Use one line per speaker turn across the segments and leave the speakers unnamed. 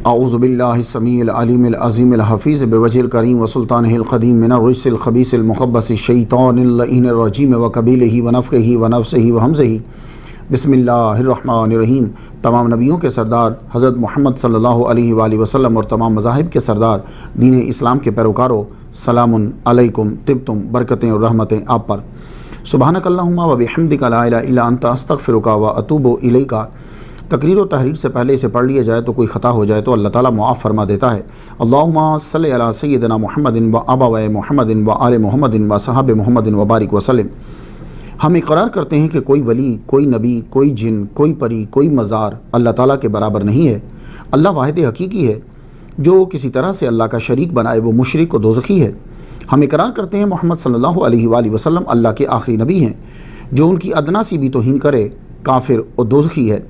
اعوذ باللہ السمیع العلیم العظیم الحفیظ بوجہ الکریم وسلطانہ القدیم من الرجس الخبیث المخبث الشیطان اللعین الرجیم وقبیلہ ونفخہ ونفثہ وہمزہ۔ بسم اللہ الرحمن الرحیم۔ تمام نبیوں کے سردار حضرت محمد صلی اللہ علیہ وآلہ وسلم اور تمام مذاہب کے سردار دین اسلام کے پیروکاروں، سلام علیکم، طبتم، برکتیں اور رحمتیں آپ پر۔ سبحانک اللہم و بحمدک لا الہ الا انت استغفرک و اتوب الیک۔ تقریر و تحریر سے پہلے اسے پڑھ لیا جائے تو کوئی خطا ہو جائے تو اللہ تعالیٰ معاف فرما دیتا ہے۔ اللہم صلی علی سیدنا محمد و ابوئے محمد و آل محمد و صحاب محمد و بارک وسلم۔ ہم اقرار کرتے ہیں کہ کوئی ولی، کوئی نبی، کوئی جن، کوئی پری، کوئی مزار اللہ تعالیٰ کے برابر نہیں ہے۔ اللہ واحد حقیقی ہے۔ جو کسی طرح سے اللہ کا شریک بنائے وہ مشرک و دوزخی ہے۔ ہم اقرار کرتے ہیں محمد صلی اللہ علیہ وآلہ وسلم اللہ کے آخری نبی ہیں۔ جو ان کی ادنا سی بھی توہین کرے کافر و دوزخی ہے۔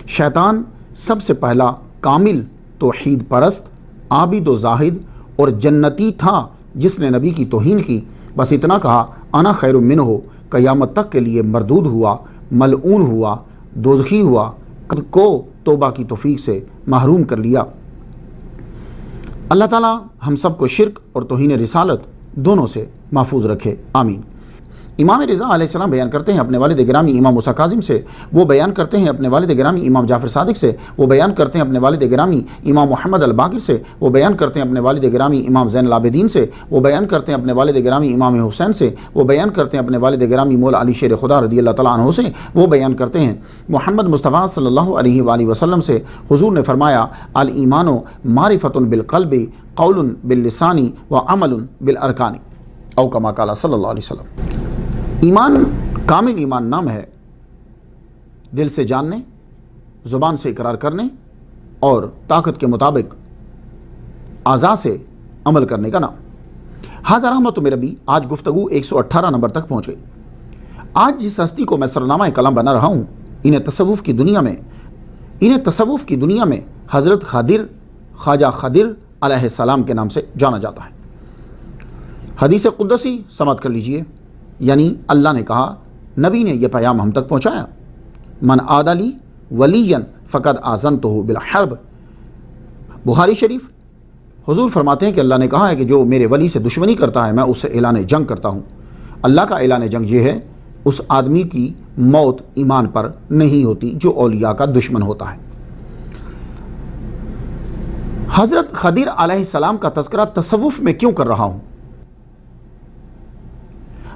شیطان سب سے پہلا کامل توحید پرست، عابد و زاہد اور جنتی تھا جس نے نبی کی توہین کی۔ بس اتنا کہا انا خیر منہ، قیامت تک کے لیے مردود ہوا، ملعون ہوا، دوزخی ہوا، کو توبہ کی توفیق سے محروم کر لیا۔ اللہ تعالیٰ ہم سب کو شرک اور توہین رسالت دونوں سے محفوظ رکھے، آمین۔ امام رضا علیہ السلام بیان کرتے ہیں اپنے والد گرامی امام موسیٰ کاظم سے، وہ بیان کرتے ہیں اپنے والد گرامی امام جعفر صادق سے، وہ بیان کرتے ہیں اپنے والد گرامی امام محمد الباقر سے، وہ بیان کرتے ہیں اپنے والد گرامی امام زین العابدین سے، وہ بیان کرتے ہیں اپنے والد گرامی امام حسین سے، وہ بیان کرتے ہیں اپنے والد گرامی مولا علی شیر خدا رضی اللہ تعالیٰ عنہ سے، وہ بیان کرتے ہیں محمد مصطفیٰ صلی اللہ علیہ وآلہ وسلم سے۔ حضور نے فرمایا الایمان معرفۃ بالقلب، قول باللسان و عمل بالارکان، او کما قال صلی اللہ علیہ وسلم۔ ایمان کامل ایمان نام ہے دل سے جاننے، زبان سے اقرار کرنے اور طاقت کے مطابق اعضاء سے عمل کرنے کا نام۔ حاضر رحمت میں ربی آج گفتگو 118 نمبر تک پہنچ گئی۔ آج جس ہستی کو میں سرنامہ کلام بنا رہا ہوں، انہیں تصوف کی دنیا میں حضرت خضر، خواجہ خضر علیہ السلام کے نام سے جانا جاتا ہے۔ حدیث قدسی سماعت کر لیجئے، یعنی اللہ نے کہا، نبی نے یہ پیام ہم تک پہنچایا، من عاد لی ولیا فقد آذنتہ بالحرب۔ بخاری شریف۔ حضور فرماتے ہیں کہ اللہ نے کہا ہے کہ جو میرے ولی سے دشمنی کرتا ہے میں اس سے اعلان جنگ کرتا ہوں۔ اللہ کا اعلان جنگ یہ ہے، اس آدمی کی موت ایمان پر نہیں ہوتی جو اولیاء کا دشمن ہوتا ہے۔ حضرت خضر علیہ السلام کا تذکرہ تصوف میں کیوں کر رہا ہوں؟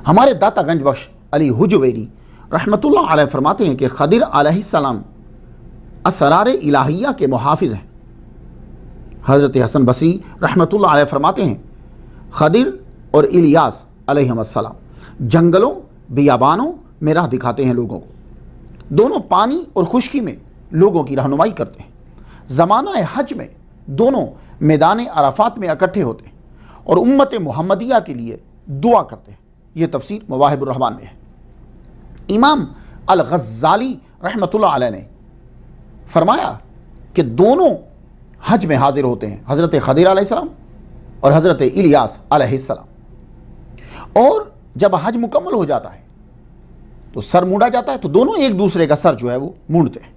ہمارے داتا گنج بخش علی حجویری رحمۃ اللہ علیہ فرماتے ہیں کہ خضر علیہ السلام اسرار الہیہ کے محافظ ہیں۔ حضرت حسن بصری رحمۃ اللہ علیہ فرماتے ہیں خضر اور الیاس علیہ السلام جنگلوں، بیابانوں میں راہ دکھاتے ہیں لوگوں کو۔ دونوں پانی اور خشکی میں لوگوں کی رہنمائی کرتے ہیں۔ زمانہ حج میں دونوں میدان عرفات میں اکٹھے ہوتے ہیں اور امت محمدیہ کے لیے دعا کرتے ہیں۔ یہ تفسیر مواہب الرحمن میں ہے۔ امام الغزالی رحمۃ اللہ علیہ نے فرمایا کہ دونوں حج میں حاضر ہوتے ہیں، حضرت خضر علیہ السلام اور حضرت الیاس علیہ السلام، اور جب حج مکمل ہو جاتا ہے تو سر مونڈا جاتا ہے تو دونوں ایک دوسرے کا سر جو ہے وہ مونڈتے ہیں۔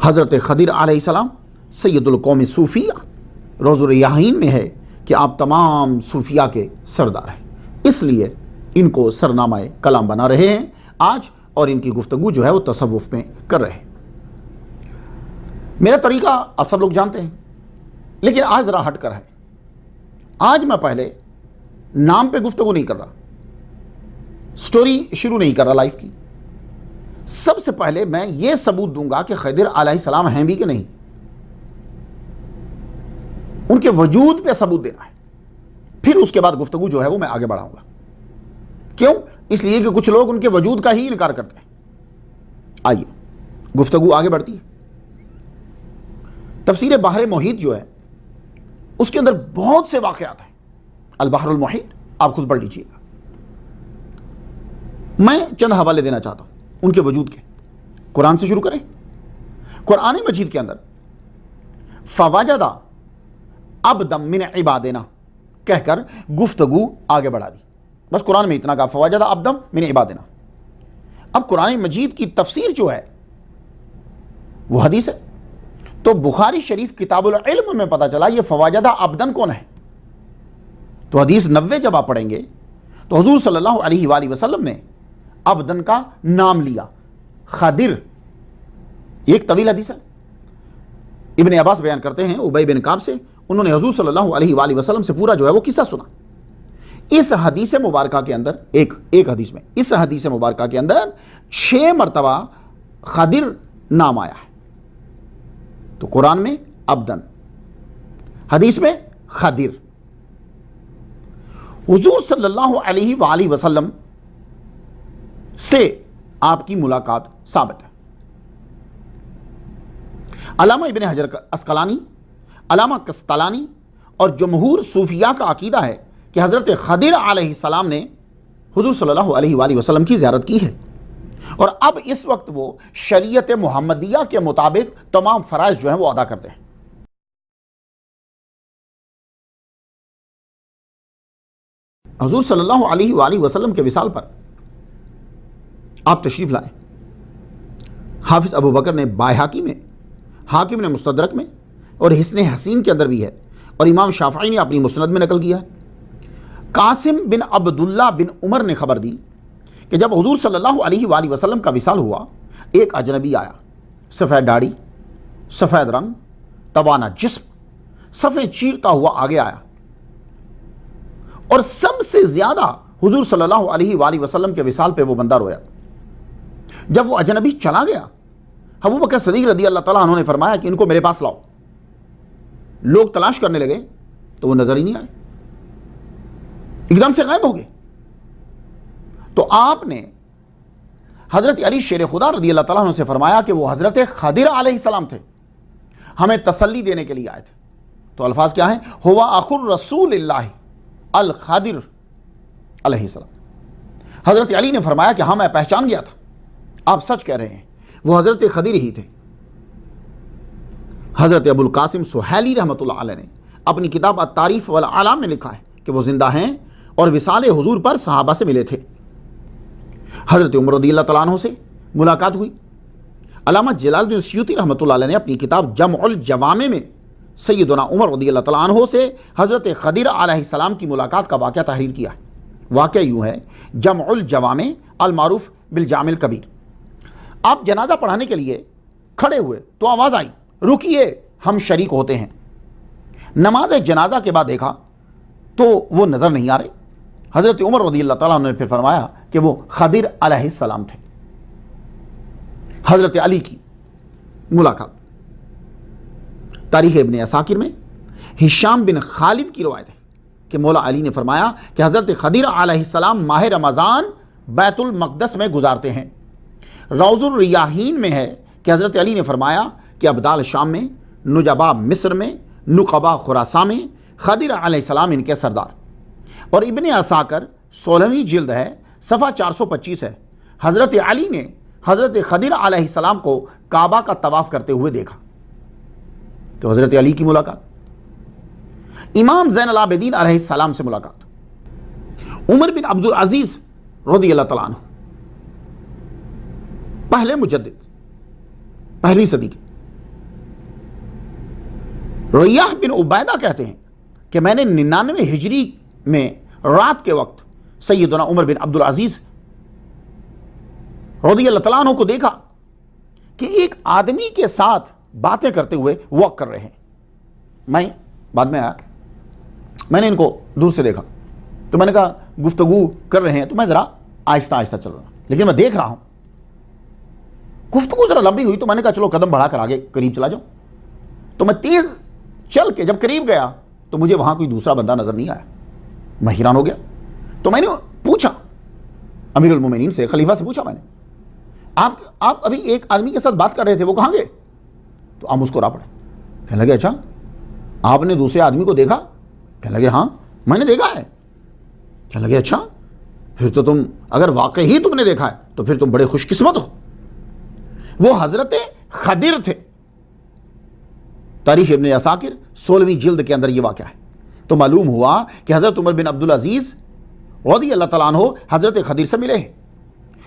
حضرت خضر علیہ السلام سید القوم صوفیہ، روز الریاحین میں ہے کہ آپ تمام صوفیاء کے سردار ہیں، اس لیے ان کو سرنامہ کلام بنا رہے ہیں آج، اور ان کی گفتگو جو ہے وہ تصوف میں کر رہے ہیں۔ میرا طریقہ آپ سب لوگ جانتے ہیں، لیکن آج ذرا ہٹ کر ہے۔ آج میں پہلے نام پہ گفتگو نہیں کر رہا، سٹوری شروع نہیں کر رہا لائف کی۔ سب سے پہلے میں یہ ثبوت دوں گا کہ خضر علیہ السلام ہیں بھی کہ نہیں، ان کے وجود پہ ثبوت دینا ہے، پھر اس کے بعد گفتگو جو ہے وہ میں آگے بڑھاؤں گا۔ کیوں؟ اس لیے کہ کچھ لوگ ان کے وجود کا ہی انکار کرتے ہیں۔ آئیے گفتگو آگے بڑھتی ہے۔ تفسیر بحر محیط جو ہے اس کے اندر بہت سے واقعات ہیں، البحر المحیط آپ خود پڑھ لیجیے گا۔ میں چند حوالے دینا چاہتا ہوں ان کے وجود کے۔ قرآن سے شروع کریں۔ قرآن مجید کے اندر فوجدہ عبدا من عبادنا کہہ کر گفتگو آگے بڑھا دی، بس قرآن میں اتنا کہا فوجدہ عبدا من عبادنا۔ اب قرآن مجید کی تفسیر جو ہے وہ حدیث ہے، تو بخاری شریف کتاب العلم میں پتہ چلا یہ فواجدہ عبدن کون ہے. تو حدیث 90 جب آپ پڑھیں گے تو حضور صلی اللہ علیہ وآلہ وسلم نے عبدن کا نام لیا. خضر ایک طویل حدیث ہے. ابن عباس بیان کرتے ہیں ابی بن کعب سے، انہوں نے حضور صلی اللہ علیہ وآلہ وسلم سے پورا جو ہے وہ قصہ سنا. اس حدیث مبارکہ کے اندر ایک حدیث میں، اس حدیث مبارکہ کے اندر 6 مرتبہ خضر نام آیا ہے. تو قرآن میں عبدن، حدیث میں خضر. حضور صلی اللہ علیہ وآلہ وسلم سے آپ کی ملاقات ثابت ہے. علامہ ابن حجر عسقلانی، علامہ قسطلانی اور جمہور صوفیاء کا عقیدہ ہے کہ حضرت خضر علیہ السلام نے حضور صلی اللہ علیہ وآلہ وسلم کی زیارت کی ہے، اور اب اس وقت وہ شریعت محمدیہ کے مطابق تمام فرائض جو ہیں وہ ادا کرتے ہیں. حضور صلی اللہ علیہ وآلہ وسلم کے وصال پر آپ تشریف لائے. حافظ ابو بکر نے بائحاقی میں، حاکم نے مستدرک میں، اور حسن حسین کے اندر بھی ہے، اور امام شافعی نے اپنی مسند میں نقل کیا ہے. قاسم بن عبداللہ بن عمر نے خبر دی کہ جب حضور صلی اللہ علیہ وآلہ وسلم کا وصال ہوا، ایک اجنبی آیا، سفید داڑھی، سفید رنگ، توانا جسم، صفیں چیرتا ہوا آگے آیا، اور سب سے زیادہ حضور صلی اللہ علیہ وآلہ وسلم کے وصال پہ وہ بندہ رویا. جب وہ اجنبی چلا گیا، ابو بکر صدیق رضی اللہ تعالیٰ عنہ نے فرمایا کہ ان کو میرے پاس لاؤ. لوگ تلاش کرنے لگے تو وہ نظر ہی نہیں آئے، ایک دم سے غائب ہو گئے. تو آپ نے حضرت علی شیر خدا رضی اللہ تعالیٰ عنہ سے فرمایا کہ وہ حضرت خضر علیہ السلام تھے، ہمیں تسلی دینے کے لیے آئے تھے. تو الفاظ کیا ہیں؟ ہوا اخو رسول اللہ الخضر علیہ السلام. حضرت علی نے فرمایا کہ ہاں میں پہچان گیا تھا، آپ سچ کہہ رہے ہیں، وہ حضرت خضر ہی تھے. حضرت ابو القاسم سہیلی رحمۃ اللہ علیہ نے اپنی کتاب التعریف والعلام میں لکھا ہے کہ وہ زندہ ہیں اور وصال حضور پر صحابہ سے ملے تھے. حضرت عمر رضی اللہ تعالیٰ عنہ سے ملاقات ہوئی. علامہ جلال الدین سیوطی رحمۃ اللہ علیہ نے اپنی کتاب جمع الجوامع میں سیدنا عمر رضی اللہ تعالیٰ عنہ سے حضرت خضر علیہ السلام کی ملاقات کا واقعہ تحریر کیا ہے. واقعہ یوں ہے، جمع الجوامع المعروف بالجامع الکبیر. آپ جنازہ پڑھانے کے لیے کھڑے ہوئے تو آواز آئی، رکیے ہم شریک ہوتے ہیں. نماز جنازہ کے بعد دیکھا تو وہ نظر نہیں آ رہے. حضرت عمر رضی اللہ تعالیٰ عنہ نے پھر فرمایا کہ وہ خضر علیہ السلام تھے. حضرت علی کی ملاقات. تاریخ ابن عساکر میں ہشام بن خالد کی روایت ہے کہ مولا علی نے فرمایا کہ حضرت خضر علیہ السلام ماہ رمضان بیت المقدس میں گزارتے ہیں. روض الریاحین میں ہے کہ حضرت علی نے فرمایا کہ ابدال شام میں، نجبا مصر میں، نقبا خراساں میں خضر علیہ السلام ان کے سردار. اور ابن عساکر 16ویں جلد ہے، صفحہ 425 ہے، حضرت علی نے حضرت خضر علیہ السلام کو کعبہ کا طواف کرتے ہوئے دیکھا. تو حضرت علی کی ملاقات. امام زین العابدین علیہ السلام سے ملاقات. عمر بن عبدالعزیز رضی اللہ تعالیٰ عنہ، پہلے مجدد، پہلی صدی کے. ریاح بن عبیدہ کہتے ہیں کہ میں نے 99 ہجری میں رات کے وقت سیدنا عمر بن عبدالعزیز رضی اللہ تعالیٰ عنہ کو دیکھا کہ ایک آدمی کے ساتھ باتیں کرتے ہوئے واک کر رہے ہیں. میں بعد میں آیا، میں نے ان کو دور سے دیکھا تو میں نے کہا گفتگو کر رہے ہیں، تو میں ذرا آہستہ آہستہ چل رہا ہوں، لیکن میں دیکھ رہا ہوں. گفتگو ذرا لمبی ہوئی تو میں نے کہا چلو قدم بڑھا کر آگے قریب چلا جاؤں. تو میں تیز چل کے جب قریب گیا تو مجھے وہاں کوئی دوسرا بندہ نظر نہیں آیا. میں حیران ہو گیا. تو میں نے پوچھا امیر المومنین سے، خلیفہ سے پوچھا میں نے، آپ ابھی ایک آدمی کے ساتھ بات کر رہے تھے، وہ کہاں گئے؟ تو آپ مسکرا پڑے. کہنے لگے اچھا آپ نے دوسرے آدمی کو دیکھا؟ کہنے لگے ہاں میں نے دیکھا ہے. کہنے لگے اچھا پھر تو تم اگر واقعی تم نے دیکھا ہے تو پھر تم بڑے خوش قسمت ہو. وہ حضرت خضر تھے. تاریخ ابن عساکر 16ویں جلد کے اندر یہ واقعہ ہے. تو معلوم ہوا کہ حضرت عمر بن عبدالعزیز رضی اللہ تعالیٰ عنہ حضرت خضر سے ملے ہیں.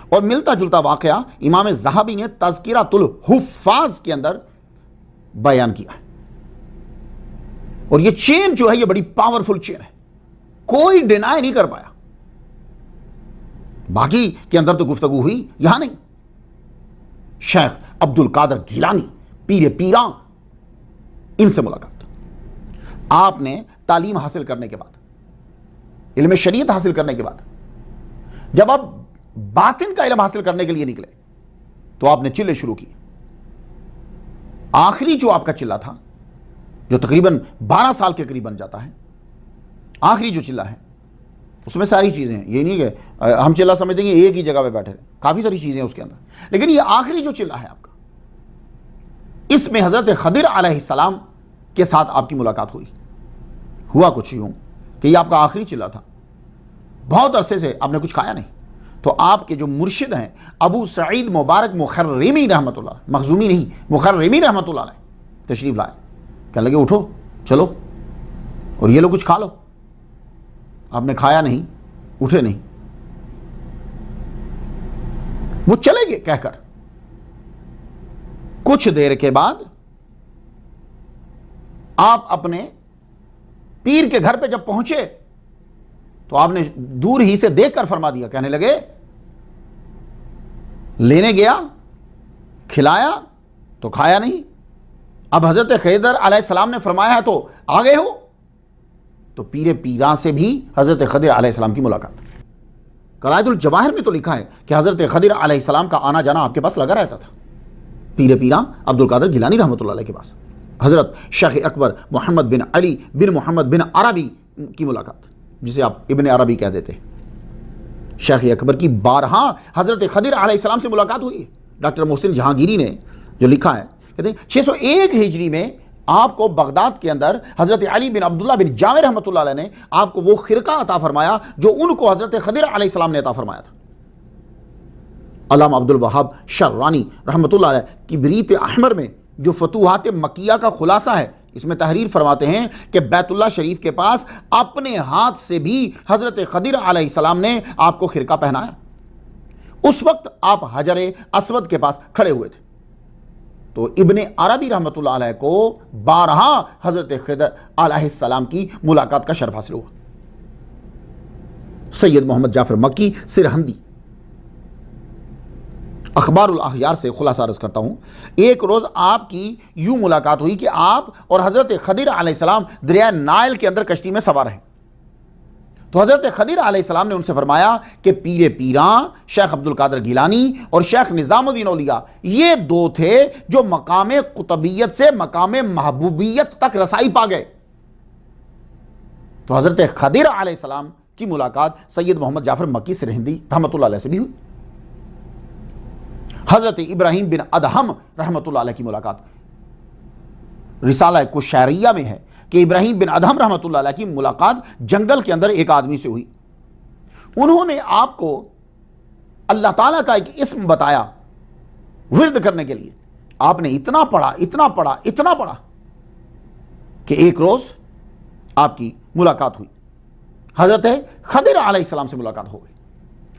اور ملتا جلتا واقعہ امام ذہبی نے تذکرۃ الحفاظ کے اندر بیان کیا ہے. اور یہ چین جو ہے یہ بڑی پاورفل چین ہے, کوئی ڈینائی نہیں کر پایا. باقی کے اندر تو گفتگو ہوئی, یہاں نہیں. شیخ عبد القادر گیلانی پیر پیراں, ان سے ملاقات. آپ نے تعلیم حاصل کرنے کے بعد, علم شریعت حاصل کرنے کے بعد, جب آپ باطن کا علم حاصل کرنے کے لیے نکلے تو آپ نے چلے شروع کیے. آخری جو آپ کا چلہ تھا, جو تقریباً 12 سال کے قریب بن جاتا ہے, آخری جو چلہ ہے اس میں ساری چیزیں ہیں. یہ نہیں کہ ہم چلہ سمجھتے ہیں ایک ہی جگہ پہ بیٹھے رہے, کافی ساری چیزیں ہیں اس کے اندر, لیکن یہ آخری جو چلہ ہے آپ کا, اس میں حضرت خضر علیہ السلام کے ساتھ آپ کی ملاقات ہوئی. ہوا کچھ یوں کہ یہ آپ کا آخری چلہ تھا, بہت عرصے سے آپ نے کچھ کھایا نہیں. تو آپ کے جو مرشد ہیں ابو سعید مبارک مخرمی رحمۃ اللہ, مخزومی نہیں, مخرمی رحمۃ اللہ علیہ تشریف لائے. کہنے لگے اٹھو چلو اور یہ لو کچھ کھا لو. آپ نے کھایا نہیں, اٹھے نہیں, وہ چلے گئے کہہ کر. کچھ دیر کے بعد آپ اپنے پیر کے گھر پہ جب پہنچے تو آپ نے دور ہی سے دیکھ کر فرما دیا. کہنے لگے لینے گیا, کھلایا تو کھایا نہیں. اب حضرت خضر علیہ السلام نے فرمایا ہے تو آ گئے ہو. تو پیر پیراں سے بھی حضرت خضر علیہ السلام کی ملاقات. قلائد الجواہر میں تو لکھا ہے کہ حضرت خضر علیہ السلام کا آنا جانا آپ کے پاس لگا رہتا تھا, پیر پیراں عبد القادر گیلانی رحمۃ اللہ علیہ کے پاس. حضرت شیخ اکبر محمد بن علی بن محمد بن عربی کی ملاقات, جسے آپ ابن عربی کہہ دیتے. شیخ اکبر کی 12 حضرت خضر علیہ السلام سے ملاقات ہوئی. ڈاکٹر محسن جہانگیری نے جو لکھا ہے, کہتے ہیں 601 ہجری میں آپ کو بغداد کے اندر حضرت علی بن عبداللہ بن جامع رحمۃ اللہ علیہ نے آپ کو وہ خرقہ عطا فرمایا جو ان کو حضرت خضر علیہ السلام نے عطا فرمایا تھا. علامہ عبد الوہاب شرانی رحمۃ اللہ علیہ کبریت احمر میں جو فتوحات مکیہ کا خلاصہ ہے, اس میں تحریر فرماتے ہیں کہ بیت اللہ شریف کے پاس اپنے ہاتھ سے بھی حضرت خضر علیہ السلام نے آپ کو خرقہ پہنایا. اس وقت آپ حجر اسود کے پاس کھڑے ہوئے تھے. تو ابن عربی رحمۃ اللہ علیہ کو 12 حضرت خضر علیہ السلام کی ملاقات کا شرف حاصل ہوا. سید محمد جعفر مکی سرہندی اخبار الاحیار سے خلاصہ عرض کرتا ہوں. ایک روز آپ کی یوں ملاقات ہوئی کہ آپ اور حضرت خضر علیہ السلام دریائے نائل کے اندر کشتی میں سوار ہیں. تو حضرت خضر علیہ السلام نے ان سے فرمایا کہ پیر پیراں شیخ عبد القادر گیلانی اور شیخ نظام الدین اولیاء یہ 2 تھے جو مقام قطبیت سے مقام محبوبیت تک رسائی پا گئے. تو حضرت خضر علیہ السلام کی ملاقات سید محمد جعفر مکی سرہندی رحمۃ اللہ علیہ سے بھی ہوئی. حضرت ابراہیم بن ادہم رحمۃ اللہ علیہ کی ملاقات رسالہ کشیریہ میں ہے کہ ابراہیم بن ادہم رحمۃ اللہ علیہ کی ملاقات جنگل کے اندر ایک آدمی سے ہوئی. انہوں نے آپ کو اللہ تعالیٰ کا ایک اسم بتایا ورد کرنے کے لیے. آپ نے اتنا پڑھا کہ ایک روز آپ کی ملاقات ہوئی. حضرت خضر علیہ السلام سے ملاقات ہو گئی.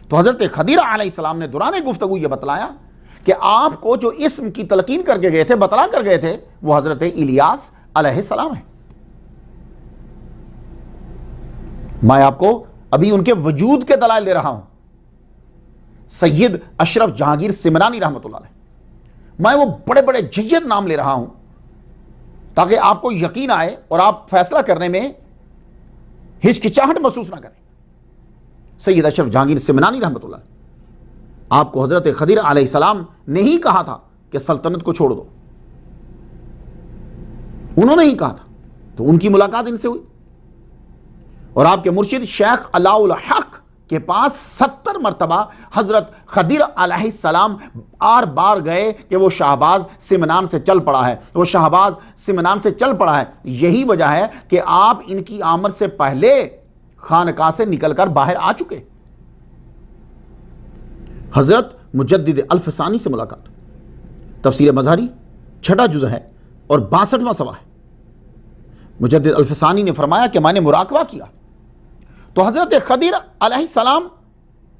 تو حضرت خضر علیہ السلام نے دوران گفتگو یہ بتلایا کہ آپ کو جو اسم کی تلقین کر کے گئے تھے, بتلا کر گئے تھے, وہ حضرت الیاس علیہ السلام ہے. میں آپ کو ابھی ان کے وجود کے دلائل دے رہا ہوں. سید اشرف جہانگیر سمرانی رحمۃ اللہ علیہ, میں وہ بڑے بڑے جید نام لے رہا ہوں تاکہ آپ کو یقین آئے اور آپ فیصلہ کرنے میں ہچکچاہٹ محسوس نہ کریں. سید اشرف جہانگیر سمرانی رحمۃ اللہ علیہ, آپ کو حضرت خضر علیہ السلام نے ہی کہا تھا کہ سلطنت کو چھوڑ دو. انہوں نے ہی کہا تھا. تو ان کی ملاقات ان سے ہوئی. اور آپ کے مرشد شیخ علاء الحق کے پاس 70 مرتبہ حضرت خضر علیہ السلام بار گئے کہ وہ شہباز سمنان سے چل پڑا ہے, وہ شہباز سمنان سے چل پڑا ہے. یہی وجہ ہے کہ آپ ان کی آمد سے پہلے خانقاہ سے نکل کر باہر آ چکے. حضرت مجدد الفسانی سے ملاقات, تفسیر مظہری 6 جزء ہے اور 62واں صفحہ ہے. مجدد الفسانی نے فرمایا کہ میں نے مراقبہ کیا تو حضرت خضر علیہ السلام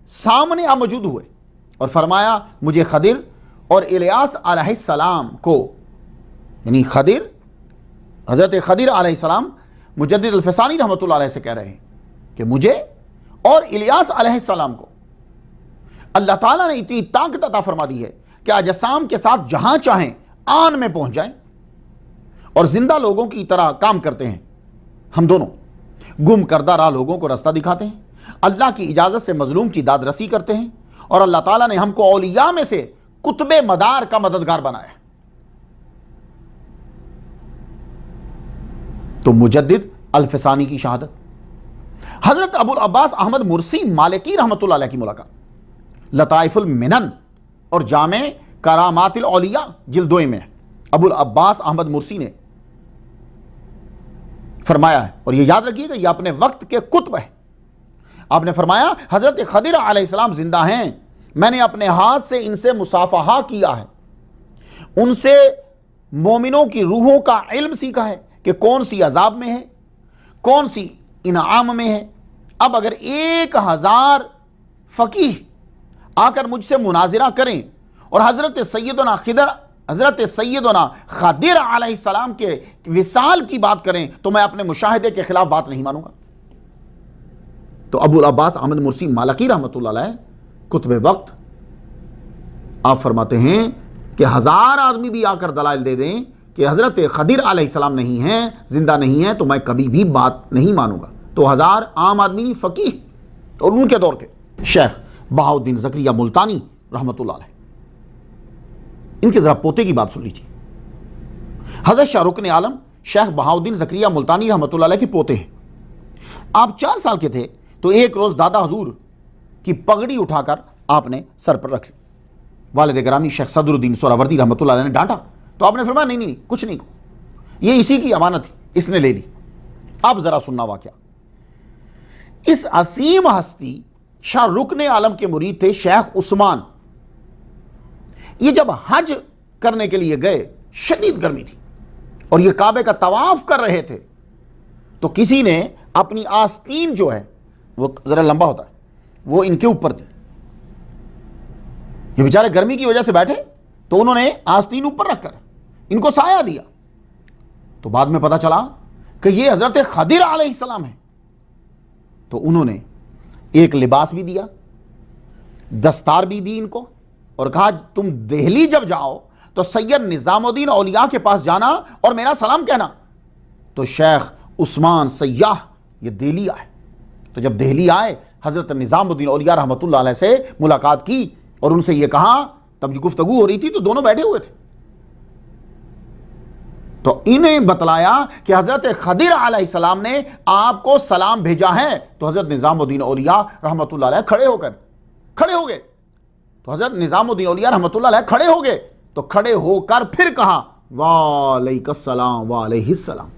سامنے موجود ہوئے اور فرمایا مجھے خضر اور الیاس علیہ السلام کو یعنی حضرت خضر علیہ السلام مجدد الفسانی رحمۃ اللہ علیہ سے کہہ رہے ہیں کہ مجھے اور الیاس علیہ السلام کو اللہ تعالیٰ نے اتنی طاقت عطا فرما دی ہے کہ اجسام کے ساتھ جہاں چاہیں آن میں پہنچ جائیں اور زندہ لوگوں کی طرح کام کرتے ہیں. ہم دونوں گم کردہ راہ لوگوں کو راستہ دکھاتے ہیں, اللہ کی اجازت سے مظلوم کی داد رسی کرتے ہیں, اور اللہ تعالیٰ نے ہم کو اولیاء میں سے قطب مدار کا مددگار بنایا. تو مجدد الفسانی کی شہادت. حضرت ابو العباس احمد مرسی مالکی رحمۃ اللہ علیہ کی ملاقات. لطائف المنن اور جامع کرامات الاولیاء جلد 2 میں ابو العباس احمد مرسی نے فرمایا ہے, اور یہ یاد رکھیے کہ یہ اپنے وقت کے قطب ہے. آپ نے فرمایا حضرت خضر علیہ السلام زندہ ہیں, میں نے اپنے ہاتھ سے ان سے مصافحہ کیا ہے, ان سے مومنوں کی روحوں کا علم سیکھا ہے کہ کون سی عذاب میں ہے, کون سی انعام میں ہے. اب اگر 1000 فقیہ آ کر مجھ سے مناظرہ کریں اور حضرت سیدنا خضر علیہ السلام کے وصال کی بات کریں تو میں اپنے مشاہدے کے خلاف بات نہیں مانوں گا. تو ابو العباس احمد مرسی مالکی رحمۃ اللہ علیہ کتب وقت آپ فرماتے ہیں کہ 1000 آدمی بھی آ کر دلائل دے دیں کہ حضرت خضر علیہ السلام نہیں ہیں, زندہ نہیں ہیں, تو میں کبھی بھی بات نہیں مانوں گا. تو 1000 عام آدمی نہیں, فقیہ اور ان کے دور کے شیخ بہاؤالدین زکریا ملتانی رحمۃ اللہ علیہ, ان کے ذرا پوتے کی بات سن لیجیے. حضرت شاہ رکن عالم شیخ بہاؤالدین زکریا ملتانی رحمۃ اللہ علیہ کے پوتے ہیں. آپ 4 سال کے تھے تو ایک روز دادا حضور کی پگڑی اٹھا کر آپ نے سر پر رکھ لی. والد گرامی شیخ صدر الدین سہروردی رحمۃ اللہ علیہ نے ڈانٹا تو آپ نے فرمایا نہیں کچھ نہیں, یہ اسی کی امانت تھی, اس نے لے لی. اب ذرا سننا واقعہ. اس عظیم ہستی شاہ رکن عالم کے مرید تھے شیخ عثمان. یہ جب حج کرنے کے لیے گئے, شدید گرمی تھی اور یہ کعبے کا طواف کر رہے تھے, تو کسی نے اپنی آستین جو ہے وہ ذرا لمبا ہوتا ہے وہ ان کے اوپر دی. یہ بیچارے گرمی کی وجہ سے بیٹھے تو انہوں نے آستین اوپر رکھ کر ان کو سایہ دیا. تو بعد میں پتا چلا کہ یہ حضرت خضر علیہ السلام ہے. تو انہوں نے ایک لباس بھی دیا, دستار بھی دی ان کو, اور کہا تم دہلی جب جاؤ تو سید نظام الدین اولیاء کے پاس جانا اور میرا سلام کہنا. تو شیخ عثمان سیاح یہ دہلی آئے. تو جب دہلی آئے حضرت نظام الدین اولیاء رحمۃ اللہ علیہ سے ملاقات کی اور ان سے یہ کہا. تب جو گفتگو ہو رہی تھی تو دونوں بیٹھے ہوئے تھے, تو انہیں بتلایا کہ حضرت خضر علیہ السلام نے آپ کو سلام بھیجا ہے. تو حضرت نظام الدین اولیاء رحمۃ اللہ علیہ کھڑے ہو گئے. تو حضرت نظام الدین اولیاء رحمۃ اللہ علیہ کھڑے ہو گئے. تو کھڑے ہو کر پھر کہا وعلیکم السلام وعلیہ السلام,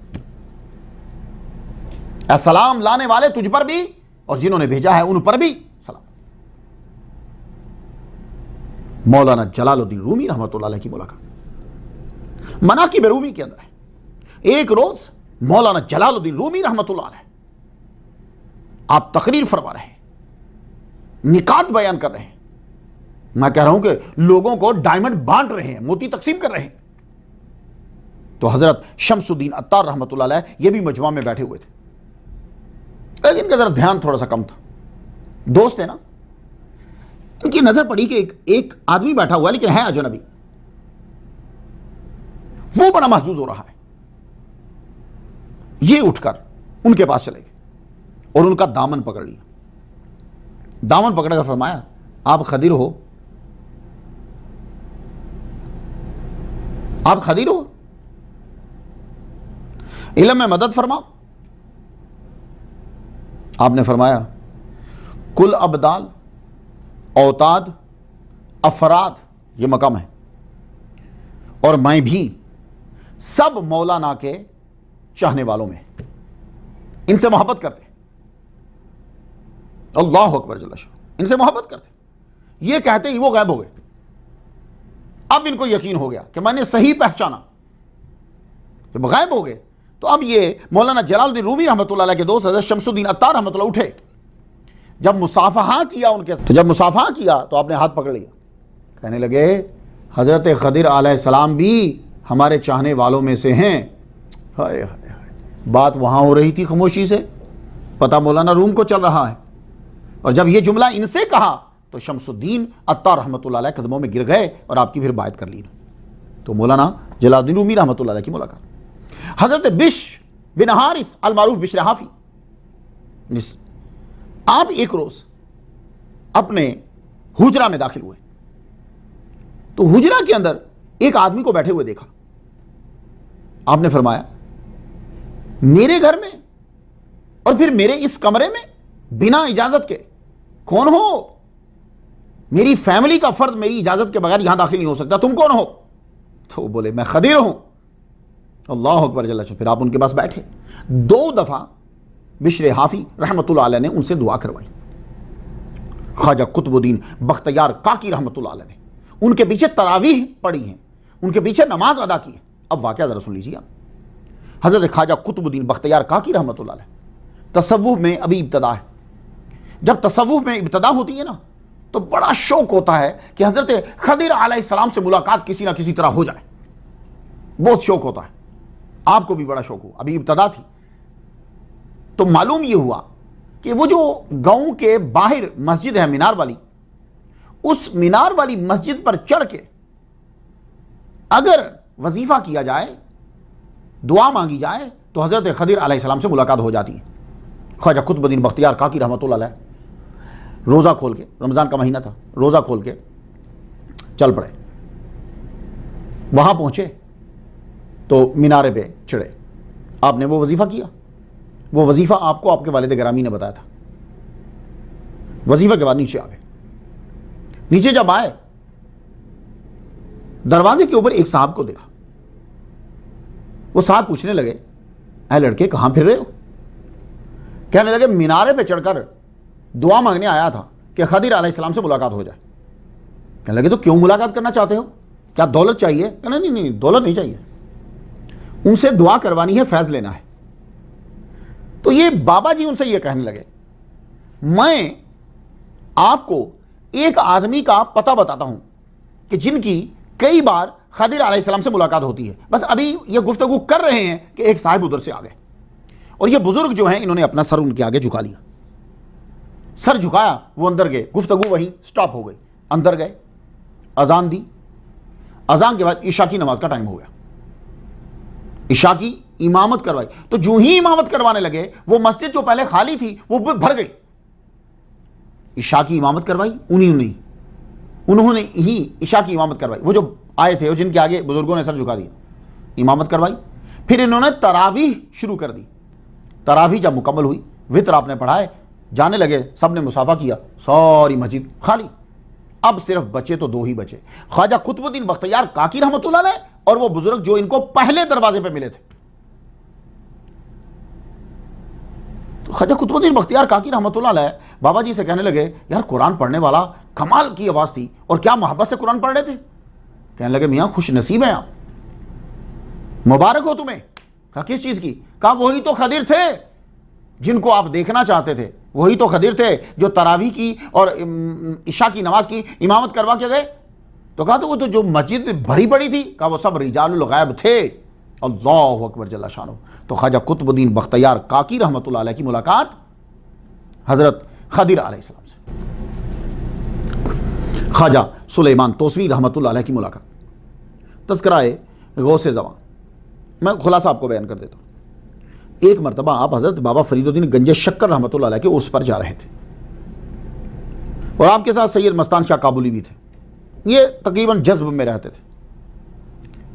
السلام لانے والے تجھ پر بھی اور جنہوں نے بھیجا ہے ان پر بھی سلام. مولانا جلال الدین رومی رحمۃ اللہ علیہ کی ملاقات مناقب رومی کے اندر ہے. ایک روز مولانا جلال الدین رومی رحمۃ اللہ علیہ آپ تقریر فرما رہے ہیں, نکات بیان کر رہے ہیں. میں کہہ رہا ہوں کہ لوگوں کو ڈائمنڈ بانٹ رہے ہیں, موتی تقسیم کر رہے ہیں. تو حضرت شمس الدین عطار رحمۃ اللہ علیہ یہ بھی مجمع میں بیٹھے ہوئے تھے, لیکن ان کا ذرا دھیان تھوڑا سا کم تھا. دوست ہے نا, ان کی نظر پڑی کہ ایک آدمی بیٹھا ہوا ہے لیکن ہے اجنبی. وہ بڑا محظوظ ہو رہا ہے. یہ اٹھ کر ان کے پاس چلے گئے اور ان کا دامن پکڑ لیا. دامن پکڑ کر فرمایا آپ خضر ہو, آپ خضر ہو, علم میں مدد فرماؤ. آپ نے فرمایا کل ابدال اوتاد افراد یہ مقام ہے, اور میں بھی سب مولانا کے چاہنے والوں میں, ان سے محبت کرتے. اللہ اکبر جل شانہ, ان سے محبت کرتے. یہ کہتے ہی وہ غائب ہو گئے. اب ان کو یقین ہو گیا کہ میں نے صحیح پہچانا. جب غائب ہو گئے تو اب یہ مولانا جلال الدین رومی رحمۃ اللہ علیہ کے دوست حضرت شمس الدین عطار رحمۃ اللہ اٹھے. جب مصافحہ کیا ان کے ساتھ, تو جب مصافحہ کیا تو آپ نے ہاتھ پکڑ لیا. کہنے لگے حضرت خضر علیہ السلام بھی ہمارے چاہنے والوں میں سے ہیں. ہائے ہائے ہائے. بات وہاں ہو رہی تھی خاموشی سے، پتہ مولانا روم کو چل رہا ہے، اور جب یہ جملہ ان سے کہا تو شمس الدین عطار رحمۃ اللہ علیہ قدموں میں گر گئے اور آپ کی پھر بیعت کر لی. تو مولانا جلال الدین رومی رحمۃ اللہ علیہ کی ملاقات. حضرت بشر بن حارث المعروف بشر حافی، آپ ایک روز اپنے حجرہ میں داخل ہوئے تو حجرہ کے اندر ایک آدمی کو بیٹھے ہوئے دیکھا. آپ نے فرمایا میرے گھر میں اور پھر میرے اس کمرے میں بنا اجازت کے کون ہو؟ میری فیملی کا فرد میری اجازت کے بغیر یہاں داخل نہیں ہو سکتا، تم کون ہو؟ تو وہ بولے میں خضر ہوں. اللہ اکبر جل شانہ. پھر آپ ان کے پاس بیٹھے. 2 دفعہ بشر حافی رحمۃ اللہ علیہ نے ان سے دعا کروائی. خواجہ قطب الدین بختیار کاکی رحمۃ اللہ علیہ نے ان کے پیچھے تراویح پڑھی ہیں، ان کے پیچھے نماز ادا کی ہے. اب واقعہ ذرا سن لیجیے. حضرت خواجہ قطب الدین بختیار کاکی رحمۃ اللہ علیہ تصوف میں ابھی ابتدا ہے. جب تصوف میں ابتدا ہوتی ہے نا تو بڑا شوق ہوتا ہے کہ حضرت خضر علیہ السلام سے ملاقات کسی نہ کسی طرح ہو جائے. بہت شوق ہوتا ہے. آپ کو بھی بڑا شوق ہو. ابھی ابتدا تھی تو معلوم یہ ہوا کہ وہ جو گاؤں کے باہر مسجد ہے مینار والی، اس مینار والی مسجد پر چڑھ کے اگر وظیفہ کیا جائے، دعا مانگی جائے تو حضرت خضر علیہ السلام سے ملاقات ہو جاتی ہے. خواجہ قطب الدین بختیار کاکی رحمۃ اللہ علیہ روزہ کھول کے، رمضان کا مہینہ تھا، روزہ کھول کے چل پڑے. وہاں پہنچے تو مینارے پہ چڑھے. آپ نے وہ وظیفہ کیا. وہ وظیفہ آپ کو آپ کے والد گرامی نے بتایا تھا. وظیفہ کے بعد نیچے آ گئے. نیچے جب آئے دروازے کے اوپر ایک صاحب کو دیکھا. وہ صاحب پوچھنے لگے اے لڑکے کہاں پھر رہے ہو؟ کہنے لگے مینارے پہ چڑھ کر دعا مانگنے آیا تھا کہ خضر علیہ السلام سے ملاقات ہو جائے. کہنے لگے تو کیوں ملاقات کرنا چاہتے ہو؟ کیا دولت چاہیے؟ کہنے نہیں دولت نہیں چاہیے، ان سے دعا کروانی ہے، فیض لینا ہے. تو یہ بابا جی ان سے یہ کہنے لگے میں آپ کو ایک آدمی کا پتہ بتاتا ہوں کہ جن کی کئی بار خضر علیہ السلام سے ملاقات ہوتی ہے. بس ابھی یہ گفتگو کر رہے ہیں کہ ایک صاحب ادھر سے آ گئے اور یہ بزرگ جو ہیں انہوں نے اپنا سر ان کے آگے جھکا لیا. سر جھکایا، وہ اندر گئے. گفتگو وہیں سٹاپ ہو گئی. اندر گئے، اذان دی. اذان کے بعد عشاء کی نماز کا ٹائم ہو گیا. عشاء کی امامت کروائی. تو جو ہی امامت کروانے لگے وہ مسجد جو پہلے خالی تھی وہ بھر گئی. عشاء کی امامت کروائی انہوں نے ہی عشاء کی امامت کروائی. وہ جو آئے تھے جن کے آگے بزرگوں نے سر جھکا دیا، امامت کروائی. پھر انہوں نے تراویح شروع کر دی. تراویح جب مکمل ہوئی، وتر آپ نے پڑھائے، جانے لگے. سب نے مصافحہ کیا، ساری مسجد خالی. اب صرف بچے تو 2 ہی بچے، خواجہ قطب الدین بختیار کاکی رحمۃ اللہ علیہ اور وہ بزرگ جو ان کو پہلے دروازے پہ ملے تھے. تو خواجہ قطب الدین بختیار کاکی رحمۃ اللہ علیہ بابا جی سے کہنے لگے یار قرآن پڑھنے والا کمال کی آواز تھی اور کیا محبت سے قرآن پڑھ رہے تھے. کہنے لگے میاں خوش نصیب ہیں آپ، مبارک ہو تمہیں. کہا کس چیز کی؟ کہا وہی تو خضر تھے جن کو آپ دیکھنا چاہتے تھے، وہی تو خضر تھے جو تراویح کی اور عشاء کی نماز کی امامت کروا کے گئے. تو کہا تو وہ تو جو مسجد بھری پڑی تھی، کہا وہ سب رجال الغیب تھے. اللہ اکبر جل شانہ. تو خواجہ قطب الدین بختیار کاکی رحمۃ اللہ علیہ کی ملاقات حضرت خضر علیہ السلام سے. خواجہ سلیمان توسوی رحمۃ اللہ علیہ کی ملاقات. تذکرہ غوث زمان. میں خلاصہ آپ کو بیان کر دیتا ہوں. ایک مرتبہ آپ حضرت بابا فرید الدین گنج شکر رحمۃ اللہ علیہ کے عرس پر جا رہے تھے اور آپ کے ساتھ سید مستان شاہ کابلی بھی تھے. یہ تقریباً جذب میں رہتے تھے.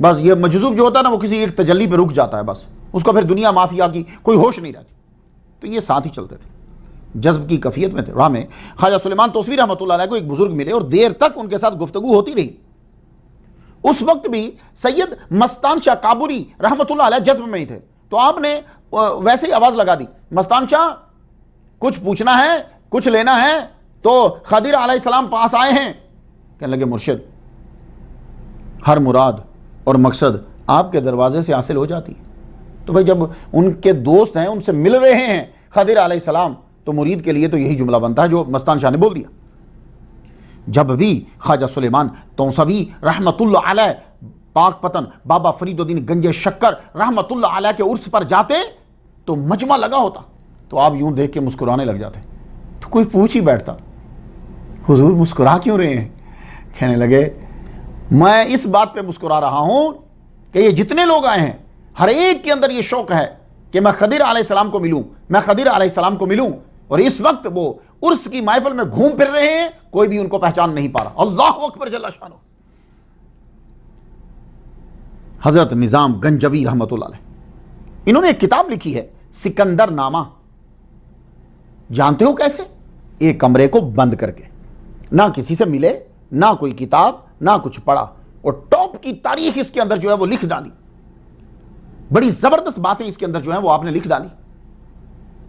بس یہ مجذوب جو ہوتا ہے نا وہ کسی ایک تجلی پہ رک جاتا ہے، بس اس کو پھر دنیا مافیا کی کوئی ہوش نہیں رہتی. تو یہ ساتھ ہی چلتے تھے، جذب کی کیفیت میں تھے. راہ میں خواجہ سلیمان توسوی رحمۃ اللہ علیہ کو ایک بزرگ ملے اور دیر تک ان کے ساتھ گفتگو ہوتی رہی. اس وقت بھی سید مستان شاہ کابلی رحمۃ اللہ علیہ جذب میں ہی تھے. تو آپ نے ویسے ہی آواز لگا دی، مستان شاہ کچھ پوچھنا ہے، کچھ لینا ہے؟ تو خضر علیہ السلام پاس آئے ہیں. کہنے لگے مرشد ہر مراد اور مقصد آپ کے دروازے سے حاصل ہو جاتی ہے. تو بھائی جب ان کے دوست ہیں، ان سے مل رہے ہیں خضر علیہ السلام، تو مرید کے لیے تو یہی جملہ بنتا ہے جو مستان شاہ نے بول دیا. جب بھی خواجہ سلیمان توسوی رحمۃ اللہ علیہ پاک پتن بابا فرید الدین گنج شکر رحمت اللہ علیہ کے عرس پر جاتے تو مجمع لگا ہوتا تو آپ یوں دیکھ کے مسکرانے لگ جاتے، تو کوئی پوچھ ہی بیٹھتا حضور مسکرا کیوں رہے ہیں؟ کہنے لگے میں اس بات پہ مسکرا رہا ہوں کہ یہ جتنے لوگ آئے ہیں ہر ایک کے اندر یہ شوق ہے کہ میں خضر علیہ السلام کو ملوں، میں خضر علیہ السلام کو ملوں، اور اس وقت وہ عرس کی محفل میں گھوم پھر رہے ہیں، کوئی بھی ان کو پہچان نہیں پا رہا۔ اللہ اکبر جل شانہ۔ حضرت نظام گنجوی رحمت اللہ علیہ انہوں نے ایک کتاب لکھی ہے سکندر نامہ، جانتے ہو کیسے؟ ایک کمرے کو بند کر کے، نہ کسی سے ملے، نہ کوئی کتاب، نہ کچھ پڑھا، اور ٹاپ کی تاریخ اس کے اندر جو ہے وہ لکھ ڈالی، بڑی زبردست باتیں اس کے اندر جو ہیں وہ آپ نے لکھ ڈالی۔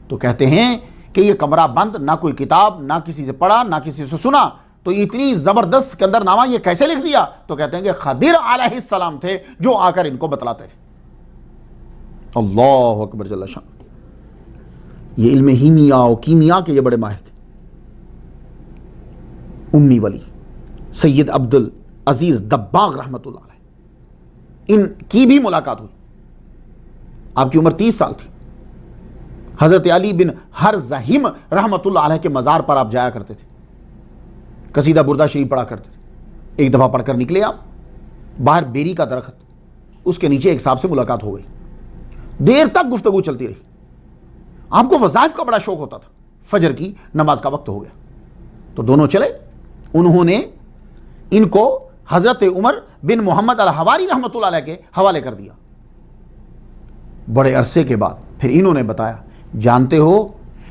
تو کہتے ہیں کہ یہ کمرہ بند، نہ کوئی کتاب، نہ کسی سے پڑھا، نہ کسی سے سنا، تو اتنی زبردست سکندر نامہ یہ کیسے لکھ دیا؟ تو کہتے ہیں کہ خضر علیہ السلام تھے جو آ کر ان کو بتلاتے تھے۔ اللہ اکبر جل شان۔ یہ علم ہیمیا و کیمیا کے یہ بڑے ماہر تھے۔ امی ولی سید عبد العزیز دباغ رحمت اللہ علیہ، ان کی بھی ملاقات ہوئی۔ آپ کی عمر 30 سال تھی۔ حضرت علی بن ہرزہم رحمت اللہ علیہ کے مزار پر آپ جایا کرتے تھے، قصیدہ بردہ شریف پڑھا کرتے تھے۔ ایک دفعہ پڑھ کر نکلے آپ، باہر بیری کا درخت، اس کے نیچے ایک صاحب سے ملاقات ہو گئی، دیر تک گفتگو چلتی رہی۔ آپ کو وظائف کا بڑا شوق ہوتا تھا، فجر کی نماز کا وقت ہو گیا تو دونوں چلے۔ انہوں نے ان کو حضرت عمر بن محمد الحواری رحمت اللہ علیہ کے حوالے کر دیا۔ بڑے عرصے کے بعد پھر انہوں نے بتایا، جانتے ہو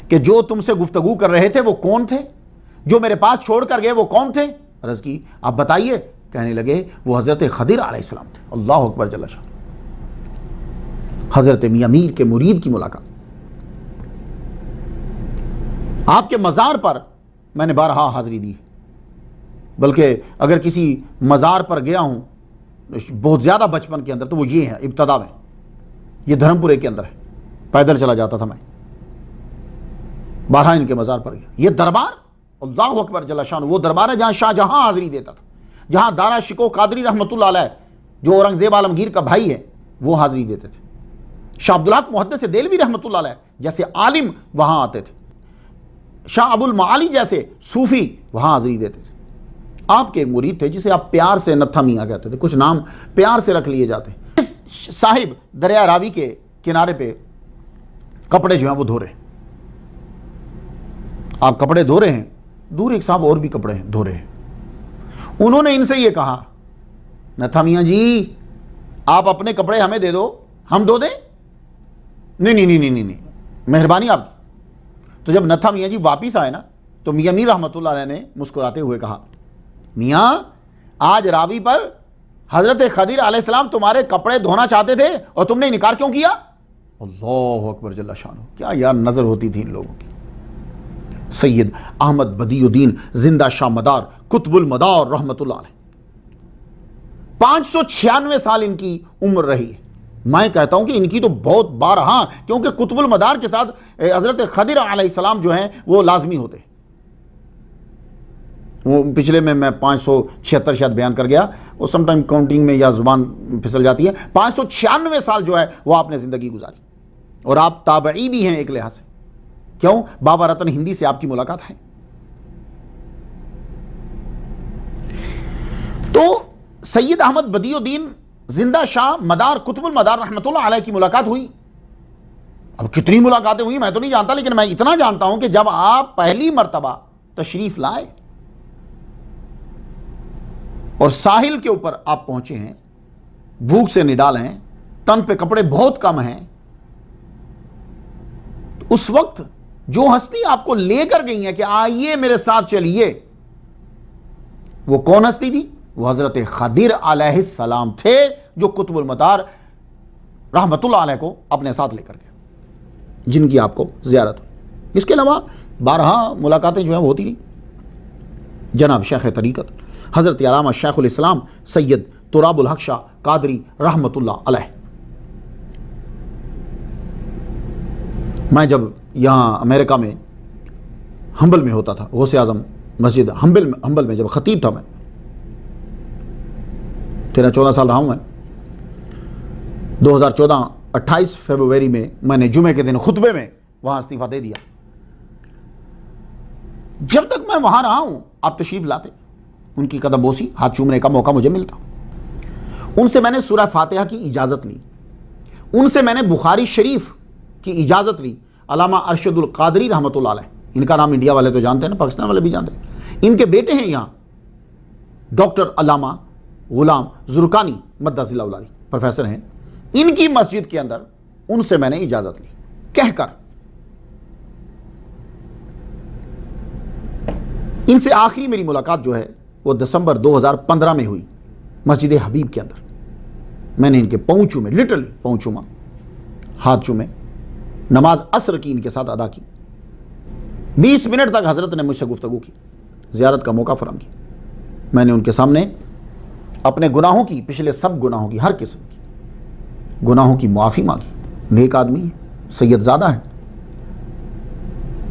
کہ جو تم سے گفتگو کر رہے تھے وہ کون تھے؟ جو میرے پاس چھوڑ کر گئے وہ کون تھے؟ عرض کی آپ بتائیے۔ کہنے لگے وہ حضرت خضر علیہ السلام تھے۔ اللہ اکبر جل شان۔ حضرت میاں میر کے مرید کی ملاقات۔ آپ کے مزار پر میں نے بارہا حاضری دی، بلکہ اگر کسی مزار پر گیا ہوں بہت زیادہ بچپن کے اندر تو وہ یہ ہے ابتدا میں، یہ دھرم پورے کے اندر ہے، پیدل چلا جاتا تھا میں، بارہا ان کے مزار پر گیا۔ یہ دربار اللہ اکبر جل شان، وہ دربار ہے جہاں شاہ جہاں حاضری دیتا تھا، جہاں دارا شکو قادری رحمت اللہ علیہ جو اورنگزیب عالمگیر کا بھائی ہے وہ حاضری دیتے تھے۔ شاہ عبدالحق محدث دہلوی رحمت اللہ علیہ جیسے عالم وہاں آتے تھے، شاہ ابو المعالی جیسے صوفی وہاں حاضری دیتے تھے۔ آپ کے ایک مرید تھے جسے آپ پیار سے نتھا میاں کہتے تھے، کچھ نام پیار سے رکھ لیے جاتے ہیں۔ اس صاحب دریا راوی کے کنارے پہ کپڑے جو ہیں وہ دھو رہے ہیں، آپ کپڑے دھو رہے ہیں، دور ایک صاحب اور بھی کپڑے دھو رہے ہیں۔ انہوں نے ان سے یہ کہا، نتھا میاں جی آپ اپنے کپڑے ہمیں دے دو، ہم دھو دیں؟ نہیں، مہربانی آپ کی۔ تو جب نتھا میاں جی واپس آئے نا تو میاں میر رحمت اللہ علیہ نے مسکراتے ہوئے کہا، میاں آج راوی پر حضرت خضر علیہ السلام تمہارے کپڑے دھونا چاہتے تھے اور تم نے انکار کیوں کیا؟ اللہ اکبر جل شانہ، کیا یار نظر ہوتی تھی ان لوگوں کی۔ سید احمد بدیع الدین زندہ شاہ مدار قطب المدار رحمت اللہ علیہ، 596 سال ان کی عمر رہی ہے۔ میں کہتا ہوں کہ ان کی تو بہت بار، ہاں کیونکہ قطب المدار کے ساتھ حضرت خضر علیہ السلام جو ہیں وہ لازمی ہوتے ہیں۔ وہ پچھلے میں 576 شاید بیان کر گیا، وہ سم ٹائم کاؤنٹنگ میں یا زبان پھسل جاتی ہے۔ 596 سال جو ہے وہ آپ نے زندگی گزاری، اور آپ تابعی بھی ہیں ایک لحاظ سے۔ کیوں؟ بابا رتن ہندی سے آپ کی ملاقات ہے۔ تو سید احمد بدیع الدین زندہ شاہ مدار قطب المدار رحمت اللہ علیہ کی ملاقات ہوئی۔ اب کتنی ملاقاتیں ہوئی میں تو نہیں جانتا، لیکن میں اتنا جانتا ہوں کہ جب آپ پہلی مرتبہ تشریف لائے اور ساحل کے اوپر آپ پہنچے ہیں، بھوک سے نڈال ہیں، تن پہ کپڑے بہت کم ہیں، تو اس وقت جو ہستی آپ کو لے کر گئی ہیں کہ آئیے میرے ساتھ چلیے، وہ کون ہستی تھی؟ وہ حضرت خضر علیہ السلام تھے جو قطب المدار رحمت اللہ علیہ کو اپنے ساتھ لے کر گئے، جن کی آپ کو زیارت ہوئی۔ اس کے علاوہ بارہا ملاقاتیں جو ہیں وہ ہوتی رہی۔ جناب شیخ طریقت حضرت علامہ شیخ الاسلام سید تراب الحق شاہ قادری رحمت اللہ علیہ، میں جب یہاں امریکہ میں ہمبل میں ہوتا تھا، غوث اعظم مسجد ہمبل میں جب خطیب تھا میں، 13-14 سال رہا ہوں میں. 2014 28 فروری میں نے جمعے کے دن خطبے میں وہاں استعفیٰ دے دیا. جب تک میں وہاں رہا ہوں آپ تشریف لاتے, ان کی قدم بوسی, ہاتھ چومنے کا موقع مجھے ملتا. ان سے میں نے سورہ فاتحہ کی اجازت لی, ان سے میں نے بخاری شریف کی اجازت لی. علامہ ارشد القادری رحمۃ اللہ علیہ, ان کا نام انڈیا والے تو جانتے ہیں نا, پاکستان والے بھی جانتے ہیں. ان کے بیٹے ہیں یہاں ڈاکٹر علامہ غلام زرقانی مدہ ذلہ العالی, پروفیسر ہیں. ان کی مسجد کے اندر ان سے میں نے اجازت لی کہہ کر. ان سے آخری میری ملاقات جو ہے وہ دسمبر 2015 میں ہوئی مسجد حبیب کے اندر. میں نے ان کے پاؤں چومے, لٹرلی پاؤں چوما, ہاتھ چومے, نماز عصر کی ان کے ساتھ ادا کی. 20 منٹ تک حضرت نے مجھ سے گفتگو کی, زیارت کا موقع فراہم کیا. میں نے ان کے سامنے اپنے گناہوں کی, پچھلے سب گناہوں کی, ہر قسم کی گناہوں کی معافی مانگی. نیک آدمی ہے, سید زادہ ہے.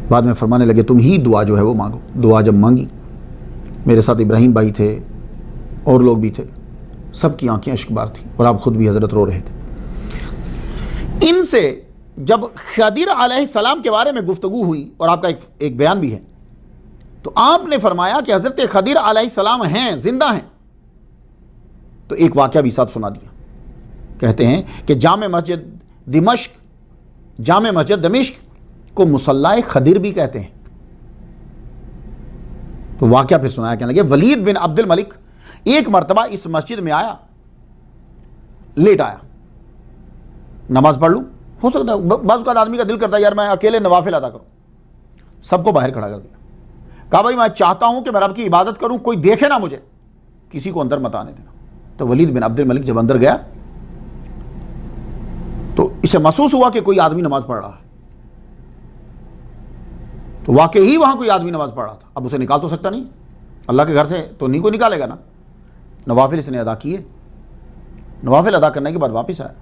بعد میں فرمانے لگے تم ہی دعا جو ہے وہ مانگو. دعا جب مانگی, میرے ساتھ ابراہیم بھائی تھے اور لوگ بھی تھے, سب کی آنکھیں اشک بار تھیں اور آپ خود بھی حضرت رو رہے تھے. ان سے جب خضر علیہ السلام کے بارے میں گفتگو ہوئی, اور آپ کا ایک بیان بھی ہے, تو آپ نے فرمایا کہ حضرت خضر علیہ السلام ہیں, زندہ ہیں. تو ایک واقعہ بھی ساتھ سنا دیا. کہتے ہیں کہ جامع مسجد دمشق کو مصلی خضر بھی کہتے ہیں. تو واقعہ پھر سنایا, کہنے لگے ولید بن عبد الملک ایک مرتبہ اس مسجد میں آیا, لیٹ آیا, نماز پڑھ لوں, ہو سکتا ہے بعض اوقات آدمی کا دل کرتا ہے یار میں اکیلے نوافل ادا کروں. سب کو باہر کھڑا کر دیا, کہا بھائی میں چاہتا ہوں کہ میں رب کی عبادت کروں, کوئی دیکھے نہ مجھے, کسی کو اندر مت آنے دینا. تو ولید بن عبد الملک جب اندر گیا تو اسے محسوس ہوا کہ کوئی آدمی نماز پڑھ رہا ہے. تو واقعی وہاں کوئی آدمی نماز پڑھ رہا تھا. اب اسے نکال تو سکتا نہیں, اللہ کے گھر سے تو نہیں کوئی نکالے گا نا. نوافل اس نے ادا کیے, نوافل ادا کرنے کے بعد واپس آیا,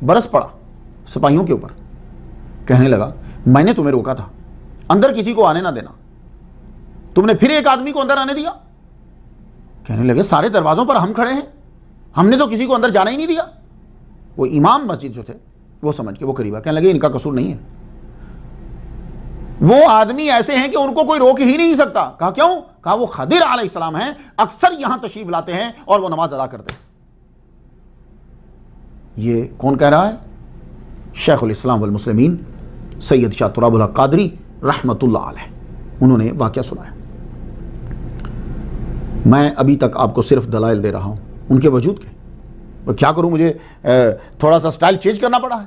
برس پڑا سپاہیوں کے اوپر, کہنے لگا میں نے تمہیں روکا تھا اندر کسی کو آنے نہ دینا, تم نے پھر ایک آدمی کو اندر آنے دیا. کہنے لگے سارے دروازوں پر ہم کھڑے ہیں, ہم نے تو کسی کو اندر جانا ہی نہیں دیا. وہ امام مسجد جو تھے وہ سمجھ کے وہ قریبا, کہنے لگے ان کا قصور نہیں ہے, وہ آدمی ایسے ہیں کہ ان کو کوئی روک ہی نہیں سکتا. کہا کیوں؟ کہا وہ خضر علیہ السلام ہیں, اکثر یہاں تشریف لاتے ہیں اور وہ نماز ادا کرتے ہیں. یہ کون کہہ رہا ہے؟ شیخ الاسلام والمسلمین سید شاہ تراب الحق قادری رحمۃ اللہ علیہ, انہوں نے واقعہ سنایا. میں ابھی تک آپ کو صرف دلائل دے رہا ہوں ان کے وجود کے. کیا کروں, مجھے تھوڑا سا سٹائل چینج کرنا پڑا ہے.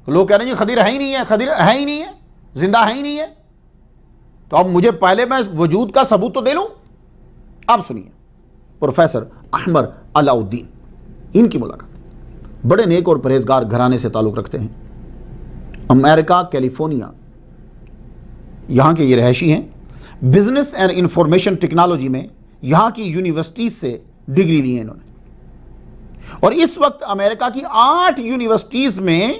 لوگ کہہ رہے ہیں جی خضر ہے ہی نہیں ہے, خضر ہے ہی نہیں ہے, زندہ ہے ہی نہیں ہے. تو اب مجھے پہلے میں وجود کا ثبوت تو دے لوں. آپ سنیے, پروفیسر احمد علاؤدین, ان کی ملاقات. بڑے نیک اور پرہیزگار گھرانے سے تعلق رکھتے ہیں, امریکہ کیلیفورنیا یہاں کے یہ رہائشی ہیں. بزنس اینڈ انفارمیشن ٹیکنالوجی میں یہاں کی یونیورسٹیز سے ڈگری لی ہے انہوں نے, اور اس وقت امریکہ کی 8 یونیورسٹیز میں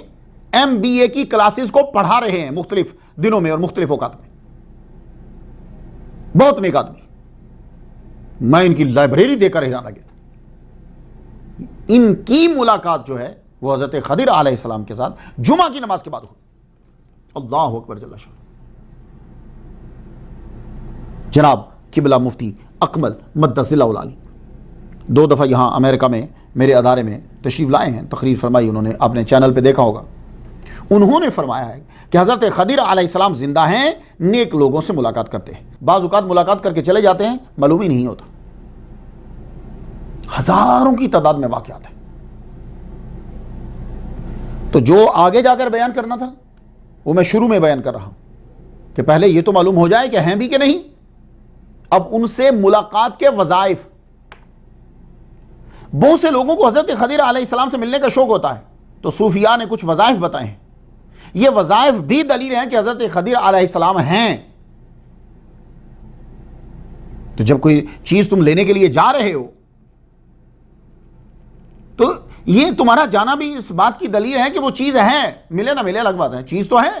MBA کی کلاسز کو پڑھا رہے ہیں مختلف دنوں میں اور مختلف اوقات میں. بہت نیک آدمی, میں ان کی لائبریری دے کر حیران رہ گیا تھا. ان کی ملاقات جو ہے وہ حضرت خضر علیہ السلام کے ساتھ جمعہ کی نماز کے بعد ہوئی. اللہ اکبر جل شانہ. جناب قبلہ مفتی اکمل مدہ ذلہ العالی 2 دفعہ یہاں امریکہ میں میرے ادارے میں تشریف لائے ہیں, تقریر فرمائی انہوں نے, آپ نے چینل پہ دیکھا ہوگا. انہوں نے فرمایا ہے کہ حضرت خضر علیہ السلام زندہ ہیں, نیک لوگوں سے ملاقات کرتے ہیں. بعض اوقات ملاقات کر کے چلے جاتے ہیں, معلوم ہی نہیں ہوتا. ہزاروں کی تعداد میں واقعات ہیں. تو جو آگے جا کر بیان کرنا تھا وہ میں شروع میں بیان کر رہا ہوں کہ پہلے یہ تو معلوم ہو جائے کہ ہیں بھی کہ نہیں. اب ان سے ملاقات کے وظائف, بہت سے لوگوں کو حضرت خضر علیہ السلام سے ملنے کا شوق ہوتا ہے, تو صوفیاء نے کچھ وظائف بتائے ہیں. یہ وظائف بھی دلیل ہیں کہ حضرت خضر علیہ السلام ہیں. تو جب کوئی چیز تم لینے کے لیے جا رہے ہو تو یہ تمہارا جانا بھی اس بات کی دلیل ہے کہ وہ چیز ہے, ملے نہ ملے الگ بات ہے, چیز تو ہے.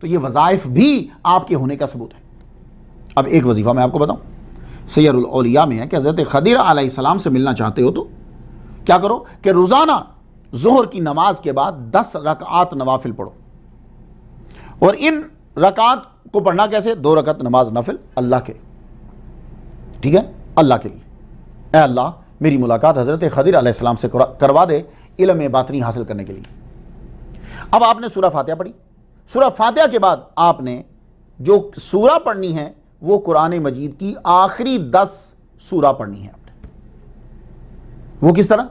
تو یہ وظائف بھی آپ کے ہونے کا ثبوت ہے. اب ایک وظیفہ میں آپ کو بتاؤں, سیر الاولیاء میں ہے کہ حضرت خضر علیہ السلام سے ملنا چاہتے ہو تو کیا کرو کہ روزانہ ظہر کی نماز کے بعد 10 رکعات نوافل پڑھو. اور ان رکعات کو پڑھنا کیسے؟ 2 رکعت نماز نفل اللہ کے، ٹھیک ہے، اللہ کے لیے. اے اللہ میری ملاقات حضرت خضر علیہ السلام سے کروا دے علم باطنی حاصل کرنے کے لیے. اب آپ نے سورہ فاتحہ پڑھی. سورہ فاتحہ کے بعد آپ نے جو سورہ پڑھنی ہے وہ قرآن مجید کی آخری 10 سورہ پڑھنی ہے آپ نے. وہ کس طرح؟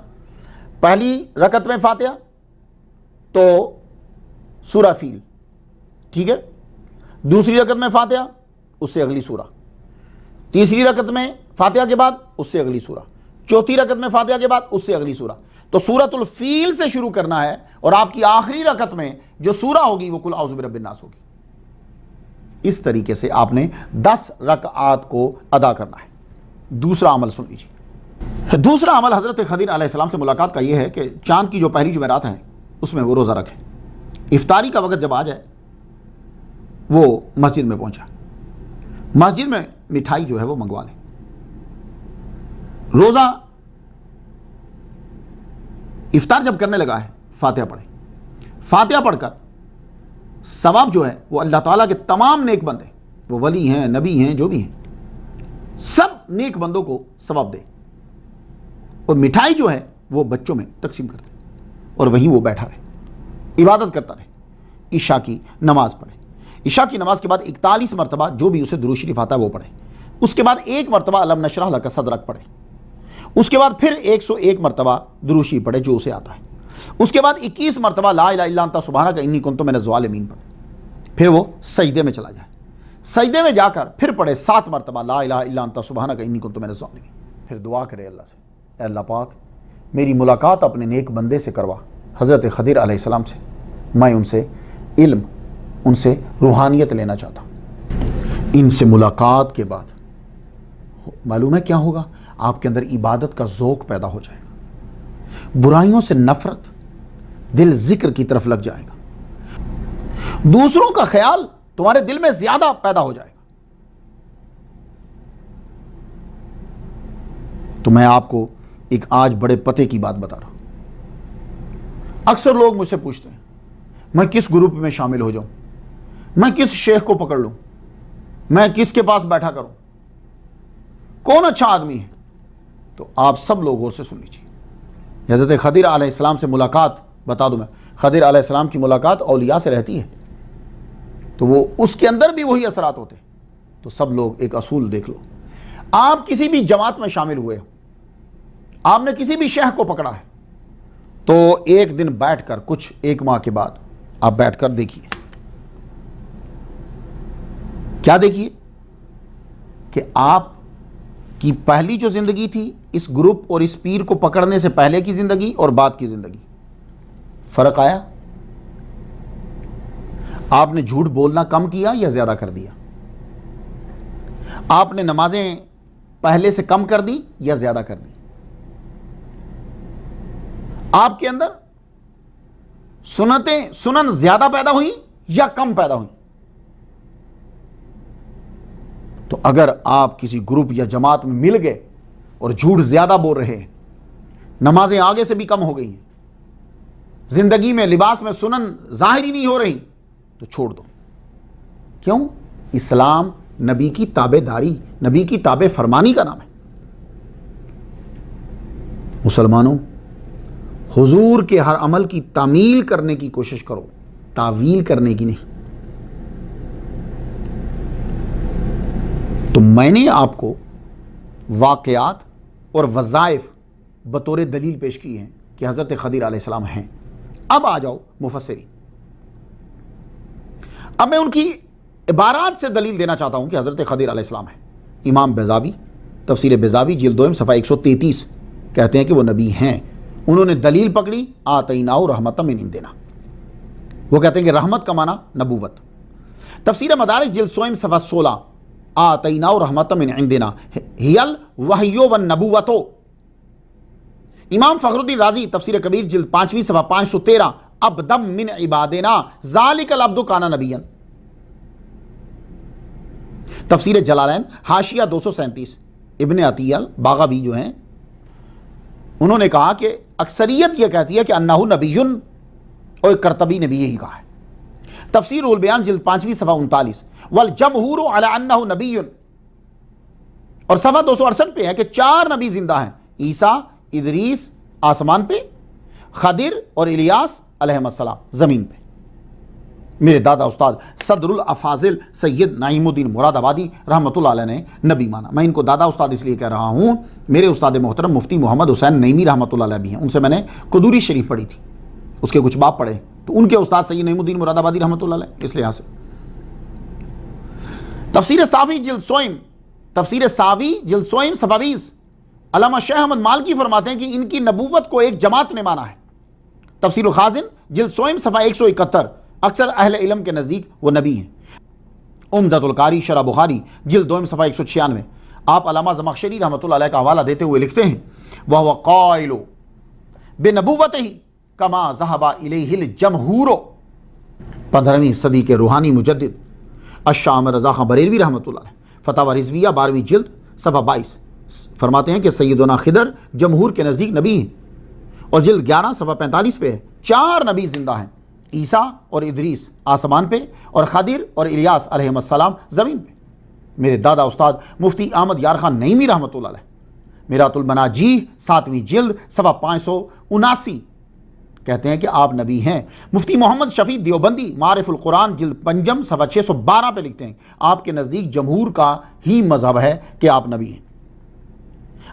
پہلی رکعت میں فاتحہ تو سورہ فیل، ٹھیک ہے. دوسری رکعت میں فاتحہ، اس سے اگلی سورہ. تیسری رکعت میں فاتحہ کے بعد اس سے اگلی سورہ. چوتھی رکعت میں فاتحہ کے بعد اس سے اگلی سورہ. تو سورۃ الفیل سے شروع کرنا ہے اور آپ کی آخری رکعت میں جو سورہ ہوگی وہ قل اعوذ برب الناس ہوگی. اس طریقے سے آپ نے 10 رکعات کو ادا کرنا ہے. دوسرا عمل سن لیجیے. دوسرا عمل حضرت خضر علیہ السلام سے ملاقات کا یہ ہے کہ چاند کی جو پہلی جمعرات ہے اس میں وہ روزہ رکھیں. افطاری کا وقت جب آ جائے وہ مسجد میں پہنچا، مسجد میں مٹھائی جو ہے وہ منگوا لیں. روزہ افطار جب کرنے لگا ہے فاتحہ پڑھیں. فاتحہ پڑھ کر ثواب جو ہے وہ اللہ تعالیٰ کے تمام نیک بندے، وہ ولی ہیں، نبی ہیں، جو بھی ہیں، سب نیک بندوں کو ثواب دے. اور مٹھائی جو ہے وہ بچوں میں تقسیم کر دے اور وہیں وہ بیٹھا رہے، عبادت کرتا رہے. عشاء کی نماز پڑھے. عشاء کی نماز کے بعد 41 مرتبہ جو بھی اسے درود شریف آتا ہے وہ پڑھے. اس کے بعد 1 مرتبہ الم نشرح لک صدرک پڑھے. اس کے بعد پھر 101 مرتبہ درود شریف پڑھے جو اسے آتا ہے. اس کے بعد 21 مرتبہ لا الہ الا انت سبحانک انی کنت من الظالمین پڑھے. پھر وہ سجدے میں چلا جائے. سجدے میں جا کر پھر پڑھے 7 مرتبہ لا الہ الا انت سبحانک انی کنت من الظالمین. پھر دعا کرے اللہ سے، اے اللہ پاک میری ملاقات اپنے نیک بندے سے کروا، حضرت خضر علیہ السلام سے. میں ان سے علم، ان سے روحانیت لینا چاہتا ہوں. ان سے ملاقات کے بعد معلوم ہے کیا ہوگا؟ آپ کے اندر عبادت کا ذوق پیدا ہو جائے گا، برائیوں سے نفرت، دل ذکر کی طرف لگ جائے گا، دوسروں کا خیال تمہارے دل میں زیادہ پیدا ہو جائے گا. تو میں آپ کو ایک آج بڑے پتے کی بات بتا رہا ہوں. اکثر لوگ مجھ سے پوچھتے ہیں میں کس گروپ میں شامل ہو جاؤں، میں کس شیخ کو پکڑ لوں، میں کس کے پاس بیٹھا کروں، کون اچھا آدمی ہے؟ تو آپ سب لوگ غور سے سن لیجیے. حضرت خضر علیہ السلام سے ملاقات بتا دوں میں، خضر علیہ السلام کی ملاقات اولیاء سے رہتی ہے تو وہ اس کے اندر بھی وہی اثرات ہوتے ہیں. تو سب لوگ ایک اصول دیکھ لو، آپ کسی بھی جماعت میں شامل ہوئے ہو، آپ نے کسی بھی شیخ کو پکڑا ہے تو ایک دن بیٹھ کر کچھ 1 ماہ کے بعد آپ بیٹھ کر دیکھیے. کیا دیکھیے؟ کہ آپ کی پہلی جو زندگی تھی اس گروپ اور اس پیر کو پکڑنے سے پہلے کی زندگی اور بعد کی زندگی، فرق آیا؟ آپ نے جھوٹ بولنا کم کیا یا زیادہ کر دیا؟ آپ نے نمازیں پہلے سے کم کر دی یا زیادہ کر دی؟ آپ کے اندر سنن زیادہ پیدا ہوئی یا کم پیدا ہوئی؟ تو اگر آپ کسی گروپ یا جماعت میں مل گئے اور جھوٹ زیادہ بول رہے ہیں، نمازیں آگے سے بھی کم ہو گئی ہیں، زندگی میں لباس میں سنن ظاہر ہی نہیں ہو رہی، تو چھوڑ دو. کیوں؟ اسلام نبی کی تابع داری، نبی کی تابع فرمانی کا نام ہے. مسلمانوں، حضور کے ہر عمل کی تعمیل کرنے کی کوشش کرو، تعویل کرنے کی نہیں. تو میں نے آپ کو واقعات اور وظائف بطور دلیل پیش کی ہیں کہ حضرت خضر علیہ السلام ہیں. اب آ جاؤ مفسرین. اب میں ان کی عبارات سے دلیل دینا چاہتا ہوں کہ حضرت خضر علیہ السلام ہیں. امام بیضاوی، تفسیر بیضاوی جلد 2 صفحہ 133 کہتے ہیں کہ وہ نبی ہیں. انہوں نے دلیل پکڑی آتیناہ رحمۃ من عندنا. وہ کہتے ہیں کہ رحمت کا معنی نبوت. تفسیر مدارک جلد 2 صفحہ 16 آتیناہ رحمۃ من عندنا ہی الوحی والنبوۃ. امام فخر الدین رازی تفسیر کبیر جلد 5 صفحہ 513 ابدم من عبادنا ذالک العبد کان نبیا. تفسیر جلالین حاشیہ 237 ابن عطیہ باغوی جو ہیں انہوں نے کہا کہ اکثریت یہ کہتی ہے کہ انہ نبی، اور قرطبی نے بھی یہی کہا ہے۔ تفسیر البیان جلد 5 صفحہ 39، والجمہور علی انہ نبی، اور صفحہ 268 پہ ہے کہ 4 نبی زندہ ہیں، عیسیٰ، ادریس آسمان پہ، خضر اور الیاس علیہ السلام زمین پہ۔ میرے دادا استاد صدر الافاضل سید نعیم الدین مراد آبادی رحمۃ اللہ علیہ نے نبی مانا۔ میں ان کو دادا استاد اس لیے کہہ رہا ہوں، میرے استاد محترم مفتی محمد حسین نعیمی رحمۃ اللہ علیہ بھی ہیں، ان سے میں نے قدوری شریف پڑھی تھی، اس کے کچھ باب پڑھے، تو ان کے استاد سید نعیم الدین مراد آبادی رحمۃ اللہ علیہ، اس لحاظ سے۔ تفسیر ساوی جلد سوئم صفحہ 20، علامہ شیخ احمد مالکی فرماتے ہیں کہ ان کی نبوت کو ایک جماعت نے مانا ہے۔ تفسیر الخازن جلد سوئم صفحہ 171، اکثر اہل علم کے نزدیک وہ نبی ہیں۔ عمدۃ القاری شرح بخاری جلد 2 صفحہ 196، آپ علامہ زمخشری رحمۃ اللہ علیہ کا حوالہ دیتے ہوئے لکھتے ہیں، وَهُوَ قَائِلُ بِنَبُوَّتِهِ كَمَا ذَهَبَ إِلَيْهِ الْجَمْهُورُ۔ 15ویں صدی کے روحانی مجدد الشام رضا خان بریلوی رحمۃ اللہ علیہ، فتاوی رضویہ 12ویں جلد صفحہ 22 فرماتے ہیں کہ سیدنا خضر جمہور کے نزدیک نبی ہیں، اور جلد 11 صفحہ 45 پہ ہے 4 نبی زندہ ہیں، عیسیٰ اور ادریس آسمان پہ، اور خضر اور الیاس علیہ السلام زمین پہ۔ میرے دادا استاد مفتی احمد یار خان نعیمی رحمۃ اللہ علیہ میرات المناجیح 7ویں جلد صفحہ 579 کہتے ہیں کہ آپ نبی ہیں۔ مفتی محمد شفیع دیوبندی معارف القرآن جلد 5 صفحہ 612 پہ لکھتے ہیں، آپ کے نزدیک جمہور کا ہی مذہب ہے کہ آپ نبی ہیں۔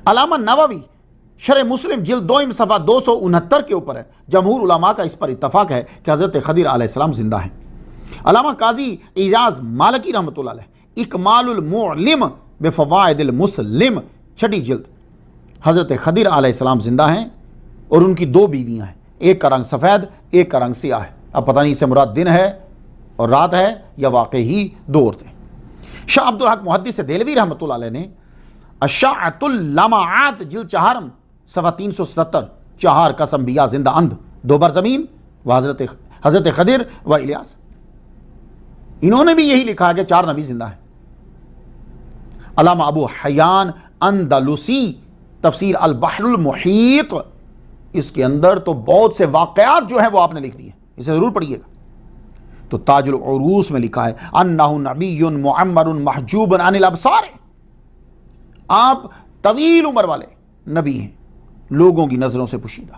علامہ نووی شرح مسلم جلد 2 صفحہ 269 کے اوپر ہے، جمہور علماء کا اس پر اتفاق ہے کہ حضرت خضر علیہ السلام زندہ ہیں۔ علامہ قاضی اعجاز مالکی رحمۃ اللہ علیہ اکمال المعلم بفوائد المسلم 6 جلد، حضرت خضر علیہ السلام زندہ ہیں اور ان کی 2 بیویاں ہیں، ایک کا رنگ سفید ایک کا رنگ سیاہ ہے۔ اب پتہ نہیں اس سے مراد دن ہے اور رات ہے یا واقعی 2 عورتیں۔ شاہ عبدالحق محدث دہلوی رحمۃ اللہ علیہ نے اشاعۃ اللمعات جلد 4 صفحہ 377، 4 قسم انبیاء زندہ اندھ 2 بر زمین و حضرت خضر و الیاس، انہوں نے بھی یہی لکھا ہے کہ 4 نبی زندہ ہیں۔ علامہ ابو حیان اندلسی تفسیر البحر المحیط، اس کے اندر تو بہت سے واقعات جو ہیں وہ آپ نے لکھ دیے، اسے ضرور پڑھیے گا۔ تو تاج العروس میں لکھا ہے انہ نبی معمر محجوب عن الابصار، آپ طویل عمر والے نبی ہیں، لوگوں کی نظروں سے پوشیدہ۔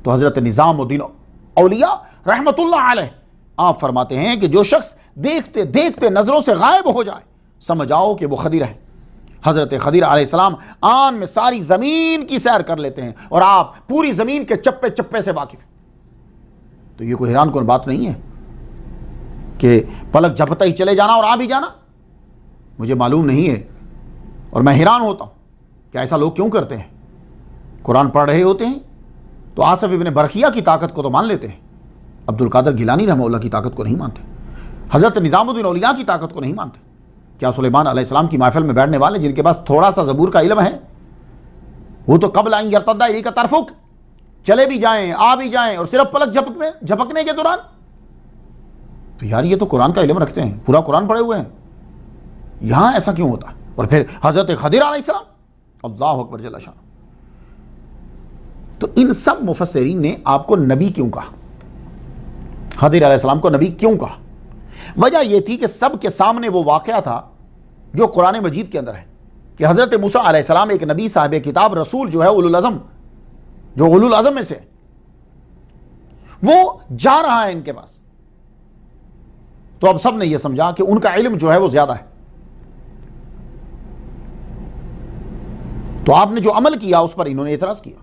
تو حضرت نظام الدین اولیاء رحمت اللہ علیہ آپ فرماتے ہیں کہ جو شخص دیکھتے دیکھتے نظروں سے غائب ہو جائے سمجھ آؤ کہ وہ خضر ہے۔ حضرت خضر علیہ السلام آن میں ساری زمین کی سیر کر لیتے ہیں اور آپ پوری زمین کے چپے چپے سے واقف ہیں۔ تو یہ کوئی حیران کن بات نہیں ہے کہ پلک جھپتا ہی چلے جانا اور آ بھی جانا، مجھے معلوم نہیں ہے اور میں حیران ہوتا ہوں کہ ایسا لوگ کیوں کرتے ہیں۔ قرآن پڑھ رہے ہوتے ہیں تو آصف ابن برخیہ کی طاقت کو تو مان لیتے ہیں، عبد القادر گیلانی رحمہ اللہ کی طاقت کو نہیں مانتے، حضرت نظام الدین اولیاء کی طاقت کو نہیں مانتے۔ کیا سلیمان علیہ السلام کی محفل میں بیٹھنے والے جن کے پاس تھوڑا سا زبور کا علم ہے، وہ تو قبل ان یرتد الیک طرفک، چلے بھی جائیں آ بھی جائیں اور صرف پلک جھپکنے کے دوران، تو یار یہ تو قرآن کا علم رکھتے ہیں، پورا قرآن پڑھے ہوئے ہیں، یہاں ایسا کیوں ہوتا ہے؟ اور پھر حضرت خضر علیہ السلام، اللہ اکبر جل شانہ۔ تو ان سب مفسرین نے آپ کو نبی کیوں کہا، خضر علیہ السلام کو نبی کیوں کہا؟ وجہ یہ تھی کہ سب کے سامنے وہ واقعہ تھا جو قرآن مجید کے اندر ہے کہ حضرت موسیٰ علیہ السلام ایک نبی صاحب کتاب رسول جو ہے اولو العزم، جو اولو العزم میں سے وہ جا رہا ہے ان کے پاس، تو اب سب نے یہ سمجھا کہ ان کا علم جو ہے وہ زیادہ ہے، تو آپ نے جو عمل کیا اس پر انہوں نے اعتراض کیا۔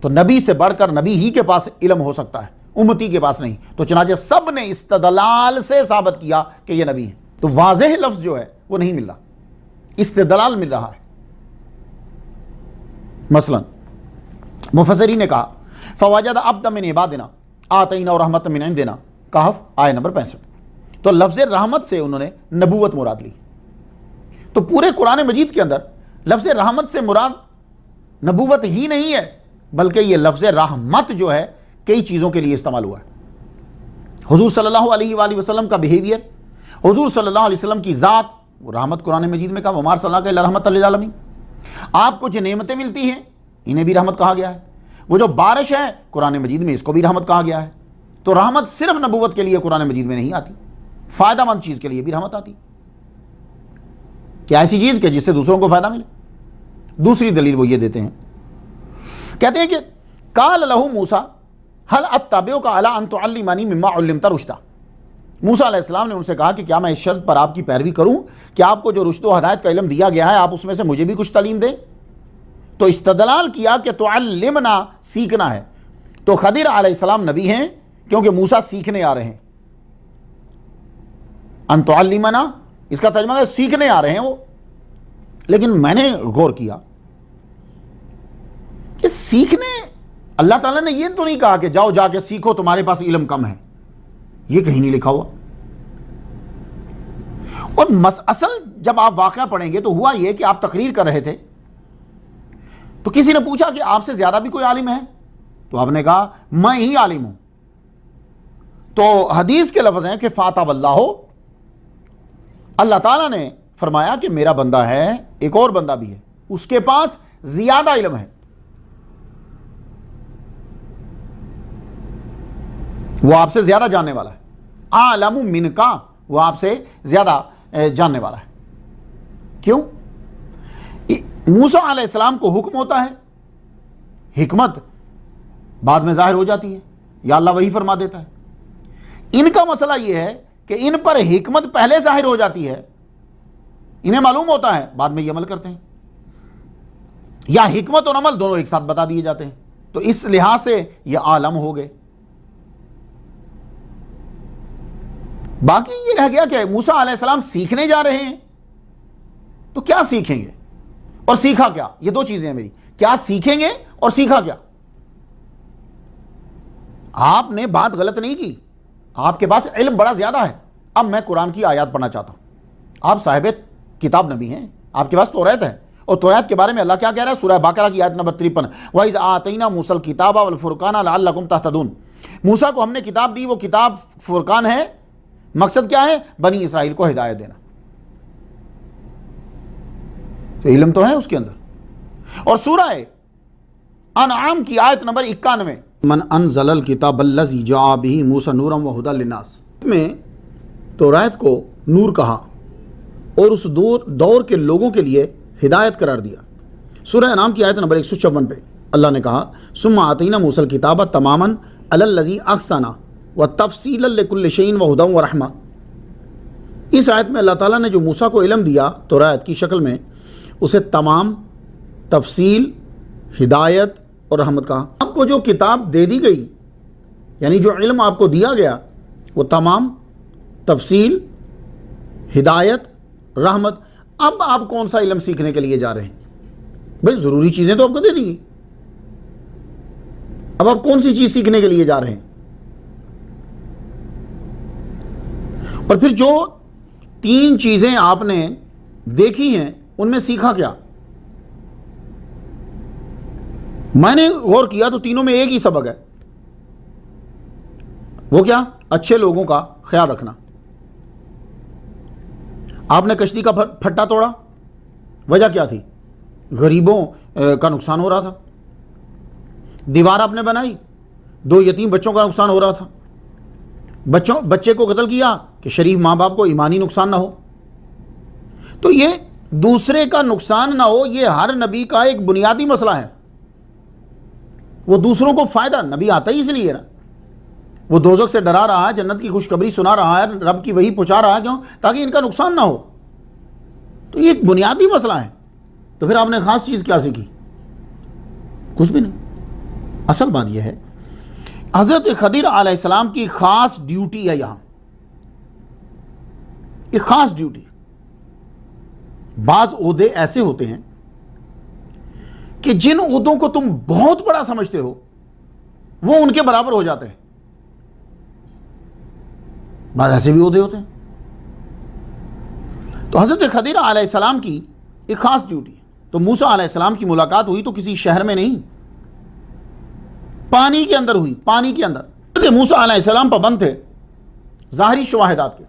تو نبی سے بڑھ کر نبی ہی کے پاس علم ہو سکتا ہے، امتی کے پاس نہیں، تو چنانچہ سب نے استدلال سے ثابت کیا کہ یہ نبی ہے۔ تو واضح لفظ جو ہے وہ نہیں مل رہا، استدلال مل رہا ہے۔ مثلا مفسرین نے کہا فوجد عبدا من عبادنا آتینا رحمتا من عندنا، کہف آیہ نمبر 65، تو لفظ رحمت سے انہوں نے نبوت مراد لی۔ تو پورے قرآن مجید کے اندر لفظ رحمت سے مراد نبوت ہی نہیں ہے، بلکہ یہ لفظ رحمت جو ہے کئی چیزوں کے لیے استعمال ہوا ہے۔ حضور صلی اللہ علیہ وآلہ وسلم کا بیہیویئر، حضور صلی اللہ علیہ وسلم کی ذات، وہ رحمت قرآن مجید میں کہا وما ارسلناک الا رحمۃ للعالمین۔ آپ کو جو نعمتیں ملتی ہیں انہیں بھی رحمت کہا گیا ہے۔ وہ جو بارش ہے قرآن مجید میں اس کو بھی رحمت کہا گیا ہے. تو رحمت صرف نبوت کے لیے قرآن مجید میں نہیں آتی, فائدہ مند چیز کے لیے بھی رحمت آتی, کیا ایسی چیز کہ جس سے دوسروں کو فائدہ ملے. دوسری دلیل وہ یہ دیتے ہیں, کہتے ہیں کہ قال لہ موسیٰ هل اتبعک علی ان تعلمنی مما علمت رشدا. موسیٰ علیہ السلام نے ان سے کہا کہ کیا میں اس شرط پر آپ کی پیروی کروں کہ آپ کو جو رشد و ہدایت کا علم دیا گیا ہے آپ اس میں سے مجھے بھی کچھ تعلیم دیں. تو استدلال کیا کہ تعلمنا سیکھنا ہے, تو خضر علیہ السلام نبی ہیں کیونکہ موسیٰ سیکھنے آ رہے ہیں. ان تعلمنا اس کا ترجمہ ہے سیکھنے آ رہے ہیں وہ. لیکن میں نے غور کیا کہ سیکھنے, اللہ تعالیٰ نے یہ تو نہیں کہا کہ جاؤ جا کے سیکھو تمہارے پاس علم کم ہے, یہ کہیں نہیں لکھا ہوا. اور اصل جب آپ واقعہ پڑھیں گے تو ہوا یہ کہ آپ تقریر کر رہے تھے تو کسی نے پوچھا کہ آپ سے زیادہ بھی کوئی عالم ہے, تو آپ نے کہا میں ہی عالم ہوں. تو حدیث کے لفظ ہیں کہ فاتح اللہ ہو, اللہ تعالیٰ نے فرمایا کہ میرا بندہ ہے, ایک اور بندہ بھی ہے, اس کے پاس زیادہ علم ہے, وہ آپ سے زیادہ جاننے والا ہے. عالم منکا, وہ آپ سے زیادہ جاننے والا ہے. کیوں؟ موسیٰ علیہ السلام کو حکم ہوتا ہے, حکمت بعد میں ظاہر ہو جاتی ہے یا اللہ وہی فرما دیتا ہے. ان کا مسئلہ یہ ہے کہ ان پر حکمت پہلے ظاہر ہو جاتی ہے, انہیں معلوم ہوتا ہے, بعد میں یہ عمل کرتے ہیں, یا حکمت اور عمل دونوں ایک ساتھ بتا دیے جاتے ہیں. تو اس لحاظ سے یہ عالم ہو گئے. باقی یہ رہ گیا کہ موسیٰ علیہ السلام سیکھنے جا رہے ہیں, تو کیا سیکھیں گے اور سیکھا کیا, یہ دو چیزیں ہیں میری, کیا سیکھیں گے اور سیکھا کیا. آپ نے بات غلط نہیں کی, آپ کے پاس علم بڑا زیادہ ہے. اب میں قرآن کی آیات پڑھنا چاہتا ہوں. آپ صاحب کتاب نبی ہیں, آپ کے پاس توریت ہے, اور توریت کے بارے میں اللہ کیا کہہ رہا ہے, سورہ بقرہ کی آیت نمبر 53, وَإِذْ آتَيْنَا مُوسَى الْكِتَابَ وَالْفُرْقَانَ لَعَلَّكُمْ تَهْتَدُونَ. موسیٰ کو ہم نے کتاب دی, وہ کتاب فرقان ہے, مقصد کیا ہے, بنی اسرائیل کو ہدایت دینا. تو علم تو ہے اس کے اندر. اور سورہ انعام کی آیت نمبر 91, من انزل الکتاب الذی جاء بہ موسیٰ نورا وہدی للناس, میں توریت کو نور کہا اور اس دور کے لوگوں کے لیے ہدایت قرار دیا. سورہ انعام کی آیت نمبر 154 پہ اللہ نے کہا ثم آتینا موسیٰ الکتاب تماما علی الذی احسن وتفصیلا لکل شیء وہدی ورحمہ. اس آیت میں اللہ تعالیٰ نے جو موسیٰ کو علم دیا توریت کی شکل میں, اسے تمام, تفصیل, ہدایت اور رحمت کہا. آپ کو جو کتاب دے دی گئی, یعنی جو علم آپ کو دیا گیا, وہ تمام, تفصیل, ہدایت, رحمت. اب آپ کون سا علم سیکھنے کے لیے جا رہے ہیں؟ بھئی ضروری چیزیں تو آپ کو دے دی گئی, اب آپ کون سی چیز سیکھنے کے لیے جا رہے ہیں؟ اور پھر جو 3 چیزیں آپ نے دیکھی ہیں ان میں سیکھا کیا؟ میں نے غور کیا تو تینوں میں ایک ہی سبق ہے. وہ کیا؟ اچھے لوگوں کا خیال رکھنا. آپ نے کشتی کا پھٹا توڑا, وجہ کیا تھی؟ غریبوں کا نقصان ہو رہا تھا. دیوار آپ نے بنائی, 2 یتیم بچوں کا نقصان ہو رہا تھا. بچے کو قتل کیا کہ شریف ماں باپ کو ایمانی نقصان نہ ہو. تو یہ دوسرے کا نقصان نہ ہو, یہ ہر نبی کا ایک بنیادی مسئلہ ہے. وہ دوسروں کو فائدہ, نبی آتا ہی اس لیے نا, وہ دوزخ سے ڈرا رہا ہے, جنت کی خوشخبری سنا رہا ہے, رب کی وحی پہنچا رہا ہے, کیوں؟ تاکہ ان کا نقصان نہ ہو. تو یہ ایک بنیادی مسئلہ ہے. تو پھر آپ نے خاص چیز کیا سیکھی؟ کچھ بھی نہیں. اصل بات یہ ہے حضرت خضر علیہ السلام کی خاص ڈیوٹی ہے یہاں, ایک خاص ڈیوٹی. بعض عہدے ایسے ہوتے ہیں کہ جن عہدوں کو تم بہت بڑا سمجھتے ہو وہ ان کے برابر ہو جاتے ہیں. بعض ایسے بھی عہدے ہوتے ہیں. تو حضرت خضر علیہ السلام کی ایک خاص ڈیوٹی ہے. تو موسیٰ علیہ السلام کی ملاقات ہوئی تو کسی شہر میں نہیں, پانی کے اندر ہوئی, پانی کے اندر. حضرت موسیٰ علیہ السلام پابند تھے ظاہری شواہدات کے.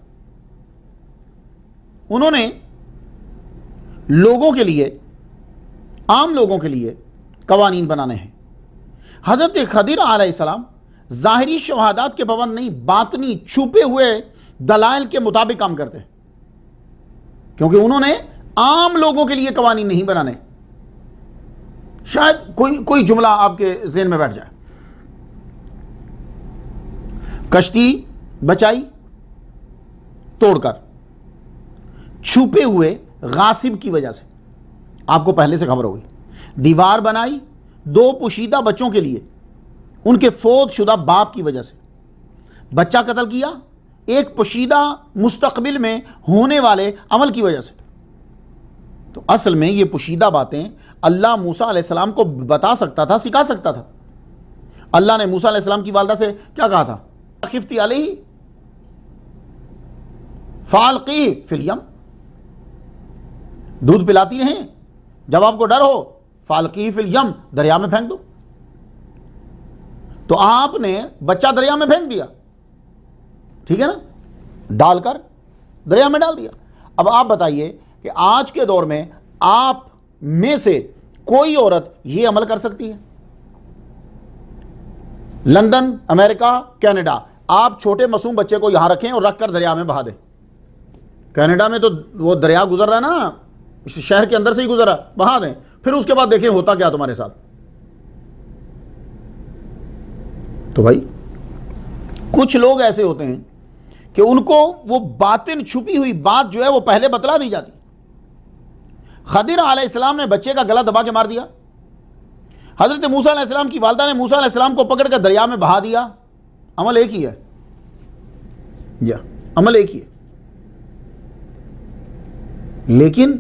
انہوں نے لوگوں کے لیے, عام لوگوں کے لیے قوانین بنانے ہیں. حضرت خضر علیہ السلام ظاہری شہادات کے پابند نہیں، باطنی چھپے ہوئے دلائل کے مطابق کام کرتے ہیں، کیونکہ انہوں نے عام لوگوں کے لیے قوانین نہیں بنانے۔ شاید کوئی جملہ آپ کے ذہن میں بیٹھ جائے، کشتی بچائی توڑ کر، چھپے ہوئے غاصب کی وجہ سے، آپ کو پہلے سے خبر ہوگی، دیوار بنائی 2 پوشیدہ بچوں کے لیے، ان کے فوت شدہ باپ کی وجہ سے، بچہ قتل کیا ایک پوشیدہ مستقبل میں ہونے والے عمل کی وجہ سے۔ تو اصل میں یہ پوشیدہ باتیں اللہ موسیٰ علیہ السلام کو بتا سکتا تھا، سکھا سکتا تھا۔ اللہ نے موسیٰ علیہ السلام کی والدہ سے کیا کہا تھا؟ خفتی علیہ فالقیہ فی الیم، دودھ پلاتی رہیں، جب آپ کو ڈر ہو فالقیہ فی الیم، دریا میں پھینک دو۔ تو آپ نے بچہ دریا میں پھینک دیا، ٹھیک ہے نا، ڈال کر دریا میں ڈال دیا۔ اب آپ بتائیے کہ آج کے دور میں آپ میں سے کوئی عورت یہ عمل کر سکتی ہے؟ لندن، امریکہ، کینیڈا، آپ چھوٹے معصوم بچے کو یہاں رکھیں اور رکھ کر دریا میں بہا دیں۔ کینیڈا میں تو وہ دریا گزر رہا ہے نا، شہر کے اندر سے ہی گزر رہا، بہا دیں، پھر اس کے بعد دیکھیں ہوتا کیا تمہارے ساتھ۔ تو بھائی کچھ لوگ ایسے ہوتے ہیں کہ ان کو وہ باطن چھپی ہوئی بات جو ہے وہ پہلے بتلا دی جاتی۔ خضر علیہ السلام نے بچے کا گلا دبا کے مار دیا، حضرت موسیٰ علیہ السلام کی والدہ نے موسیٰ علیہ السلام کو پکڑ کر دریا میں بہا دیا۔ عمل ایک ہی ہے، عمل ایک ہی ہے، لیکن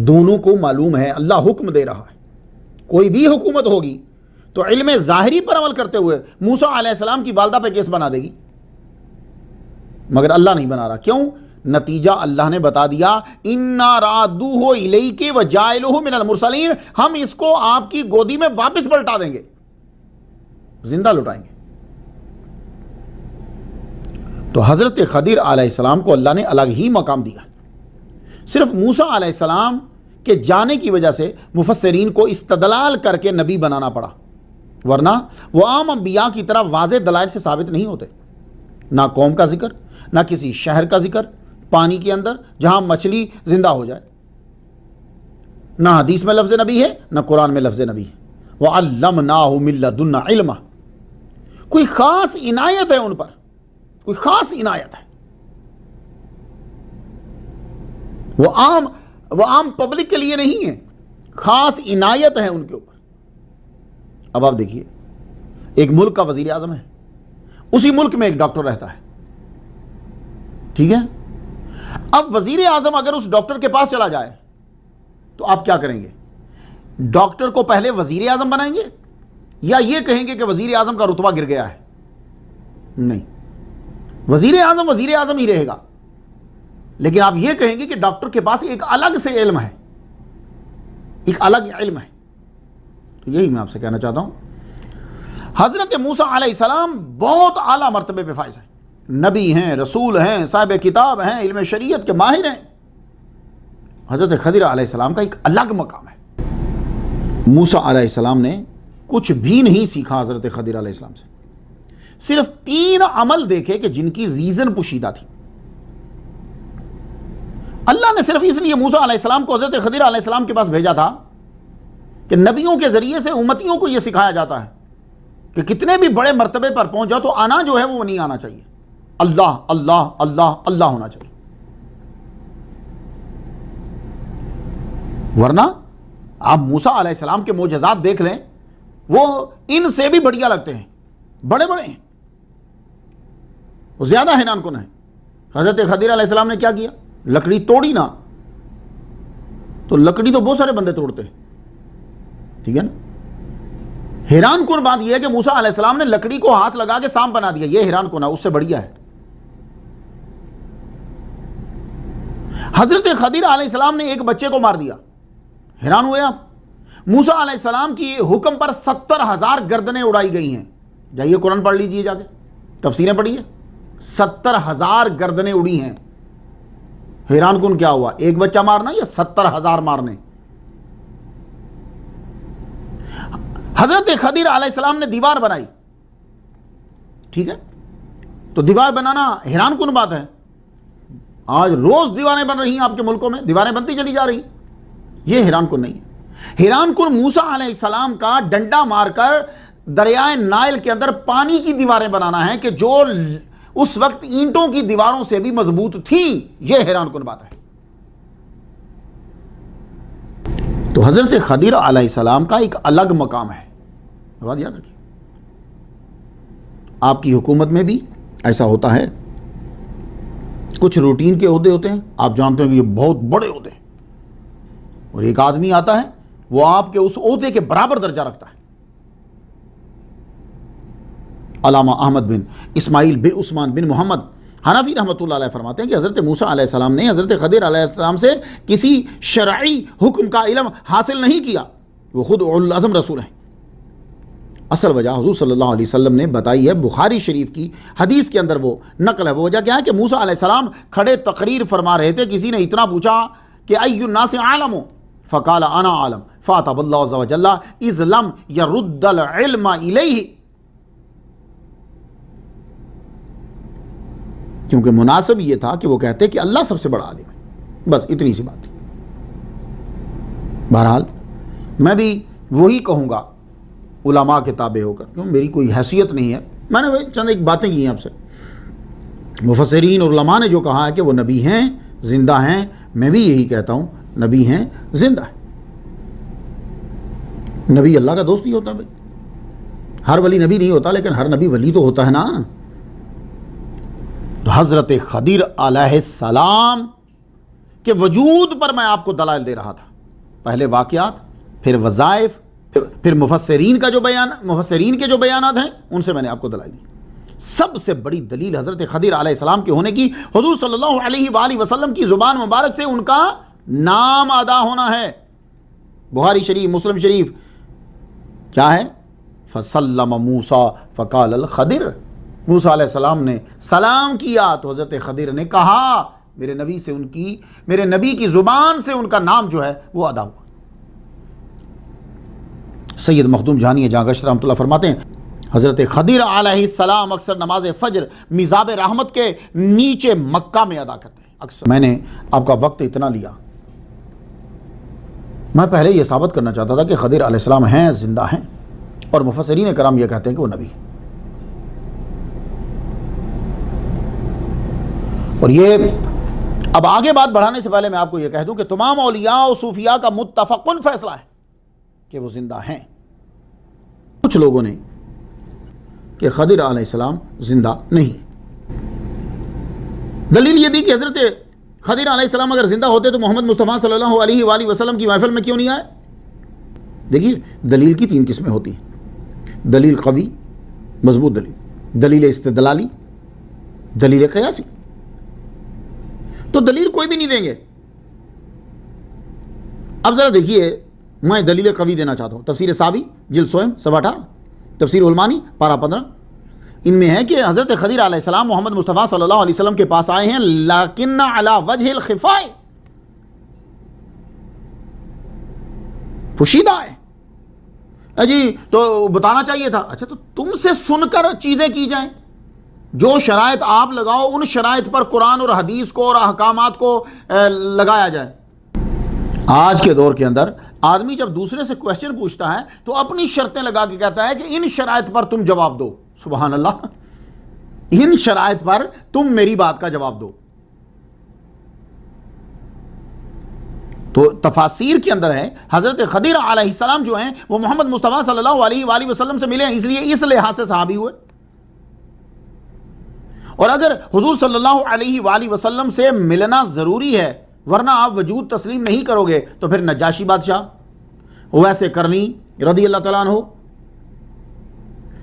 دونوں کو معلوم ہے اللہ حکم دے رہا ہے۔ کوئی بھی حکومت ہوگی تو علم ظاہری پر عمل کرتے ہوئے موسیٰ علیہ السلام کی والدہ پہ کیس بنا دے گی، مگر اللہ نہیں بنا رہا۔ کیوں؟ نتیجہ اللہ نے بتا دیا، اِنَّا رَادُّوهُ إِلَيْكِ وَجَاعِلُوهُ مِنَ الْمُرْسَلِينَ، ہم اس کو آپ کی گودی میں واپس پلٹا دیں گے، زندہ لٹائیں گے۔ تو حضرت خضر علیہ السلام کو اللہ نے الگ ہی مقام دیا۔ صرف موسیٰ علیہ السلام کے جانے کی وجہ سے مفسرین کو استدلال کر کے نبی بنانا پڑا، ورنہ وہ عام انبیاء کی طرح واضح دلائل سے ثابت نہیں ہوتے۔ نہ قوم کا ذکر، نہ کسی شہر کا ذکر پانی کے اندر جہاں مچھلی زندہ ہو جائے، نہ حدیث میں لفظ نبی ہے، نہ قرآن میں لفظ نبی ہے۔ وَعَلَّمْنَاهُ مِن لَّدُنَّا عِلْمًا، کوئی خاص عنایت ہے ان پر، کوئی خاص عنایت ہے، وہ عام پبلک کے لیے نہیں ہے، خاص عنایت ہے ان کے اوپر۔ اب آپ دیکھیے، ایک ملک کا وزیر اعظم ہے، اسی ملک میں ایک ڈاکٹر رہتا ہے، ٹھیک ہے؟ اب وزیر اعظم اگر اس ڈاکٹر کے پاس چلا جائے تو آپ کیا کریں گے؟ ڈاکٹر کو پہلے وزیر اعظم بنائیں گے یا یہ کہیں گے کہ وزیر اعظم کا رتبہ گر گیا ہے؟ نہیں، وزیر اعظم ہی رہے گا، لیکن آپ یہ کہیں گے کہ ڈاکٹر کے پاس ایک الگ سے علم ہے، ایک الگ علم ہے۔ تو یہی میں آپ سے کہنا چاہتا ہوں، حضرت موسیٰ علیہ السلام بہت اعلیٰ مرتبے پہ فائز ہیں، نبی ہیں، رسول ہیں، صاحب کتاب ہیں، علم شریعت کے ماہر ہیں۔ حضرت خضر علیہ السلام کا ایک الگ مقام ہے۔ موسیٰ علیہ السلام نے کچھ بھی نہیں سیکھا حضرت خضر علیہ السلام سے، صرف 3 عمل دیکھے کہ جن کی ریزن پوشیدہ تھی۔ اللہ نے صرف اس لیے موسیٰ علیہ السلام کو حضرت خضر علیہ السلام کے پاس بھیجا تھا کہ نبیوں کے ذریعے سے امتیوں کو یہ سکھایا جاتا ہے کہ کتنے بھی بڑے مرتبے پر پہنچ جاؤ تو آنا جو ہے وہ نہیں آنا چاہیے، اللہ اللہ اللہ اللہ ہونا چاہیے، ورنہ آپ موسیٰ علیہ السلام کے معجزات دیکھ لیں، وہ ان سے بھی بڑھیا لگتے ہیں، بڑے بڑے ہیں، وہ زیادہ حیران کن ہیں۔ حضرت خضر علیہ السلام نے کیا کیا؟ لکڑی توڑی نا، تو لکڑی تو بہت سارے بندے توڑتے ہیں، ٹھیک ہے نا۔ حیران کن بات یہ ہے کہ موسیٰ علیہ السلام نے لکڑی کو ہاتھ لگا کے سانپ بنا دیا، یہ حیران کن ہے، اس سے بڑھیا ہے۔ حضرت خضر علیہ السلام نے ایک بچے کو مار دیا، حیران ہوئے آپ؟ موسیٰ علیہ السلام کی حکم پر 70,000 گردنیں اڑائی گئی ہیں، جائیے قرآن پڑھ لیجئے، جا کے تفسیریں پڑھیے، 70,000 گردنیں اڑی ہیں۔ حیران کن کیا ہوا؟ ایک بچہ مارنا یا 70,000 مارنے؟ حضرت خضر علیہ السلام نے دیوار بنائی، ٹھیک ہے، تو دیوار بنانا حیران کن بات ہے. آج روز دیواریں بن رہی ہیں آپ کے ملکوں میں، دیواریں بنتی چلی جا رہی ہیں. یہ حیران کن نہیں ہے. حیران کن موسیٰ علیہ السلام کا ڈنڈا مار کر دریائے نائل کے اندر پانی کی دیواریں بنانا ہے کہ جو اس وقت اینٹوں کی دیواروں سے بھی مضبوط تھی. یہ حیران کن بات ہے. تو حضرت خضر علیہ السلام کا ایک الگ مقام ہے، بات یاد رکھیے. آپ کی حکومت میں بھی ایسا ہوتا ہے، کچھ روٹین کے عہدے ہوتے ہیں، آپ جانتے ہیں کہ یہ بہت بڑے عہدے ہیں، اور ایک آدمی آتا ہے وہ آپ کے اس عہدے کے برابر درجہ رکھتا ہے. علامہ احمد بن اسماعیل بن عثمان بن محمد حنفی رحمۃ اللہ علیہ فرماتے ہیں کہ حضرت موسیٰ علیہ السلام نے حضرت خضر علیہ السلام سے کسی شرعی حکم کا علم حاصل نہیں کیا، وہ خود اولو العزم رسول ہیں. اصل وجہ حضور صلی اللہ علیہ وسلم نے بتائی ہے، بخاری شریف کی حدیث کے اندر وہ نقل ہے. وہ وجہ کیا ہے کہ موسیٰ علیہ السلام کھڑے تقریر فرما رہے تھے، کسی نے اتنا پوچھا کہ ای الناس عالم فقال انا عالم فاتب اللہ عز وجل اذ لم يرد العلم الیہ، کیونکہ مناسب یہ تھا کہ وہ کہتے کہ اللہ سب سے بڑا عالم ہے. بس اتنی سی بات تھی. بہرحال میں بھی وہی کہوں گا علماء کے تابع ہو کر، کیوں میری کوئی حیثیت نہیں ہے. میں نے چند ایک باتیں کی ہیں آپ سے. مفسرین اور علماء نے جو کہا ہے کہ وہ نبی ہیں، زندہ ہیں، میں بھی یہی کہتا ہوں، نبی ہیں، زندہ ہیں. نبی اللہ کا دوست ہی ہوتا ہے بھائی. ہر ولی نبی نہیں ہوتا، لیکن ہر نبی ولی تو ہوتا ہے نا. تو حضرت خضر علیہ السلام کے وجود پر میں آپ کو دلائل دے رہا تھا. پہلے واقعات، پھر وظائف، پھر مفسرین کے جو بیانات ہیں ان سے میں نے آپ کو دلائل دی. سب سے بڑی دلیل حضرت خضر علیہ السلام کے ہونے کی حضور صلی اللہ علیہ وآلہ وسلم کی زبان مبارک سے ان کا نام ادا ہونا ہے. بخاری شریف، مسلم شریف کیا ہے؟ فسلم موسیٰ فقال الخضر. موسیٰ علیہ السلام نے سلام کیا تو حضرت خضر نے کہا. میرے نبی کی زبان سے ان کا نام جو ہے وہ ادا ہوا. سید مخدوم جہانی جہاں گشت رحمۃ اللہ فرماتے ہیں حضرت خضر علیہ السلام اکثر نماز فجر میزاب رحمت کے نیچے مکہ میں ادا کرتے ہیں اکثر. میں نے آپ کا وقت اتنا لیا، میں پہلے یہ ثابت کرنا چاہتا تھا کہ خضر علیہ السلام ہیں، زندہ ہیں، اور مفسرین کرام یہ کہتے ہیں کہ وہ نبی. اور یہ اب آگے بات بڑھانے سے پہلے میں آپ کو یہ کہہ دوں کہ تمام اولیاء و صوفیاء کا متفقن فیصلہ ہے کہ وہ زندہ ہیں. کچھ لوگوں نے کہ خضر علیہ السلام زندہ نہیں. دلیل یہ دی کہ حضرت خضر علیہ السلام اگر زندہ ہوتے تو محمد مصطفیٰ صلی اللہ علیہ وآلہ وسلم کی محفل میں کیوں نہیں آئے؟ دیکھیے دلیل کی 3 قسمیں ہوتی ہیں: دلیل قوی، مضبوط دلیل استدلالی، دلیل قیاسی. تو دلیل کوئی بھی نہیں دیں گے. اب ذرا دیکھیے، میں دلیل قوی دینا چاہتا ہوں. تفسیر ساوی جلد 18، تفسیر علمانی پارہ 15، ان میں ہے کہ حضرت خضر علیہ السلام محمد مصطفیٰ صلی اللہ علیہ وسلم کے پاس آئے ہیں لیکن علی وجہ الخفاء، پوشیدہ ہے. جی تو بتانا چاہیے تھا. اچھا تو تم سے سن کر چیزیں کی جائیں، جو شرائط آپ لگاؤ ان شرائط پر قرآن اور حدیث کو اور احکامات کو لگایا جائے. آج کے دور کے اندر آدمی جب دوسرے سے کویسچن پوچھتا ہے تو اپنی شرطیں لگا کے کہتا ہے کہ ان شرائط پر تم جواب دو. سبحان اللہ، ان شرائط پر تم میری بات کا جواب دو. تو تفاسیر کے اندر ہے حضرت خضر علیہ السلام جو ہیں وہ محمد مصطفیٰ صلی اللہ علیہ وآلہ وسلم سے ملے ہیں، اس لیے اس لحاظ سے صحابی ہوئے. اور اگر حضور صلی اللہ علیہ وآلہ وسلم سے ملنا ضروری ہے ورنہ آپ وجود تسلیم نہیں کرو گے تو پھر نجاشی بادشاہ، ویسے کرنی رضی اللہ تعالیٰ عنہ،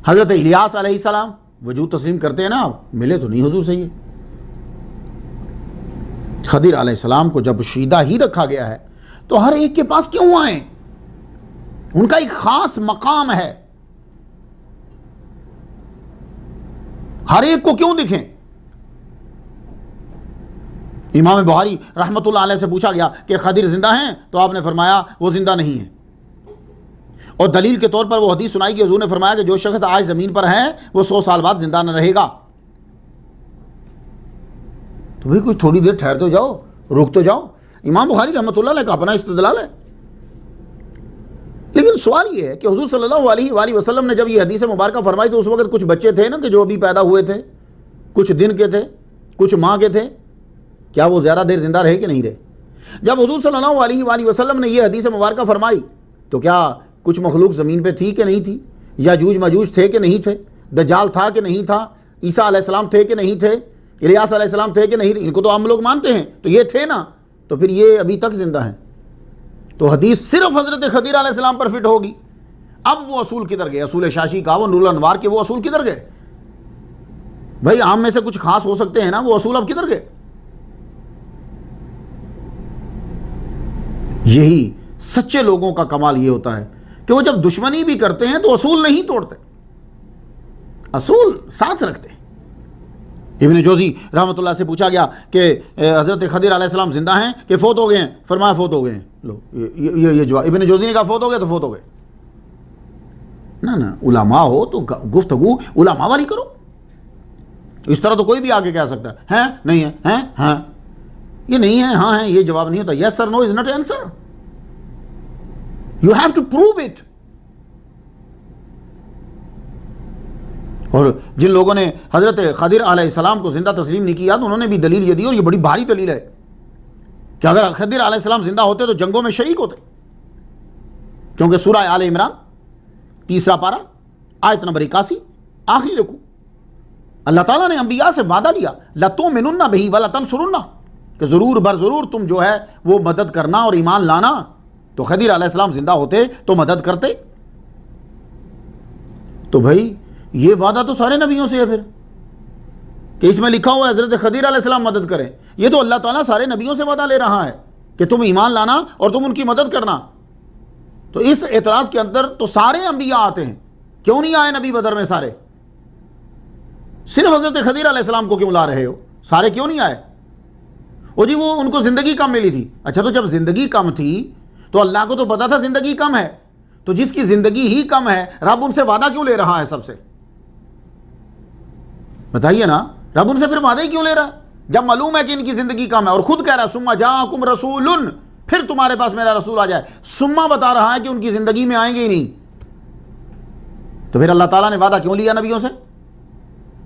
حضرت الیاس علیہ السلام وجود تسلیم کرتے ہیں نا، آپ ملے تو نہیں حضور سے. یہ خضر علیہ السلام کو جب شیدہ ہی رکھا گیا ہے تو ہر ایک کے پاس کیوں آئیں؟ ان کا ایک خاص مقام ہے، ہر ایک کو کیوں دکھیں؟ امام بخاری رحمۃ اللہ علیہ سے پوچھا گیا کہ خضر زندہ ہیں تو آپ نے فرمایا وہ زندہ نہیں ہیں. اور دلیل کے طور پر وہ حدیث سنائی کہ حضور نے فرمایا کہ جو شخص آج زمین پر ہے وہ 100 سال بعد زندہ نہ رہے گا. تو بھئی کچھ تھوڑی دیر ٹھہر تو جاؤ, رک تو جاؤ. امام بخاری رحمۃ اللہ علیہ کا اپنا استدلال ہے. لیکن سوال یہ ہے کہ حضور صلی اللہ علیہ وآلہ وسلم نے جب یہ حدیث مبارکہ فرمائی تو اس وقت کچھ بچے تھے نا کہ جو ابھی پیدا ہوئے تھے, کچھ دن کے تھے, کچھ ماہ کے تھے, کیا وہ زیادہ دیر زندہ رہے کہ نہیں رہے؟ جب حضور صلی اللہ علیہ وآلہ وسلم نے یہ حدیث مبارکہ فرمائی تو کیا کچھ مخلوق زمین پہ تھی کہ نہیں تھی؟ یاجوج ماجوج تھے کہ نہیں تھے؟ دجال تھا کہ نہیں تھا؟ عیسیٰ علیہ السلام تھے کہ نہیں تھے؟ الیاس علیہ السلام تھے کہ نہیں تھے؟ ان کو تو ہم لوگ مانتے ہیں, تو یہ تھے نا, تو پھر یہ ابھی تک زندہ ہیں. تو حدیث صرف حضرت خضر علیہ السلام پر فٹ ہوگی. اب وہ اصول کدھر گئے؟ اصول شاشی کا, وہ نور الانوار کے وہ اصول کدھر گئے؟ بھائی عام میں سے کچھ خاص ہو سکتے ہیں نا, وہ اصول اب کدھر گئے؟ یہی سچے لوگوں کا کمال یہ ہوتا ہے کہ وہ جب دشمنی بھی کرتے ہیں تو اصول نہیں توڑتے, اصول ساتھ رکھتے ہیں. ابن جوزی رحمۃ اللہ سے پوچھا گیا کہ حضرت خضر علیہ السلام زندہ ہیں کہ فوت ہو گئے ہیں؟ فرمایا فوت ہو گئے ہیں. لو یہ جواب. ابن جوزی نے کہا فوت ہو گئے تو فوت ہو گئے. نہ علماء ہو تو گفتگو علماء والی کرو. اس طرح تو کوئی بھی آگے کہہ سکتا ہے نہیں ہے, ہاں یہ نہیں ہے, ہاں ہے, یہ جواب نہیں ہوتا. Yes sir no is not answer. You have to prove it. اور جن لوگوں نے حضرت خضر علیہ السلام کو زندہ تسلیم نہیں کیا تو انہوں نے بھی دلیل یہ دی, اور یہ بڑی بھاری دلیل ہے, کہ اگر خضر علیہ السلام زندہ ہوتے تو جنگوں میں شریک ہوتے. کیونکہ سورہ آل عمران 3 پارہ آیت نمبر 81 آخری رکوع, اللہ تعالیٰ نے انبیاء سے وعدہ لیا لَتُؤْمِنُنَّ بِهِ وَلَتَنْصُرُنَّ, کہ ضرور بر ضرور تم جو ہے وہ مدد کرنا اور ایمان لانا. تو خضر علیہ السلام زندہ ہوتے تو مدد کرتے. تو بھائی یہ وعدہ تو سارے نبیوں سے ہے پھر, کہ اس میں لکھا ہوا ہے حضرت خضر علیہ السلام مدد کریں. یہ تو اللہ تعالیٰ سارے نبیوں سے وعدہ لے رہا ہے کہ تم ایمان لانا اور تم ان کی مدد کرنا. تو اس اعتراض کے اندر تو سارے انبیاء آتے ہیں. کیوں نہیں آئے نبی بدر میں سارے؟ صرف حضرت خضر علیہ السلام کو کیوں لا رہے ہو؟ سارے کیوں نہیں آئے؟ وہ جی وہ ان کو زندگی کم ملی تھی. اچھا تو جب زندگی کم تھی تو اللہ کو تو پتا تھا زندگی کم ہے, تو جس کی زندگی ہی کم ہے رب ان سے وعدہ کیوں لے رہا ہے؟ سب سے بتائیے نا, رب ان سے پھر وعدہ ہی کیوں لے رہا ہے جب معلوم ہے کہ ان کی زندگی کم ہے؟ اور خود کہہ رہا ہے ثم جاءکم رسول, پھر تمہارے پاس میرا رسول آ جائے. ثم بتا رہا ہے کہ ان کی زندگی میں آئیں گے ہی نہیں. تو پھر اللہ تعالیٰ نے وعدہ کیوں لیا نبیوں سے؟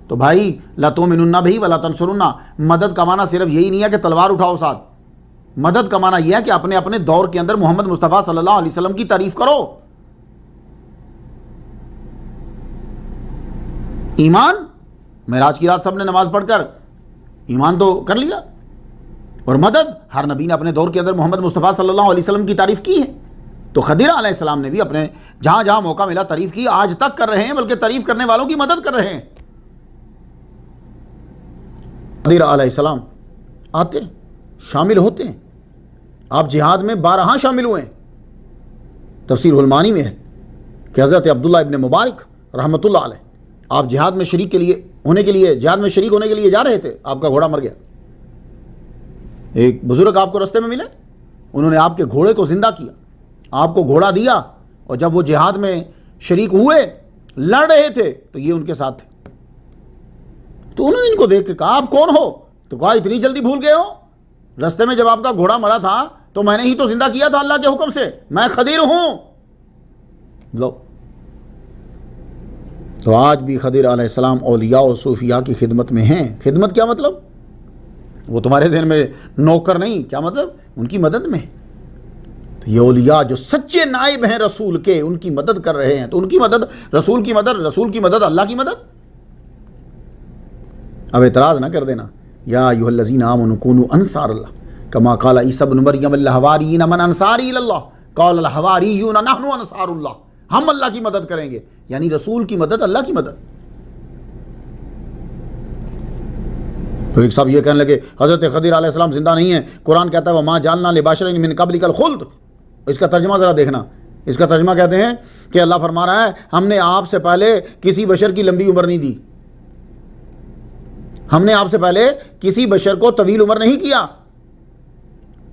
تو بھائی لَتُؤْمِنُنَّ بِهِ وَلَتَنْصُرُنَّ, مدد کا معنی صرف یہی نہیں ہے کہ تلوار اٹھاؤ ساتھ. مدد کا معنی یہ ہے کہ اپنے اپنے دور کے اندر محمد مصطفیٰ صلی اللہ علیہ وسلم کی تعریف کرو. ایمان, معراج کی رات سب نے نماز پڑھ کر ایمان تو کر لیا, اور مدد ہر نبی نے اپنے دور کے اندر محمد مصطفیٰ صلی اللہ علیہ وسلم کی تعریف کی ہے. تو خضر علیہ السلام نے بھی اپنے جہاں جہاں موقع ملا تعریف کی, آج تک کر رہے ہیں, بلکہ تعریف کرنے والوں کی مدد کر رہے ہیں. خضر علیہ السلام آتے شامل ہوتے ہیں. آپ جہاد میں 12 شامل ہوئے ہیں. تفسیر المعانی میں ہے کہ حضرت عبداللہ ابن مبارک رحمۃ اللہ علیہ آپ جہاد میں شریک جہاد میں شریک ہونے کے لیے جا رہے تھے. آپ کا گھوڑا مر گیا. ایک بزرگ آپ کو رستے میں ملے, انہوں نے آپ کے گھوڑے کو زندہ کیا, آپ کو گھوڑا دیا, اور جب وہ جہاد میں شریک ہوئے, لڑ رہے تھے, تو یہ ان کے ساتھ تھے. تو انہوں نے ان کو دیکھ کے کہا آپ کون ہو؟ تو کہا اتنی جلدی بھول گئے ہو؟ رستے میں جب آپ کا گھوڑا مرا تھا تو میں نے ہی تو زندہ کیا تھا اللہ کے حکم سے, میں خضر ہوں. لو, تو آج بھی خضر علیہ السلام اولیاء و صوفیاء کی خدمت میں ہیں. خدمت کیا مطلب؟ وہ تمہارے ذہن میں نوکر نہیں, کیا مطلب؟ ان کی مدد میں. تو یہ اولیاء جو سچے نائب ہیں رسول کے, ان کی مدد کر رہے ہیں. تو ان کی مدد, رسول کی مدد اللہ کی مدد. اب اعتراض نہ کر دینا. یا ایھا الذین آمنوا کونوا انصار اللہ کما قال عیسی ابن مریم للحواریین من انصاری الی اللہ قال الحواریون نحن انصار اللہ. ہم اللہ کی مدد کریں گے, یعنی رسول کی مدد, اللہ کی مدد. تو ایک صاحب یہ کہنے لگے حضرت خضر علیہ السلام زندہ نہیں ہیں. قرآن کہتا ہے وما جعلنا لبشر من قبلک الخلد. اس کا ترجمہ ذرا دیکھنا. اس کا ترجمہ کہتے ہیں کہ اللہ فرما رہا ہے ہم نے آپ سے پہلے کسی بشر کی لمبی عمر نہیں دی, ہم نے آپ سے پہلے کسی بشر کو طویل عمر نہیں کیا.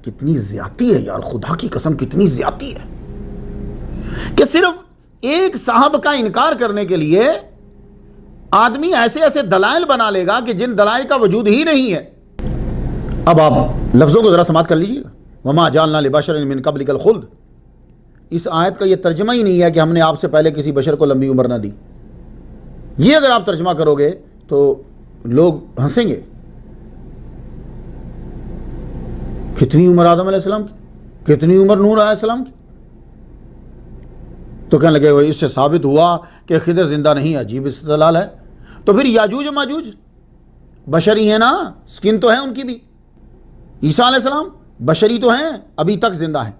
کتنی زیادتی ہے یار, خدا کی قسم کتنی زیادتی ہے کہ صرف ایک صاحب کا انکار کرنے کے لیے آدمی ایسے ایسے دلائل بنا لے گا کہ جن دلائل کا وجود ہی نہیں ہے۔ اب آپ لفظوں کو ذرا سماعت کر لیجیے گا، وما جعلنا لبشر من قبلک الخلد۔ اس آیت کا یہ ترجمہ ہی نہیں ہے کہ ہم نے آپ سے پہلے کسی بشر کو لمبی عمر نہ دی۔ یہ اگر آپ ترجمہ کرو گے تو لوگ ہنسیں گے۔ کتنی عمر آدم علیہ السلام کی، کتنی عمر نوح علیہ السلام کی؟ تو کہنے لگے اس سے ثابت ہوا کہ خضر زندہ نہیں ہے، عجیب استدلال ہے۔ تو پھر یاجوج و ماجوج بشری ہیں نا، سکن تو ہے ان کی بھی۔ عیسیٰ علیہ السلام بشری تو ہیں، ابھی تک زندہ ہیں۔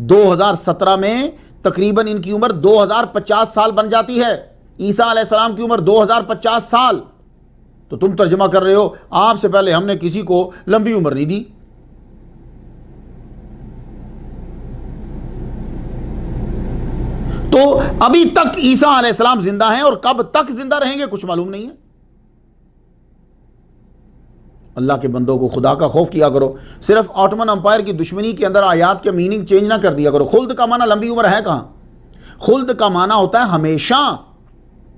2017 میں تقریباً ان کی عمر 2050 سال بن جاتی ہے۔ عیسیٰ علیہ السلام کی عمر 2050 سال۔ تو تم ترجمہ کر رہے ہو آپ سے پہلے ہم نے کسی کو لمبی عمر نہیں دی۔ تو ابھی تک عیسیٰ علیہ السلام زندہ ہیں، اور کب تک زندہ رہیں گے کچھ معلوم نہیں ہے۔ اللہ کے بندوں کو خدا کا خوف کیا کرو، صرف آٹمن امپائر کی دشمنی کے اندر آیات کے میننگ چینج نہ کر دیا کرو۔ خلد کا معنی لمبی عمر ہے کہاں؟ خلد کا معنی ہوتا ہے ہمیشہ۔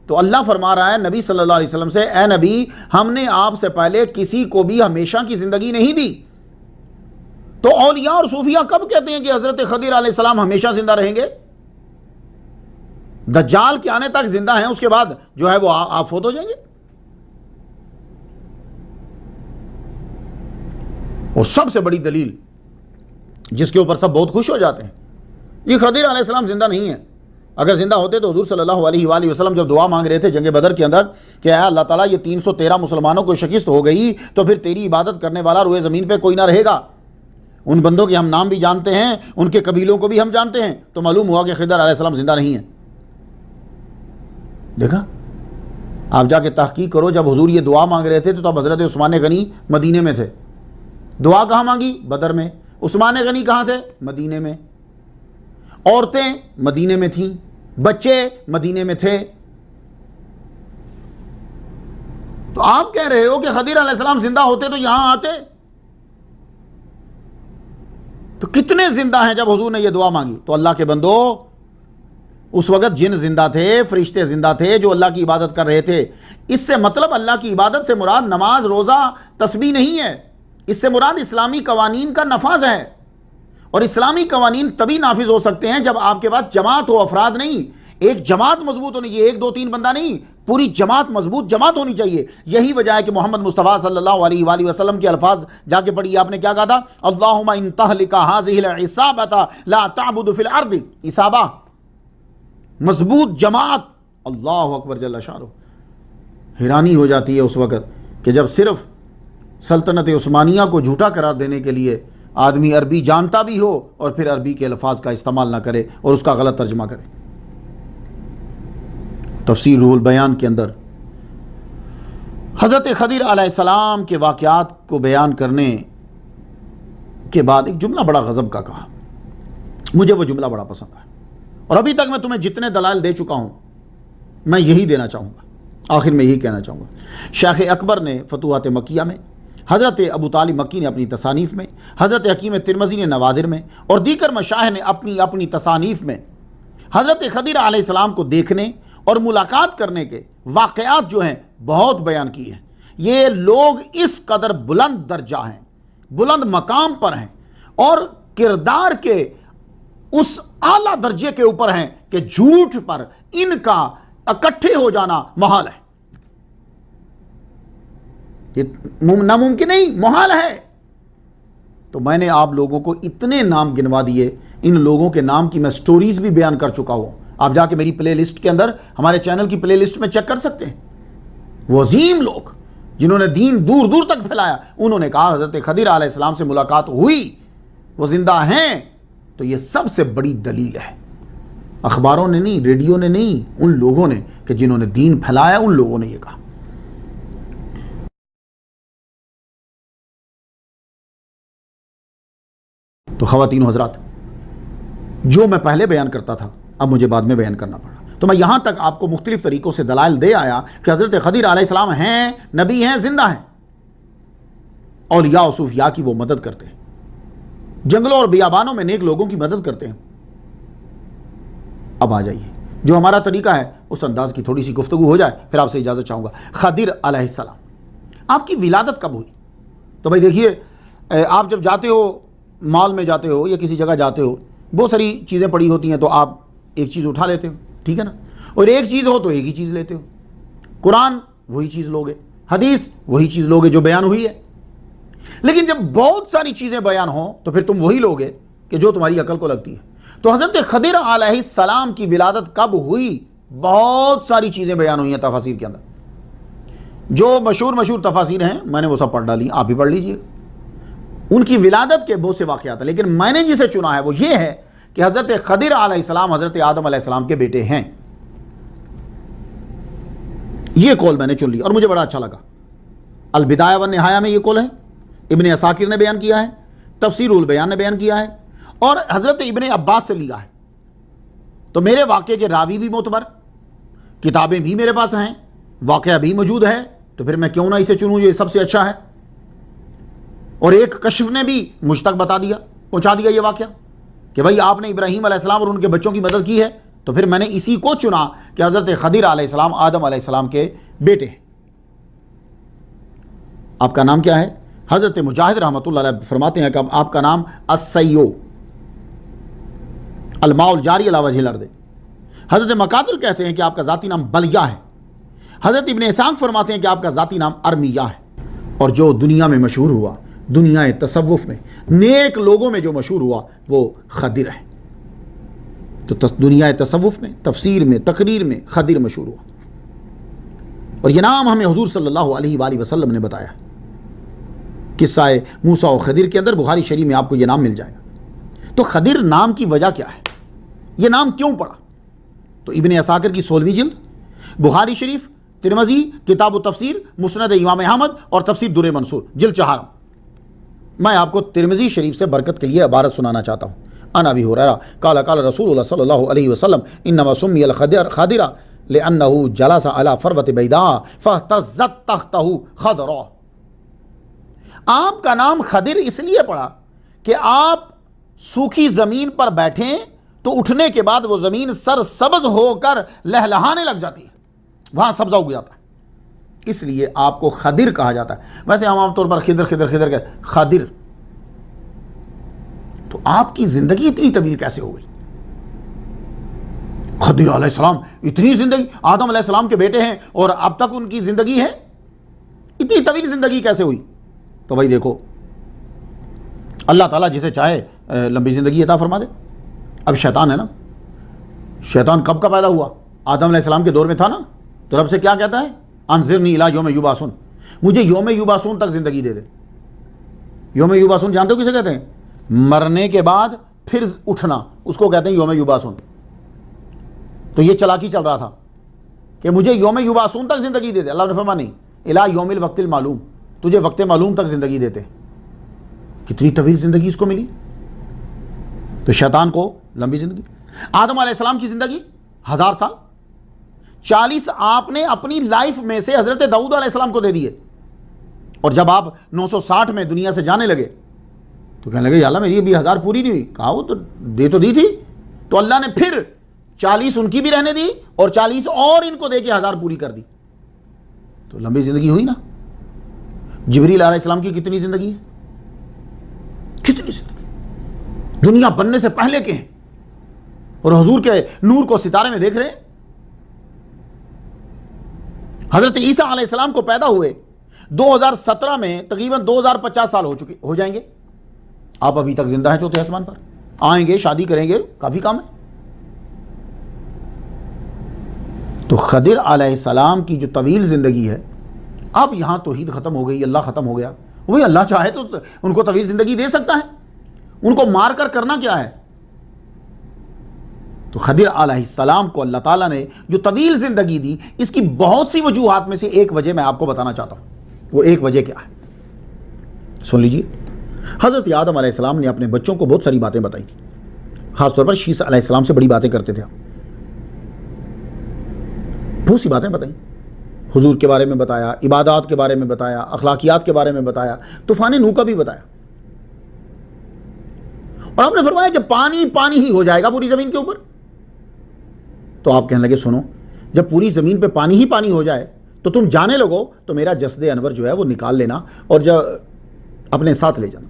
تو اللہ فرما رہا ہے نبی صلی اللہ علیہ وسلم سے، اے نبی ہم نے آپ سے پہلے کسی کو بھی ہمیشہ کی زندگی نہیں دی۔ تو اولیاء اور صوفیاء کب کہتے ہیں کہ حضرت خضر علیہ السلام ہمیشہ زندہ رہیں گے؟ دجال کے آنے تک زندہ ہیں، اس کے بعد جو ہے وہ آپ فوت ہو جائیں گے۔ اور سب سے بڑی دلیل جس کے اوپر سب بہت خوش ہو جاتے ہیں، یہ خضر علیہ السلام زندہ نہیں ہے۔ اگر زندہ ہوتے تو حضور صلی اللہ علیہ وآلہ وسلم جب دعا مانگ رہے تھے جنگ بدر کے اندر کہ اے اللہ تعالیٰ یہ 313 مسلمانوں کو شکست ہو گئی تو پھر تیری عبادت کرنے والا روئے زمین پہ کوئی نہ رہے گا۔ ان بندوں کے ہم نام بھی جانتے ہیں، ان کے قبیلوں کو بھی ہم جانتے ہیں۔ تو معلوم ہوا کہ خضر علیہ السلام زندہ نہیں ہے۔ دیکھا، آپ جا کے تحقیق کرو، جب حضور یہ دعا مانگ رہے تھے تو تب حضرت عثمان غنی مدینے میں تھے۔ دعا کہاں مانگی؟ بدر میں۔ عثمان غنی کہاں تھے؟ مدینے میں۔ عورتیں مدینے میں تھیں، بچے مدینے میں تھے۔ تو آپ کہہ رہے ہو کہ خضر علیہ السلام زندہ ہوتے تو یہاں آتے؟ تو کتنے زندہ ہیں جب حضور نے یہ دعا مانگی؟ تو اللہ کے بندو، اس وقت جن زندہ تھے، فرشتے زندہ تھے جو اللہ کی عبادت کر رہے تھے۔ اس سے مطلب اللہ کی عبادت سے مراد نماز، روزہ، تسبیح نہیں ہے، اس سے مراد اسلامی قوانین کا نفاذ ہے۔ اور اسلامی قوانین تبھی نافذ ہو سکتے ہیں جب آپ کے پاس جماعت ہو، افراد نہیں۔ ایک جماعت مضبوط ہونی چاہیے، 1 2 3 بندہ نہیں، پوری جماعت مضبوط جماعت ہونی چاہیے۔ یہی وجہ ہے کہ محمد مصطفیٰ صلی اللہ علیہ وآلہ وسلم کے الفاظ جا کے پڑھیے، آپ نے کیا کہا تھا؟ اللہم ان تہلک ہذہ العصابۃ لا تعبد فی الارض۔ عصابہ، مضبوط جماعت، اللہ اکبر جل شانہ۔ حیرانی ہو جاتی ہے اس وقت کہ جب صرف سلطنت عثمانیہ کو جھوٹا قرار دینے کے لیے آدمی عربی جانتا بھی ہو اور پھر عربی کے الفاظ کا استعمال نہ کرے اور اس کا غلط ترجمہ کرے۔ تفسیر روح البیان کے اندر حضرت خضر علیہ السلام کے واقعات کو بیان کرنے کے بعد ایک جملہ بڑا غضب کا کہا، مجھے وہ جملہ بڑا پسند ہے، اور ابھی تک میں تمہیں جتنے دلائل دے چکا ہوں میں یہی دینا چاہوں گا، آخر میں یہی کہنا چاہوں گا۔ شیخ اکبر نے فتوحات مکیہ میں، حضرت ابو طالب مکی نے اپنی تصانیف میں، حضرت حکیم ترمذی نے نوادر میں، اور دیگر مشائخ نے اپنی تصانیف میں حضرت خضر علیہ السلام کو دیکھنے اور ملاقات کرنے کے واقعات جو ہیں بہت بیان کیے ہیں۔ یہ لوگ اس قدر بلند درجہ ہیں، بلند مقام پر ہیں، اور کردار کے اس اعلیٰ درجے کے اوپر ہیں کہ جھوٹ پر ان کا اکٹھے ہو جانا محال ہے۔ یہ ناممکن نہیں، محال ہے۔ تو میں نے آپ لوگوں کو اتنے نام گنوا دیے، ان لوگوں کے نام کی میں سٹوریز بھی بیان کر چکا ہوں۔ آپ جا کے میری پلے لسٹ کے اندر، ہمارے چینل کی پلے لسٹ میں چیک کر سکتے ہیں۔ وہ عظیم لوگ جنہوں نے دین دور دور تک پھیلایا، انہوں نے کہا حضرت خضر علیہ السلام سے ملاقات ہوئی، وہ زندہ ہیں۔ تو یہ سب سے بڑی دلیل ہے، اخباروں نے نہیں، ریڈیو نے نہیں، ان لوگوں نے کہ جنہوں نے دین پھیلایا، ان لوگوں نے یہ کہا۔ تو خواتین و حضرات، جو میں پہلے بیان کرتا تھا اب مجھے بعد میں بیان کرنا پڑا۔ تو میں یہاں تک آپ کو مختلف طریقوں سے دلائل دے آیا کہ حضرت خضر علیہ السلام ہیں، نبی ہیں، زندہ ہیں، اولیاء و صوفیاء کی وہ مدد کرتے ہیں، جنگلوں اور بیابانوں میں نیک لوگوں کی مدد کرتے ہیں، اب آ جائیے، جو ہمارا طریقہ ہے اس انداز کی تھوڑی سی گفتگو ہو جائے، پھر آپ سے اجازت چاہوں گا۔ خضر علیہ السلام، آپ کی ولادت کب ہوئی؟ تو بھائی دیکھیے، آپ جب جاتے ہو، مال میں جاتے ہو یا کسی جگہ جاتے ہو، بہت ساری چیزیں پڑی ہوتی ہیں، تو آپ ایک چیز اٹھا لیتے ہو، ٹھیک ہے نا، اور ایک چیز ہو تو ایک ہی چیز لیتے ہو۔ قرآن وہی چیز لوگے، حدیث وہی چیز لوگے جو بیان ہوئی ہے۔ لیکن جب بہت ساری چیزیں بیان ہوں تو پھر تم وہی لوگے کہ جو تمہاری عقل کو لگتی ہے۔ تو حضرت خضر علیہ السلام کی ولادت کب ہوئی؟ بہت ساری چیزیں بیان ہوئی ہیں تفاسیر کے اندر، جو مشہور تفاسیر ہیں میں نے وہ سب پڑھ ڈالی، آپ بھی پڑھ لیجئے۔ ان کی ولادت کے بہت سے واقعات ہیں، لیکن میں نے جسے چنا ہے وہ یہ ہے کہ حضرت خضر علیہ السلام حضرت آدم علیہ السلام کے بیٹے ہیں۔ یہ قول میں نے چن لی اور مجھے بڑا اچھا لگا۔ البدایہ والنہایہ میں یہ قول ہے، ابن عساکر نے بیان کیا ہے، تفسیر البیان نے بیان کیا ہے، اور حضرت ابن عباس سے لیا ہے۔ تو میرے واقعے کے راوی بھی معتبر، کتابیں بھی میرے پاس ہیں، واقعہ بھی موجود ہے، تو پھر میں کیوں نہ اسے چنوں، یہ سب سے اچھا ہے۔ اور ایک کشف نے بھی مجھ تک بتا دیا، پہنچا دیا یہ واقعہ کہ بھائی آپ نے ابراہیم علیہ السلام اور ان کے بچوں کی مدد کی ہے، تو پھر میں نے اسی کو چنا کہ حضرت خضر علیہ السلام آدم علیہ السلام کے بیٹے ہیں۔ آپ کا نام کیا ہے؟ حضرت مجاہد رحمۃ اللہ علیہ فرماتے ہیں کہ آپ کا نام السیو، الماء الجاری علی وجہ الارض۔ حضرت مقاتل کہتے ہیں کہ آپ کا ذاتی نام بلیا ہے۔ حضرت ابن اسحاق فرماتے ہیں کہ آپ کا ذاتی نام ارمیہ ہے۔ اور جو دنیا میں مشہور ہوا، دنیا تصوف میں نیک لوگوں میں جو مشہور ہوا وہ خضر ہے۔ تو دنیا تصوف میں، تفسیر میں، تقریر میں خضر مشہور ہوا، اور یہ نام ہمیں حضور صلی اللہ علیہ وآلہ وسلم نے بتایا۔ قصہ موسیٰ و خضر کے اندر بخاری شریف میں آپ کو یہ نام مل جائے گا۔ تو خضر نام کی وجہ کیا ہے؟ یہ نام کیوں پڑا؟ تو ابن عساکر کی 16ویں جلد، بخاری شریف، ترمذی کتاب التفسیر، مسند امام احمد اور تفسیر در منصور جلد 4۔ میں آپ کو ترمذی شریف سے برکت کے لیے عبارت سنانا چاہتا ہوں۔ ان ابی ہریرہ قال قال رسول اللہ صلی اللہ علیہ وسلم انما سمی الخضر خضرا لانه جلس على فروة بیضاء فاهتزت تحته خضرا۔ آپ کا نام خضر اس لیے پڑا کہ آپ سوکھی زمین پر بیٹھیں تو اٹھنے کے بعد وہ زمین سرسبز ہو کر لہلہانے لگ جاتی ہے، وہاں سبزہ اگ جاتا ہے، اس لیے آپ کو خضر کہا جاتا ہے۔ ویسے ہم عام طور پر خضر خضر خضر کہ خضر۔ تو آپ کی زندگی اتنی طویل کیسے ہو گئی؟ خضر علیہ السلام اتنی زندگی، آدم علیہ السلام کے بیٹے ہیں اور اب تک ان کی زندگی ہے، اتنی طویل زندگی کیسے ہوئی؟ تو بھائی دیکھو، اللہ تعالیٰ جسے چاہے لمبی زندگی عطا فرما دے۔ اب شیطان ہے نا، شیطان کب کا پیدا ہوا؟ آدم علیہ السلام کے دور میں تھا نا، تو رب سے کیا کہتا ہے؟ انظرنی الی یوم یبعثون، مجھے یوم یبعثون تک زندگی دے دے۔ یوم یبعثون جانتے ہو کسے کہتے ہیں؟ مرنے کے بعد پھر اٹھنا، اس کو کہتے ہیں یوم یبعثون۔ تو یہ چلاکی چل رہا تھا کہ مجھے یوم یبعثون تک زندگی دے دے۔ اللہ نے فرمایا نہیں، الی یوم الوقت المعلوم، تجھے وقت معلوم تک زندگی دیتے۔ کتنی طویل زندگی اس کو ملی۔ تو شیطان کو لمبی زندگی۔ آدم علیہ السلام کی زندگی 1000 سال، 40 آپ نے اپنی لائف میں سے حضرت داؤد علیہ السلام کو دے دیے، اور جب آپ 960 میں دنیا سے جانے لگے تو کہنے لگے یا اللہ میری ابھی 1000 پوری نہیں ہوئی۔ کہا وہ تو دی تھی، تو اللہ نے پھر 40 ان کی بھی رہنے دی اور 40 اور ان کو دے کے 1000 پوری کر دی، تو لمبی زندگی ہوئی نا۔ جبریل علیہ السلام کی کتنی زندگی ہے؟ کتنی زندگی، دنیا بننے سے پہلے کے ہیں، اور حضور کے نور کو ستارے میں دیکھ رہے ہیں۔ حضرت عیسیٰ علیہ السلام کو پیدا ہوئے 2017 میں تقریباً 2050 سال ہو جائیں گے، آپ ابھی تک زندہ ہیں چوتھے آسمان پر، آئیں گے، شادی کریں گے، کافی کام ہے۔ تو خضر علیہ السلام کی جو طویل زندگی ہے، اب یہاں توحید ختم ہو گئی، اللہ ختم ہو گیا، وہی اللہ چاہے تو ان کو طویل زندگی دے سکتا ہے، ان کو مار کر کرنا کیا ہے؟ تو خضر علیہ السلام کو اللہ تعالیٰ نے جو طویل زندگی دی، اس کی بہت سی وجوہات میں سے ایک وجہ میں آپ کو بتانا چاہتا ہوں۔ وہ ایک وجہ کیا ہے؟ سن لیجئے۔ حضرت آدم علیہ السلام نے اپنے بچوں کو بہت ساری باتیں بتائی تھی، خاص طور پر شیس علیہ السلام سے بڑی باتیں کرتے تھے، بہت سی باتیں بتائیں، حضور کے بارے میں بتایا، عبادات کے بارے میں بتایا، اخلاقیات کے بارے میں بتایا، طوفان نوح کا بھی بتایا، اور آپ نے فرمایا کہ پانی پانی ہی ہو جائے گا پوری زمین کے اوپر۔ تو آپ کہنے لگے سنو، جب پوری زمین پہ پانی ہی پانی ہو جائے تو تم جانے لگو تو میرا جسد انور جو ہے وہ نکال لینا اور جو اپنے ساتھ لے جانا۔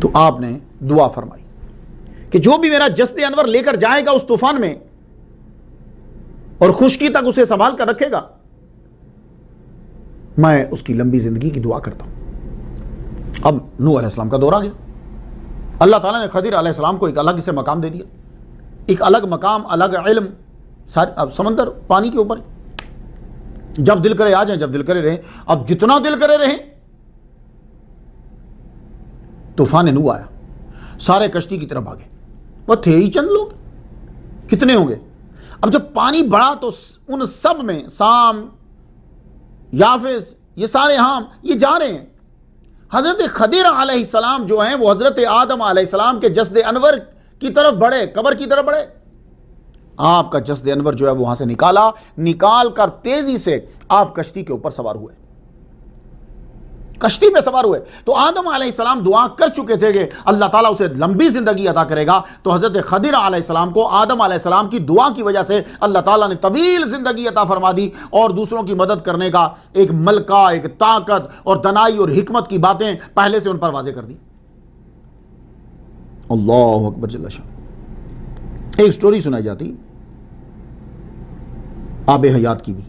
تو آپ نے دعا فرمائی کہ جو بھی میرا جسد انور لے کر جائے گا اس طوفان میں اور خشکی تک اسے سنبھال کر رکھے گا، میں اس کی لمبی زندگی کی دعا کرتا ہوں۔ اب نوح علیہ السلام کا دور آ گیا۔ اللہ تعالیٰ نے خضر علیہ السلام کو ایک الگ سے مقام دے دیا، ایک الگ مقام، الگ علم۔ اب سمندر پانی کے اوپر، جب دل کرے آ جائیں، جب دل کرے رہیں۔ اب جتنا دل کرے رہیں۔ طوفان نوح آیا، سارے کشتی کی طرف بھاگے، وہ تھے ہی چند لوگ، کتنے ہوں گے؟ اب جب پانی بڑھا تو ان سب میں سام، یافس، یہ سارے ہام یہ جا رہے ہیں۔ حضرت خضر علیہ السلام جو ہیں وہ حضرت آدم علیہ السلام کے جسد انور کی طرف بڑھے، قبر کی طرف بڑھے۔ آپ کا جسد انور جو ہے وہاں سے نکال کر تیزی سے آپ کشتی کے اوپر سوار ہوئے، کشتی پہ سوار ہوئے۔ تو آدم علیہ السلام دعا کر چکے تھے کہ اللہ تعالیٰ اسے لمبی زندگی عطا کرے گا، تو حضرت خضر علیہ السلام کو آدم علیہ السلام کی دعا کی وجہ سے اللہ تعالیٰ نے طویل زندگی عطا فرما دی، اور دوسروں کی مدد کرنے کا ایک ملکہ، ایک طاقت اور دنائی اور حکمت کی باتیں پہلے سے ان پر واضح کر دی۔ اللہ اکبر جل شان۔ ایک سٹوری سنائی جاتی آب حیات کی بھی،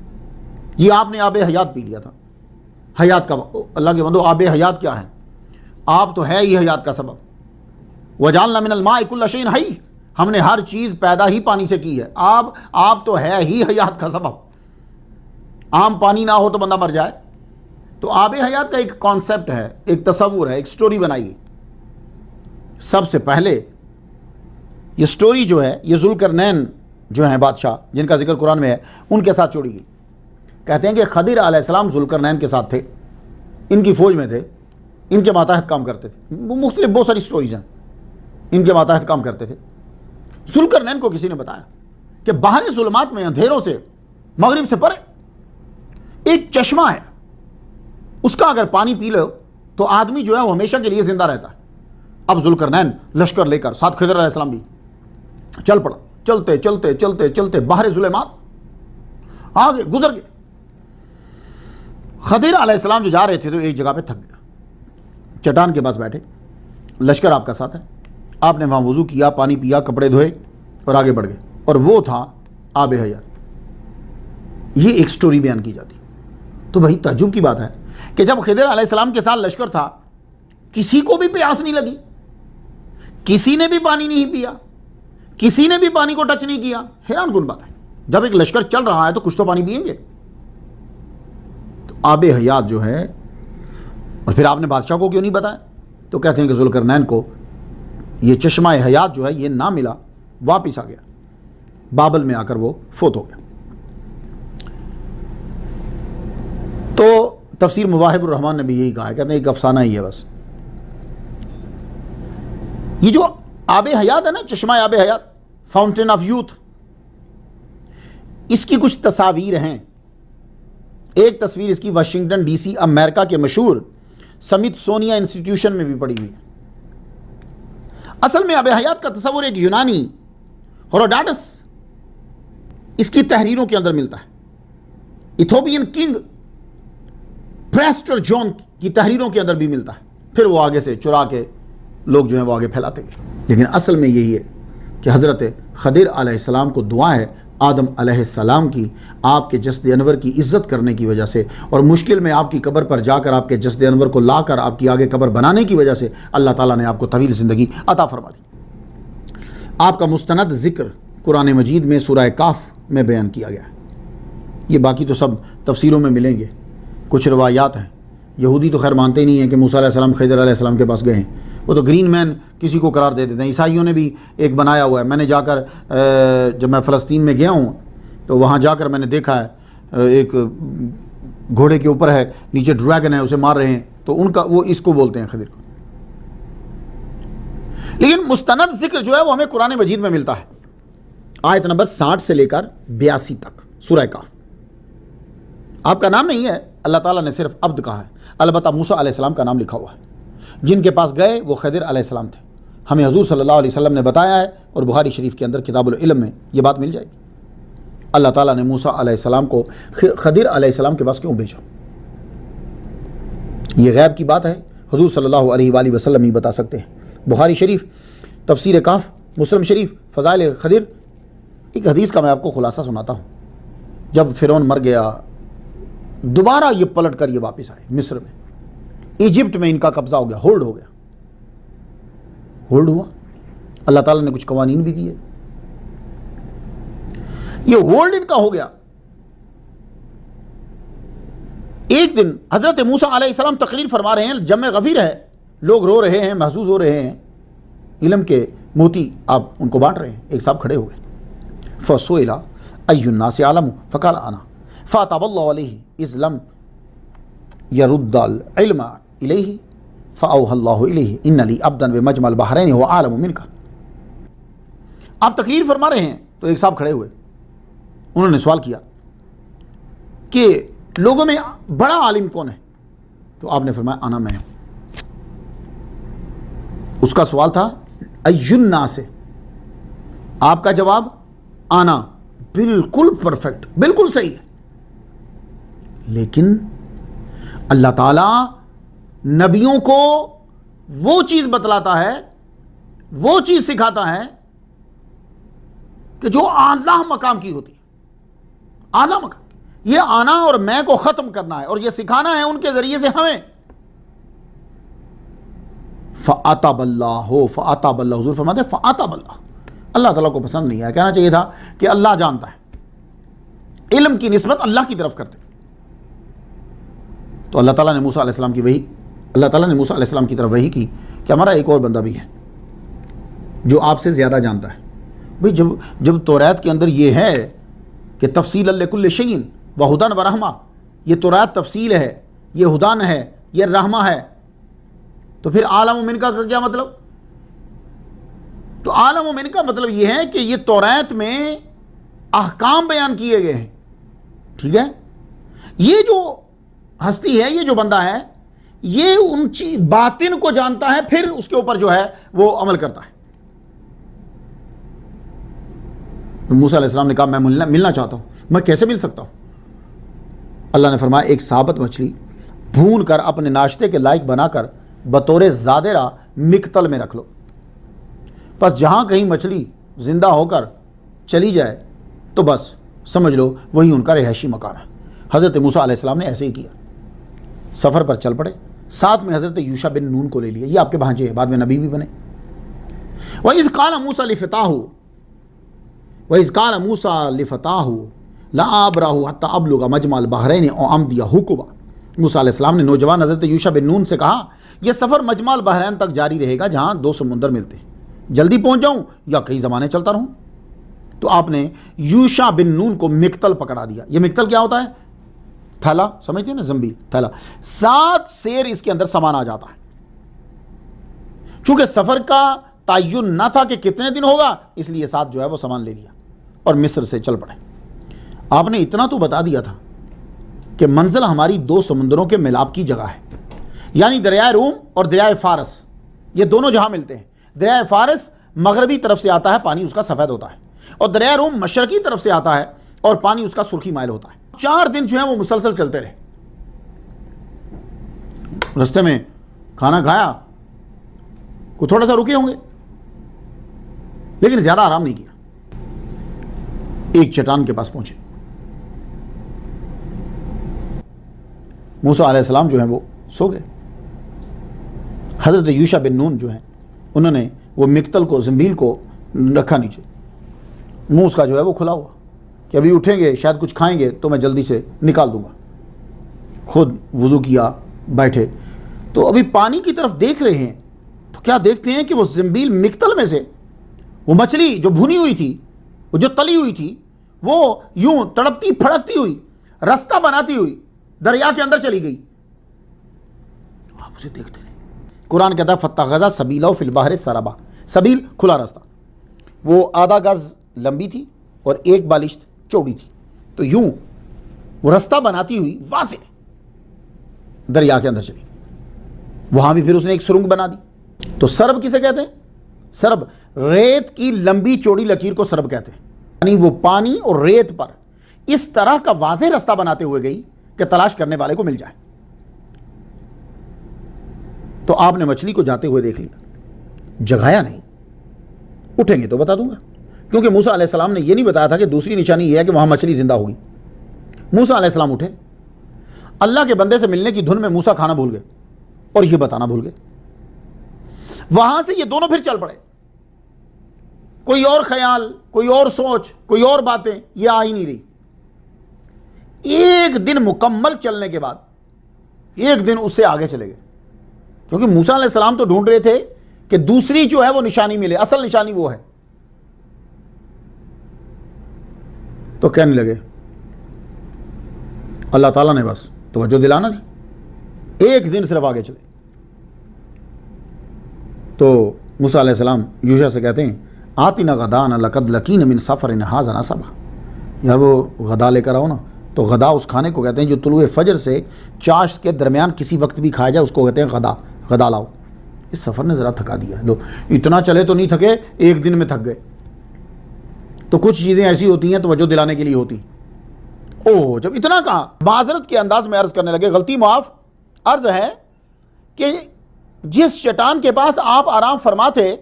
یہ آپ نے آب حیات پی لیا تھا۔ حیات کا، اللہ کے بندو، آب حیات کیا ہے؟ آپ تو ہے ہی حیات کا سبب۔ وَجَعَلْنَا مِنَ الْمَاءِ كُلَّ شَيْءٍ حَيٍّ، ہم نے ہر چیز پیدا ہی پانی سے کی ہے۔ آپ تو ہے ہی حیات کا سبب۔ عام پانی نہ ہو تو بندہ مر جائے۔ تو آب حیات کا ایک کانسیپٹ ہے، ایک تصور ہے، ایک سٹوری بنائی۔ سب سے پہلے یہ سٹوری جو ہے یہ ذوالقرنین جو ہیں بادشاہ، جن کا ذکر قرآن میں ہے، ان کے ساتھ جوڑی گئی۔ کہتے ہیں کہ خضر علیہ السلام ذوالقرنین کے ساتھ تھے، ان کی فوج میں تھے، ان کے ماتحت کام کرتے تھے۔ مختلف بہت ساری سٹوریز ہیں، ان کے ماتحت کام کرتے تھے۔ ذوالقرنین کو کسی نے بتایا کہ باہر ظلمات میں، اندھیروں سے، مغرب سے پرے ایک چشمہ ہے، اس کا اگر پانی پی لو تو آدمی جو ہے وہ ہمیشہ کے لیے زندہ رہتا ہے۔ اب ذوالقرنین لشکر لے کر، ساتھ خضر علیہ السلام بھی، چل پڑا۔ چلتے چلتے چلتے چلتے باہر ظلمات آگے گزر گئے۔ خضر علیہ السلام جو جا رہے تھے تو ایک جگہ پہ تھک گیا، چٹان کے پاس بیٹھے، لشکر آپ کا ساتھ ہے۔ آپ نے وہاں وضو کیا، پانی پیا، کپڑے دھوئے اور آگے بڑھ گئے، اور وہ تھا آب حیات۔ یہ ایک سٹوری بیان کی جاتی۔ تو بھائی تعجب کی بات ہے کہ جب خضر علیہ السلام کے ساتھ لشکر تھا، کسی کو بھی پیاس نہیں لگی، کسی نے بھی پانی نہیں پیا، کسی نے بھی پانی کو ٹچ نہیں کیا۔ حیران کن بات ہے، جب ایک لشکر چل رہا ہے تو کچھ تو پانی پئیں گے۔ تو آب حیات جو ہے، اور پھر آپ نے بادشاہ کو کیوں نہیں بتایا؟ تو کہتے ہیں کہ ذوالقرنین کو یہ چشمہ حیات جو ہے یہ نہ ملا، واپس آ گیا، بابل میں آ کر وہ فوت ہو گیا۔ تو تفسیر مواہب الرحمن نے بھی یہی کہا ہے، کہتے ہیں ایک افسانہ ہی ہے بس۔ یہ جو آب حیات ہے نا، چشمہ آب حیات، فاؤنٹین آف یوتھ، اس کی کچھ تصاویر ہیں۔ ایک تصویر اس کی واشنگٹن ڈی سی امریکہ کے مشہور سمتھسونیا انسٹیٹیوشن میں بھی پڑی ہوئی ہے۔ اصل میں آب حیات کا تصور ایک یونانی ہیروڈاٹس اس کی تحریروں کے اندر ملتا ہے۔ ایتھوپین کنگ پریسٹر جون کی تحریروں کے اندر بھی ملتا ہے، پھر وہ آگے سے چرا کے لوگ جو ہیں وہ آگے پھیلاتے گئے۔ لیکن اصل میں یہی ہے کہ حضرت خضر علیہ السلام کو دعا ہے آدم علیہ السلام کی، آپ کے جسد انور کی عزت کرنے کی وجہ سے، اور مشکل میں آپ کی قبر پر جا کر آپ کے جسد انور کو لا کر آپ کی آگے قبر بنانے کی وجہ سے اللہ تعالیٰ نے آپ کو طویل زندگی عطا فرما دی۔ آپ کا مستند ذکر قرآن مجید میں سورہ کہف میں بیان کیا گیا ہے۔ یہ باقی تو سب تفسیروں میں ملیں گے، کچھ روایات ہیں۔ یہودی تو خیر مانتے ہی نہیں ہیں کہ موسیٰ علیہ السلام خضر علیہ السلام کے پاس گئے ہیں، وہ تو گرین مین کسی کو قرار دے دیتے ہیں۔ عیسائیوں نے بھی ایک بنایا ہوا ہے، میں نے جا کر جب میں فلسطین میں گیا ہوں تو وہاں جا کر میں نے دیکھا ہے، ایک گھوڑے کے اوپر ہے، نیچے ڈریگن ہے، اسے مار رہے ہیں، تو ان کا وہ اس کو بولتے ہیں خضر کو۔ لیکن مستند ذکر جو ہے وہ ہمیں قرآن مجید میں ملتا ہے، آیت نمبر 60 سے لے کر 82 تک سورہ کہف۔ آپ کا نام نہیں ہے، اللہ تعالیٰ نے صرف عبد کہا ہے، البتہ موسیٰ علیہ السلام کا نام لکھا ہوا ہے۔ جن کے پاس گئے وہ خضر علیہ السلام تھے، ہمیں حضور صلی اللہ علیہ وسلم نے بتایا ہے، اور بخاری شریف کے اندر کتاب العلم میں یہ بات مل جائے گی۔ اللہ تعالیٰ نے موسیٰ علیہ السلام کو خضر علیہ السلام کے پاس کیوں بھیجا؟ یہ غیب کی بات ہے، حضور صلی اللہ علیہ وآلہ وسلم ہی بتا سکتے ہیں۔ بخاری شریف، تفسیر کہف، مسلم شریف، فضائل خضر۔ ایک حدیث کا میں آپ کو خلاصہ سناتا ہوں۔ جب فرعون مر گیا، دوبارہ یہ پلٹ کر یہ واپس آئے مصر میں، ایجپٹ میں ان کا قبضہ ہو گیا، ہولڈ ہو گیا، ہولڈ ہوا۔ اللہ تعالیٰ نے کچھ قوانین بھی دیے، یہ ہولڈ ان کا ہو گیا۔ ایک دن حضرت موسیٰ علیہ السلام تقریر فرما رہے ہیں، جمع غفیر ہے، لوگ رو رہے ہیں، محظوظ ہو رہے ہیں، علم کے موتی آپ ان کو بانٹ رہے ہیں۔ ایک صاحب کھڑے ہوئے، فسئل ای الناس اعلم فقال انا فاتاب اللہ علیہ اذ لم یرد العلم الیہ فاوحى اللہ الیہ ان لی عبدا بمجمع البحرین هو اعلم منک۔ آپ تقریر فرما رہے ہیں تو ایک صاحب کھڑے ہوئے، انہوں نے سوال کیا کہ لوگوں میں بڑا عالم کون ہے؟ تو آپ نے فرمایا انا، میں ہوں۔ اس کا سوال تھا ای الناس، آپ کا جواب آنا، بالکل پرفیکٹ، بالکل صحیح ہے۔ لیکن اللہ تعالیٰ نبیوں کو وہ چیز بتلاتا ہے، وہ چیز سکھاتا ہے کہ جو اعلیٰ مقام کی ہوتی ہے، اعلیٰ مقام۔ یہ آنا اور میں کو ختم کرنا ہے اور یہ سکھانا ہے ان کے ذریعے سے ہمیں۔ فَأَتَبَ اللَّهُ فَأَتَبَ اللَّهُ، حضور فرماتے ہیں فَأَتَبَ اللَّهُ، اللہ تعالیٰ کو پسند نہیں آیا، کہنا چاہیے تھا کہ اللہ جانتا ہے، علم کی نسبت اللہ کی طرف کرتے۔ تو اللہ تعالیٰ نے موسیٰ علیہ السلام کی وحی، اللہ تعالیٰ نے موسیٰ علیہ السلام کی طرف وحی کی کہ ہمارا ایک اور بندہ بھی ہے جو آپ سے زیادہ جانتا ہے۔ بھئی جب توریت کے اندر یہ ہے کہ تفصیل لکل شیء وہدی ورحمہ، یہ توریت تفصیل ہے، یہ ہدان ہے، یہ رحمہ ہے، تو پھر عالم من کا کیا مطلب؟ تو عالم من کا مطلب یہ ہے کہ یہ توریت میں احکام بیان کیے گئے ہیں، ٹھیک ہے؟ یہ جو ہستی ہے، یہ جو بندہ ہے، یہ ان باطن کو جانتا ہے، پھر اس کے اوپر جو ہے وہ عمل کرتا ہے۔ موسیٰ علیہ السلام نے کہا میں ملنا چاہتا ہوں۔ میں کیسے مل سکتا ہوں؟ اللہ نے فرمایا ایک ثابت مچھلی بھون کر اپنے ناشتے کے لائق بنا کر بطور زادرہ مکتل میں رکھ لو، بس جہاں کہیں مچھلی زندہ ہو کر چلی جائے تو بس سمجھ لو وہی ان کا رہائشی مقام ہے۔ حضرت موسیٰ علیہ السلام نے ایسے ہی کیا، سفر پر چل پڑے، ساتھ میں حضرت یوشع بن نون کو لے لیا، یہ آپ کے بھانجے ہیں، بعد میں نبی بھی بنے۔ وَإِذْ قَالَ مُوسَىٰ لِفَتَاهُ لَا أَبْرَحُ حَتَّىٰ أَبْلُغَ مَجْمَعَ الْبَحْرَيْنِ أَوْ أَمْضِيَ حُقُبًا۔ موسیٰ علیہ السلام نے نوجوان حضرت یوشع بن نون سے کہا یہ سفر مجمع البحرین تک جاری رہے گا جہاں دو سمندر ملتے ہیں، جلدی پہنچ جاؤں یا کئی زمانے چلتا رہوں؟ تو آپ نے یوشع بن نون کو مکتل پکڑا دیا۔ یہ مکتل کیا ہوتا ہے؟ تھیلا، سمجھتے ہیں نا، زنبیل، تھیلا۔ 7 سیر اس کے اندر سامان آ جاتا ہے۔ چونکہ سفر کا تعین نہ تھا کہ کتنے دن ہوگا، اس لیے 7 جو ہے وہ سامان لے لیا اور مصر سے چل پڑے۔ آپ نے اتنا تو بتا دیا تھا کہ منزل ہماری 2 سمندروں کے ملاپ کی جگہ ہے، یعنی دریائے روم اور دریائے فارس، یہ دونوں جہاں ملتے ہیں۔ دریائے فارس مغربی طرف سے آتا ہے، پانی اس کا سفید ہوتا ہے، اور دریائے روم مشرقی طرف سے آتا ہے اور پانی اس کا سرخی مائل ہوتا ہے۔ 4 دن جو ہیں وہ مسلسل چلتے رہے۔ رستے میں کھانا کھایا، کوئی تھوڑا سا رکے ہوں گے، لیکن زیادہ آرام نہیں کیا۔ ایک چٹان کے پاس پہنچے، موسیٰ علیہ السلام جو ہیں وہ سو گئے۔ حضرت یوشع بن نون جو ہیں انہوں نے وہ مکتل کو، زنبیل کو رکھا نیچے، منہ اس کا جو ہے وہ کھلا ہوا کہ ابھی اٹھیں گے شاید کچھ کھائیں گے تو میں جلدی سے نکال دوں گا۔ خود وضو کیا، بیٹھے تو ابھی پانی کی طرف دیکھ رہے ہیں تو کیا دیکھتے ہیں کہ وہ زنبیل مکتل میں سے وہ مچھلی جو بھنی ہوئی تھی، وہ جو تلی ہوئی تھی، وہ یوں تڑپتی پھڑکتی ہوئی، رستہ بناتی ہوئی دریا کے اندر چلی گئی۔ آپ اسے دیکھتے رہے۔ قرآن کہتا ہے فَاتَّخَذَ سَبِيلَهُ فِي الْبَحْرِ سَرَبًا، سبیل کھلا راستہ، وہ آدھا گز لمبی تھی اور 1 بالشت چوڑی تھی، تو یوں وہ رستہ بناتی ہوئی واضح دریا کے اندر چلی۔ وہاں بھی پھر اس نے ایک سرنگ بنا دی۔ تو سرب کسے کہتے ہیں؟ سرب ریت کی لمبی چوڑی لکیر کو سرب کہتے ہیں، یعنی وہ پانی اور ریت پر اس طرح کا واضح رستہ بناتے ہوئے گئی کہ تلاش کرنے والے کو مل جائے۔ تو آپ نے مچھلی کو جاتے ہوئے دیکھ لیا، جگایا نہیں، اٹھیں گے تو بتا دوں گا، کیونکہ موسیٰ علیہ السلام نے یہ نہیں بتایا تھا کہ دوسری نشانی یہ ہے کہ وہاں مچھلی زندہ ہوگی۔ موسیٰ علیہ السلام اٹھے، اللہ کے بندے سے ملنے کی دھن میں موسیٰ کھانا بھول گئے اور یہ بتانا بھول گئے۔ وہاں سے یہ دونوں پھر چل پڑے، کوئی اور خیال، کوئی اور سوچ، کوئی اور باتیں یہ آ ہی نہیں رہی۔ ایک دن مکمل چلنے کے بعد ایک دن اس سے آگے چلے گئے، کیونکہ موسیٰ علیہ السلام تو ڈھونڈ رہے تھے کہ دوسری جو ہے وہ نشانی ملے، اصل نشانی وہ ہے۔ تو کہنے لگے، اللہ تعالیٰ نے بس توجہ دلانا تھی، ایک دن صرف آگے چلے۔ تو موسیٰ علیہ السلام یوشع سے کہتے ہیں، آتنا غدانا لقد لقین من سفرنا ھذا نصبا، یار وہ غدا لے کر آؤ نا۔ تو غدا اس کھانے کو کہتے ہیں جو طلوع فجر سے چاش کے درمیان کسی وقت بھی کھایا جائے، اس کو کہتے ہیں غدا۔ غدا لاؤ۔ اس سفر نے ذرا تھکا دیا، لو اتنا چلے تو نہیں تھکے، ایک دن میں تھک گئے۔ تو کچھ چیزیں ایسی ہوتی ہیں توجہ دلانے کے لیے ہوتی ہیں۔ اوہ جب اتنا کہا، معذرت کے انداز میں عرض کرنے لگے، غلطی معاف، عرض ہے کہ جس چٹان کے پاس آپ آرام فرما تھے،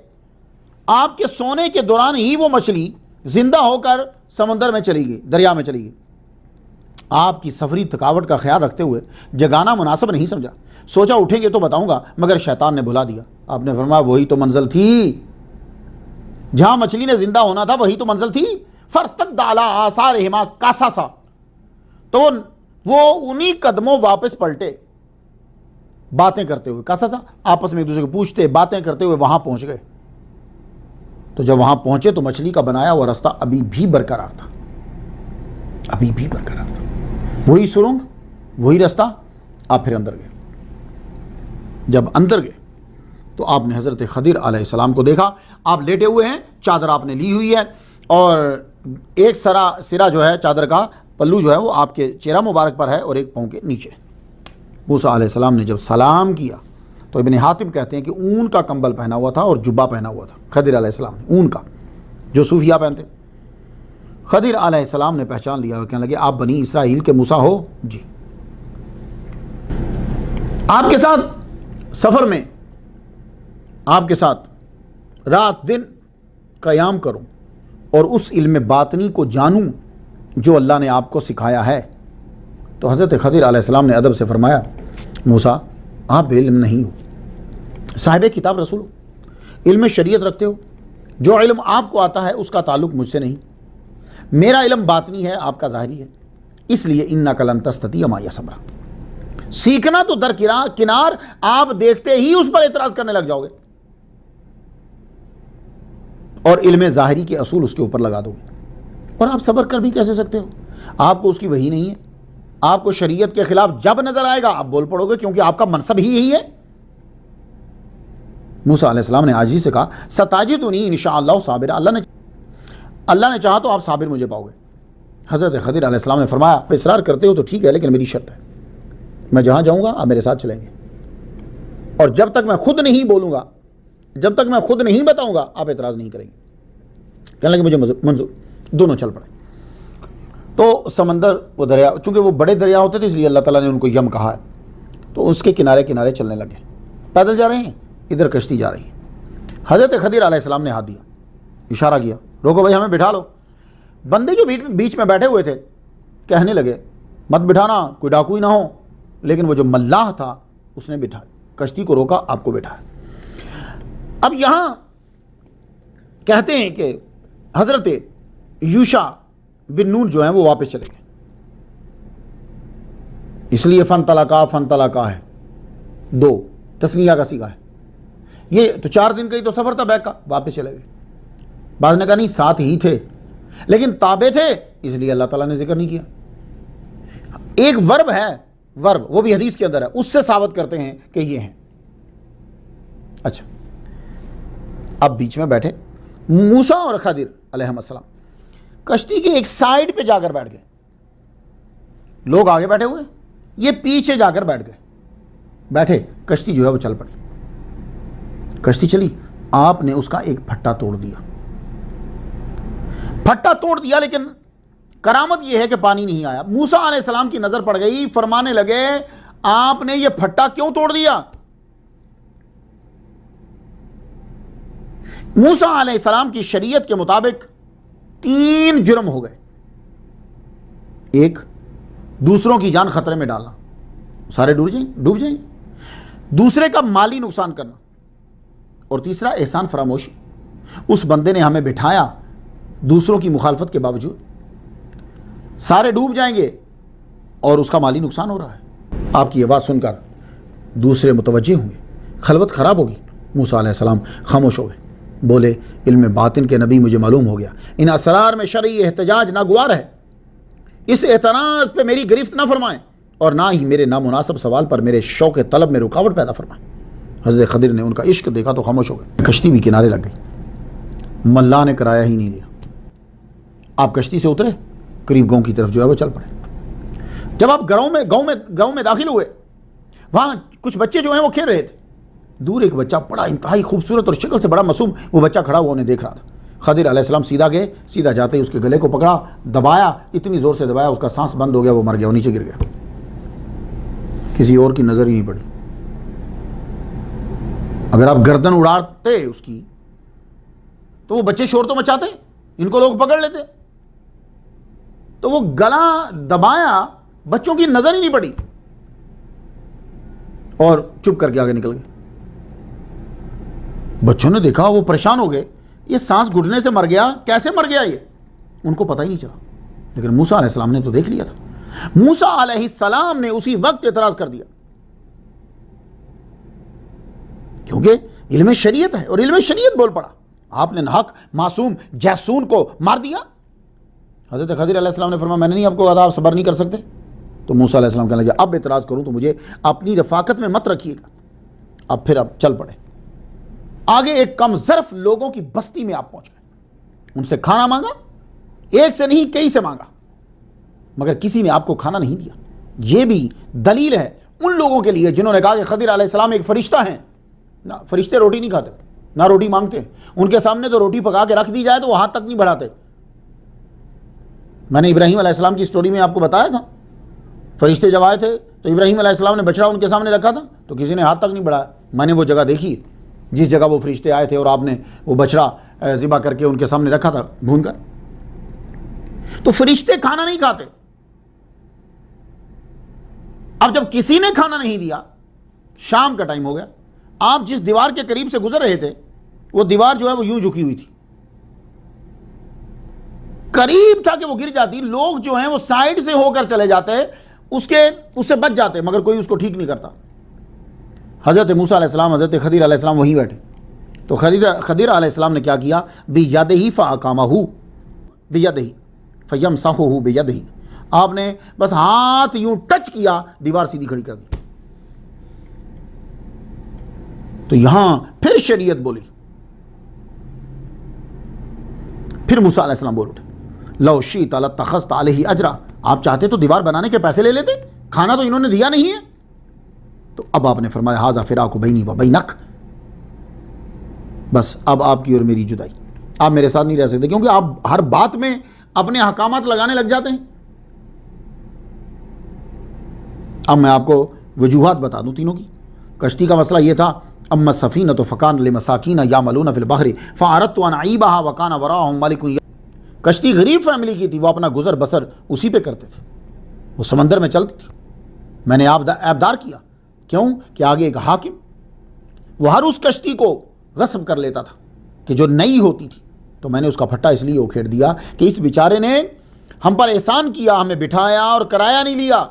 آپ کے سونے کے دوران ہی وہ مچھلی زندہ ہو کر سمندر میں چلی گئی، دریا میں چلی گئی۔ آپ کی سفری تھکاوٹ کا خیال رکھتے ہوئے جگانا مناسب نہیں سمجھا، سوچا اٹھیں گے تو بتاؤں گا، مگر شیطان نے بھلا دیا۔ آپ نے فرمایا وہی تو منزل تھی، جہاں مچھلی نے زندہ ہونا تھا وہی تو منزل تھی۔ فرتد علی آثارہما قصصا، تو وہ انہی قدموں واپس پلٹے، باتیں کرتے ہوئے، قصصا آپس میں ایک دوسرے کو پوچھتے، باتیں کرتے ہوئے وہاں پہنچ گئے۔ تو جب وہاں پہنچے تو مچھلی کا بنایا ہوا راستہ ابھی بھی برقرار تھا، ابھی بھی برقرار تھا، وہی سرنگ، وہی راستہ۔ آپ پھر اندر گئے۔ جب اندر گئے تو آپ نے حضرت خضر علیہ السلام کو دیکھا، آپ لیٹے ہوئے ہیں، چادر آپ نے لی ہوئی ہے، اور ایک سرا جو ہے چادر کا پلو جو ہے وہ آپ کے چہرہ مبارک پر ہے اور ایک پاؤں کے نیچے۔ موسیٰ علیہ السلام نے جب سلام کیا تو ابن حاتم کہتے ہیں کہ اون کا کمبل پہنا ہوا تھا اور جبہ پہنا ہوا تھا خضر علیہ السلام نے، اون کا جو صوفیاء پہنتے۔ خضر علیہ السلام نے پہچان لیا اور کہنے لگے، آپ بنی اسرائیل کے موسیٰ ہو؟ جی۔ آپ کے ساتھ سفر میں آپ کے ساتھ رات دن قیام کروں اور اس علم باطنی کو جانوں جو اللہ نے آپ کو سکھایا ہے۔ تو حضرت خضر علیہ السلام نے ادب سے فرمایا، موسیٰ آپ بے علم نہیں ہو، صاحب کتاب رسول ہو، علم شریعت رکھتے ہو، جو علم آپ کو آتا ہے اس کا تعلق مجھ سے نہیں، میرا علم باطنی ہے، آپ کا ظاہری ہے، اس لیے انک لن تستطیع معی صبرا، سیکھنا تو درکنار، آپ دیکھتے ہی اس پر اعتراض کرنے لگ جاؤ گے اور علم ظاہری کے اصول اس کے اوپر لگا دو گے، اور آپ صبر کر بھی کیسے سکتے ہو؟ آپ کو اس کی وحی نہیں ہے، آپ کو شریعت کے خلاف جب نظر آئے گا آپ بول پڑو گے، کیونکہ آپ کا منصب ہی یہی ہے۔ موسیٰ علیہ السلام نے عاجزی سے کہا، ستاجدنی انشاءاللہ صابرا، اللہ نے چاہا تو آپ صابر مجھے پاؤ گے۔ حضرت خضر علیہ السلام نے فرمایا، آپ اصرار کرتے ہو تو ٹھیک ہے، لیکن میری شرط ہے، میں جہاں جاؤں گا آپ میرے ساتھ چلیں گے، اور جب تک میں خود نہیں بولوں گا، جب تک میں خود نہیں بتاؤں گا آپ اعتراض نہیں کریں گے۔ کہنے لگے مجھے منظور، دونوں چل پڑے۔ تو سمندر، وہ دریا، چونکہ وہ بڑے دریا ہوتے تھے اس لیے اللہ تعالیٰ نے ان کو یم کہا ہے، تو اس کے کنارے کنارے چلنے لگے، پیدل جا رہے ہیں، ادھر کشتی جا رہی ہے۔ حضرت خضر علیہ السلام نے ہاتھ دیا، اشارہ کیا، روکو بھائی ہمیں بٹھا لو۔ بندے جو بیچ میں بیٹھے ہوئے تھے کہنے لگے، مت بٹھانا، کوئی ڈاکو ہی نہ ہو، لیکن وہ جو ملاح تھا اس نے بٹھا کشتی کو روکا، آپ کو بٹھایا۔ اب یہاں کہتے ہیں کہ حضرت یوشع بن نون جو ہیں وہ واپس چلے گئے، اس لیے فن طلقا ہے، دو تسنیہ کا صیغہ ہے، یہ تو 4 دن کا ہی تو سفر تھا بیک کا، واپس چلے گئے۔ بعض نے کہا نہیں ساتھ ہی تھے لیکن تابع تھے، اس لیے اللہ تعالیٰ نے ذکر نہیں کیا۔ ایک ورب ہے، ورب وہ بھی حدیث کے اندر ہے، اس سے ثابت کرتے ہیں کہ یہ ہیں۔ اچھا، اب بیچ میں بیٹھے موسیٰ اور خضر علیہ السلام، کشتی کے ایک سائیڈ پہ جا کر بیٹھ گئے، لوگ آگے بیٹھے ہوئے، یہ پیچھے جا کر بیٹھ گئے، بیٹھے، کشتی جو ہے وہ چل پڑی، کشتی چلی، آپ نے اس کا ایک پھٹا توڑ دیا، پھٹا توڑ دیا، لیکن کرامت یہ ہے کہ پانی نہیں آیا۔ موسیٰ علیہ السلام کی نظر پڑ گئی، فرمانے لگے آپ نے یہ پھٹا کیوں توڑ دیا؟ موسیٰ علیہ السلام کی شریعت کے مطابق 3 جرم ہو گئے۔ ایک، دوسروں کی جان خطرے میں ڈالنا، سارے ڈوب جائیں۔ دوسرے کا مالی نقصان کرنا، اور تیسرا احسان فراموشی۔ اس بندے نے ہمیں بٹھایا دوسروں کی مخالفت کے باوجود، سارے ڈوب جائیں گے اور اس کا مالی نقصان ہو رہا ہے۔ آپ کی آواز سن کر دوسرے متوجہ ہوئے، خلوت خراب ہوگی۔ موسیٰ علیہ السلام خاموش ہو گئے، بولے علم باطن کے نبی مجھے معلوم ہو گیا، ان اسرار میں شرعی احتجاج ناگوار ہے، اس اعتراض پہ میری گرفت نہ فرمائیں، اور نہ ہی میرے نامناسب سوال پر میرے شوق طلب میں رکاوٹ پیدا فرمائیں۔ حضرت خضر نے ان کا عشق دیکھا تو خاموش ہو گئے۔ کشتی بھی کنارے لگ گئی، ملا نے کرایہ ہی نہیں لیا۔ آپ کشتی سے اترے، قریب گاؤں کی طرف جو ہے وہ چل پڑے۔ جب آپ گاؤں میں داخل ہوئے، وہاں کچھ بچے جو ہیں وہ کھیل رہے تھے۔ دور ایک بچہ بڑا انتہائی خوبصورت اور شکل سے بڑا معصوم وہ بچہ کھڑا ہوا انہیں دیکھ رہا تھا۔ خضر علیہ السلام سیدھا گئے، سیدھا جاتے ہی اس کے گلے کو پکڑا، دبایا، اتنی زور سے دبایا اس کا سانس بند ہو گیا، وہ مر گیا، وہ نیچے گر گیا۔ کسی اور کی نظر ہی نہیں پڑی۔ اگر آپ گردن اڑاتے اس کی تو وہ بچے شور تو مچاتے، ان کو لوگ پکڑ لیتے، تو وہ گلا دبایا، بچوں کی نظر ہی نہیں پڑی اور چپ کر کے آگے نکل گئے۔ بچوں نے دیکھا، وہ پریشان ہو گئے، یہ سانس گھٹنے سے مر گیا، کیسے مر گیا یہ؟ ان کو پتہ ہی نہیں چلا، لیکن موسیٰ علیہ السلام نے تو دیکھ لیا تھا۔ موسیٰ علیہ السلام نے اسی وقت اعتراض کر دیا، کیونکہ علم شریعت ہے اور علم شریعت بول پڑا۔ آپ نے ناحق معصوم جیسون کو مار دیا۔ حضرت خضر علیہ السلام نے فرمایا میں نے نہیں آپ کو کہا آپ صبر نہیں کر سکتے؟ تو موسیٰ علیہ السلام کہنے لگے اب اعتراض کروں تو مجھے اپنی رفاقت میں مت رکھیے گا۔ اب پھر آپ چل پڑے، آگے ایک کم ظرف لوگوں کی بستی میں آپ پہنچ گئے، ان سے کھانا مانگا، ایک سے نہیں کئی سے مانگا، مگر کسی نے آپ کو کھانا نہیں دیا۔ یہ بھی دلیل ہے ان لوگوں کے لیے جنہوں نے کہا کہ خضر علیہ السلام ایک فرشتہ ہیں۔ نہ، فرشتے روٹی نہیں کھاتے، نہ روٹی مانگتے، ان کے سامنے تو روٹی پکا کے رکھ دی جائے تو وہ ہاتھ تک نہیں بڑھاتے۔ میں نے ابراہیم علیہ السلام کی سٹوری میں آپ کو بتایا تھا، فرشتے جب آئے تھے تو ابراہیم علیہ السلام نے بچڑا ان کے سامنے رکھا تھا تو کسی نے ہاتھ تک نہیں بڑھایا۔ میں نے وہ جگہ دیکھی جس جگہ وہ فرشتے آئے تھے اور آپ نے وہ بچڑا ذبح کر کے ان کے سامنے رکھا تھا بھون کر۔ تو فرشتے کھانا نہیں کھاتے۔ اب جب کسی نے کھانا نہیں دیا، شام کا ٹائم ہو گیا، آپ جس دیوار کے قریب سے گزر رہے تھے وہ دیوار جو ہے وہ یوں جھکی ہوئی تھی، قریب تھا کہ وہ گر جاتی، لوگ جو ہیں وہ سائیڈ سے ہو کر چلے جاتے، اس سے بچ جاتے، مگر کوئی اس کو ٹھیک نہیں کرتا۔ حضرت موسیٰ علیہ السلام، حضرت خضر علیہ السلام وہیں بیٹھے، تو خضر علیہ السلام نے کیا کیا، بِیَدِهِ فَأَقَامَهُ بِیَدِهِ فَيَمْسَحُهُ بِیَدِهِ، آپ نے بس ہاتھ یوں ٹچ کیا، دیوار سیدھی کھڑی کر دی۔ تو یہاں پھر شریعت بولی، پھر موسیٰ علیہ السلام بول اٹھے لو شئت لاتخذت علیہ اجرا، آپ چاہتے تو دیوار بنانے کے پیسے لے لیتے، کھانا تو انہوں نے دیا نہیں ہے۔ تو اب آپ نے فرمایا ھذا فراق بینی و بینک، بس اب آپ کی اور میری جدائی، آپ میرے ساتھ نہیں رہ سکتے، کیونکہ آپ ہر بات میں اپنے احکامات لگانے لگ جاتے ہیں۔ اب میں آپ کو وجوہات بتا دوں تینوں کی۔ کشتی کا مسئلہ یہ تھا، اما السفینۃ فکانت لمساکین یعملون فی البحر فاردت ان اعیبها وکان وراءهم ملک۔ کشتی غریب فیملی کی تھی، وہ اپنا گزر بسر اسی پہ کرتے تھے، وہ سمندر میں چلتی تھی۔ میں نے آبدار کیا، کیوں کہ آگے ایک حاکم وہ ہر اس کشتی کو غصب کر لیتا تھا کہ جو نئی ہوتی تھی، تو میں نے اس کا پھٹا اس لیے اکھیڑ دیا کہ اس بیچارے نے ہم پر احسان کیا، ہمیں بٹھایا اور کرایہ نہیں لیا،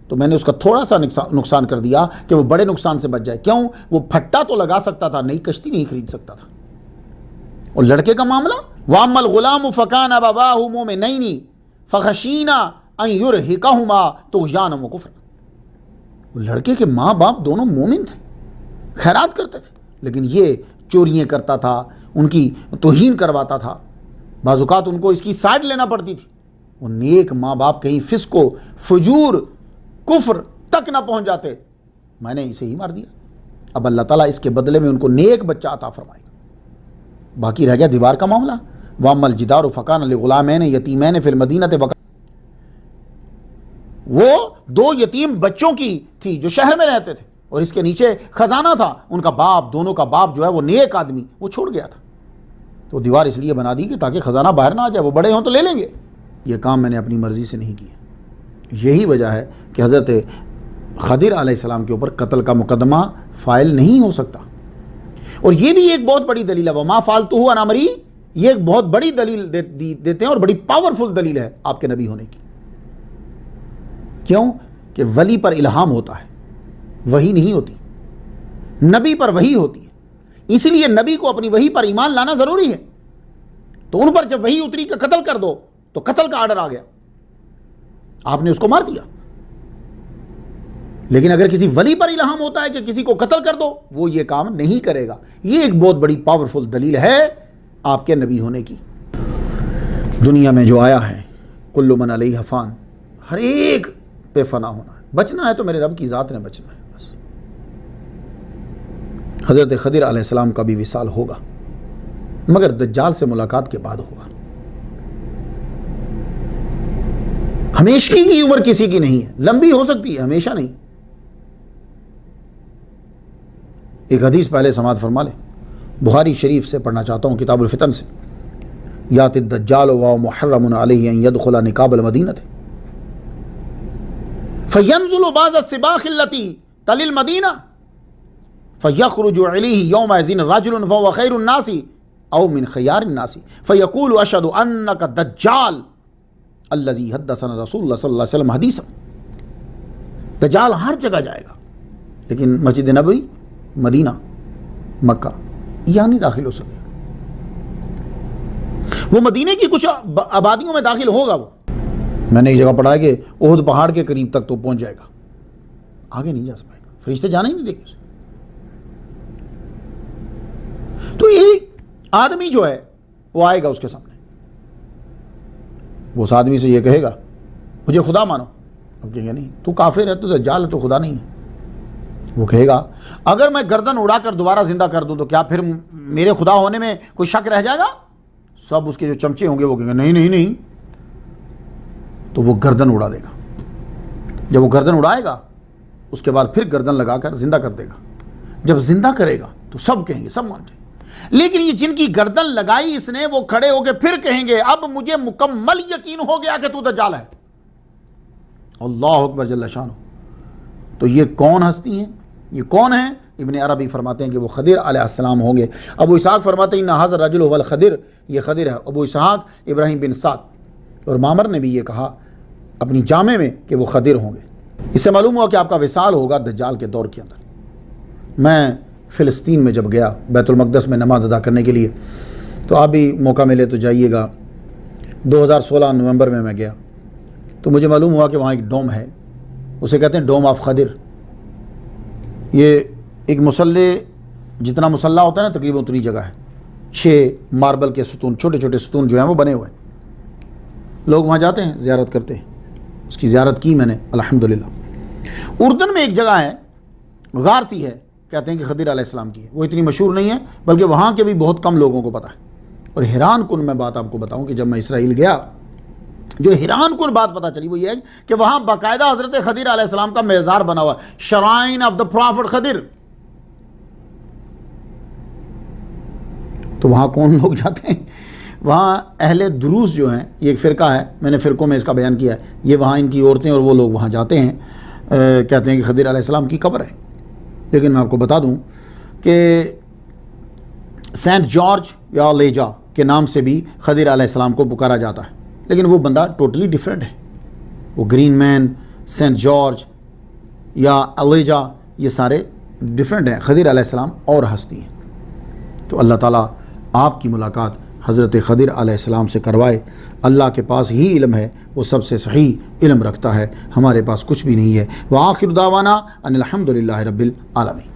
تو میں نے اس کا تھوڑا سا نقصان کر دیا کہ وہ بڑے نقصان سے بچ جائے۔ کیوں؟ وہ پھٹا تو لگا سکتا تھا، نئی کشتی نہیں خرید سکتا تھا۔ اور لڑکے کا معاملہ، وَأَمَّا الْغُلَامُ فَكَانَ أَبَوَاهُ مُؤْمِنَيْنِ فَخَشِينَا أَن يُرْهِقَهُمَا طُغْيَانًا وَكُفْرًا، وہ لڑکے کے ماں باپ دونوں مومن تھے، خیرات کرتے تھے، لیکن یہ چوریاں کرتا تھا، ان کی توہین کرواتا تھا، بعض اوقات ان کو اس کی سائڈ لینا پڑتی تھی۔ وہ نیک ماں باپ کہیں فسق و فجور کفر تک نہ پہنچ جاتے، میں نے اسے ہی مار دیا۔ اب اللہ تعالیٰ اس کے بدلے میں ان کو نیک بچہ عطا فرمائے گا۔ باقی رہ گیا دیوار کا معاملہ۔ وَأَمَّا الْجِدَارُ فَكَانَ لِغُلَامَيْنِ يَتِيمَيْنِ فِي الْمَدِينَةِ وہ 2 یتیم بچوں کی تھی جو شہر میں رہتے تھے، اور اس کے نیچے خزانہ تھا۔ ان کا باپ، دونوں کا باپ جو ہے وہ نیک آدمی، وہ چھوڑ گیا تھا، تو دیوار اس لیے بنا دی کہ تاکہ خزانہ باہر نہ آ جائے، وہ بڑے ہوں تو لے لیں گے۔ یہ کام میں نے اپنی مرضی سے نہیں کیا۔ یہی وجہ ہے کہ حضرت خضر علیہ السلام کے اوپر قتل کا مقدمہ فائل نہیں ہو سکتا۔ اور یہ بھی ایک بہت بڑی دلیل ہے، وما فعلتہ عن امری، یہ ایک بہت بڑی دلیل دیتے ہیں اور بڑی پاورفل دلیل ہے آپ کے نبی ہونے کی۔ کیوں؟ کہ ولی پر الہام ہوتا ہے، وحی نہیں ہوتی، نبی پر وحی ہوتی ہے، اس لیے نبی کو اپنی وحی پر ایمان لانا ضروری ہے۔ تو ان پر جب وحی اتری کہ قتل کر دو تو قتل کا آرڈر آ گیا، آپ نے اس کو مار دیا۔ لیکن اگر کسی ولی پر الہام ہوتا ہے کہ کسی کو قتل کر دو، وہ یہ کام نہیں کرے گا۔ یہ ایک بہت بڑی پاورفل دلیل ہے آپ کے نبی ہونے کی۔ دنیا میں جو آیا ہے کل من علیہ فان، ہر ایک پہ فنا ہونا ہے، بچنا ہے تو میرے رب کی ذات نے بچنا ہے بس۔ حضرت خضر علیہ السلام کا بھی وصال ہوگا، مگر دجال سے ملاقات کے بعد ہوگا۔ ہمیشہ کی عمر کسی کی نہیں ہے، لمبی ہو سکتی ہے، ہمیشہ نہیں۔ ایک حدیث پہلے سماعت فرما لیں، بخاری شریف سے پڑھنا چاہتا ہوں، کتاب الفتن سے۔ یات الدجال و محرم علیہ ان یدخل نقاب المدینۃ فینزل بعض السباخ التي تلی المدینہ فیخرج علیہ یومئذ رجل فهو خیر الناس او من خیار الناس فیقول اشہد انک دجال الذی حدثنا رسول اللہ صلی اللہ علیہ وسلم حدیثا۔ دجال ہر جگہ جائے گا، لیکن مسجد نبوی، مدینہ، مکہ یہاں نہیں داخل ہو سکے۔ وہ مدینے کی کچھ آبادیوں میں داخل ہوگا۔ وہ میں نے ایک جگہ پڑھا ہے کہ احد پہاڑ کے قریب تک تو پہنچ جائے گا، آگے نہیں جا پائے گا، فرشتے جانے ہی نہیں دیں گے اسے۔ تو ایک آدمی جو ہے وہ آئے گا اس کے سامنے، وہ اس آدمی سے یہ کہے گا مجھے خدا مانو۔ اب کہیں گے نہیں، تو کافر ہے، تو دجال ہے، تو خدا نہیں ہے۔ وہ کہے گا اگر میں گردن اڑا کر دوبارہ زندہ کر دوں تو کیا پھر میرے خدا ہونے میں کوئی شک رہ جائے گا؟ سب اس کے جو چمچے ہوں گے وہ کہیں گے نہیں نہیں نہیں، تو وہ گردن اڑا دے گا۔ جب وہ گردن اڑائے گا اس کے بعد پھر گردن لگا کر زندہ کر دے گا۔ جب زندہ کرے گا تو سب کہیں گے، سب مان جائیں۔ لیکن یہ جن کی گردن لگائی اس نے، وہ کھڑے ہو کے پھر کہیں گے اب مجھے مکمل یقین ہو گیا کہ تو دجال ہے۔ اللہ اکبر جل شانہ۔ تو یہ کون ہستی ہیں؟ یہ کون ہیں؟ ابن عربی فرماتے ہیں کہ وہ خضر علیہ السلام ہوں گے۔ ابو اسحاق فرماتے ہیں ان ھذا الرجل هو الخضر، یہ خضر ہے۔ ابو اسحاق ابراہیم بن سعد اور معمر نے بھی یہ کہا اپنی جامع میں کہ وہ خضر ہوں گے۔ اس سے معلوم ہوا کہ آپ کا وصال ہوگا دجال کے دور کے اندر۔ میں فلسطین میں جب گیا بیت المقدس میں نماز ادا کرنے کے لیے، تو آپ بھی موقع ملے تو جائیے گا۔ 2016 نومبر میں گیا تو مجھے معلوم ہوا کہ وہاں ایک ڈوم ہے، اسے کہتے ہیں ڈوم آف خضر۔ یہ ایک مسلح جتنا مسلح ہوتا ہے نا تقریباً اتنی جگہ ہے، 6 ماربل کے ستون، چھوٹے چھوٹے ستون جو ہیں وہ بنے ہوئے ہیں۔ لوگ وہاں جاتے ہیں، زیارت کرتے ہیں۔ اس کی زیارت کی میں نے الحمدللہ۔ اردن میں ایک جگہ ہے، غار سی ہے، کہتے ہیں کہ خضر علیہ السلام کی ہے۔ وہ اتنی مشہور نہیں ہے، بلکہ وہاں کے بھی بہت کم لوگوں کو پتہ ہے۔ اور حیران کن میں بات آپ کو بتاؤں کہ جب میں اسرائیل گیا، جو حیران کن بات پتہ چلی وہ یہ ہے کہ وہاں باقاعدہ حضرت خضر علیہ السلام کا مزار بنا ہوا ہے، شرائن آف دا پرافٹ خضر۔ تو وہاں کون لوگ جاتے ہیں؟ وہاں اہل دروس جو ہیں، یہ ایک فرقہ ہے، میں نے فرقوں میں اس کا بیان کیا ہے، یہ وہاں ان کی عورتیں اور وہ لوگ وہاں جاتے ہیں، کہتے ہیں کہ خضر علیہ السلام کی قبر ہے۔ لیکن میں آپ کو بتا دوں کہ سینٹ جارج یا لیجا کے نام سے بھی خضر علیہ السلام کو پکارا جاتا ہے، لیکن وہ بندہ ٹوٹلی ڈیفرنٹ ہے۔ وہ گرین مین، سینٹ جارج یا الیجا، یہ سارے ڈیفرنٹ ہیں۔ خضر علیہ السلام اور ہستی ہیں۔ تو اللہ تعالیٰ آپ کی ملاقات حضرت خضر علیہ السلام سے کروائے۔ اللہ کے پاس ہی علم ہے، وہ سب سے صحیح علم رکھتا ہے، ہمارے پاس کچھ بھی نہیں ہے۔ وآخر دعوانا ان الحمد للہ رب العالمین۔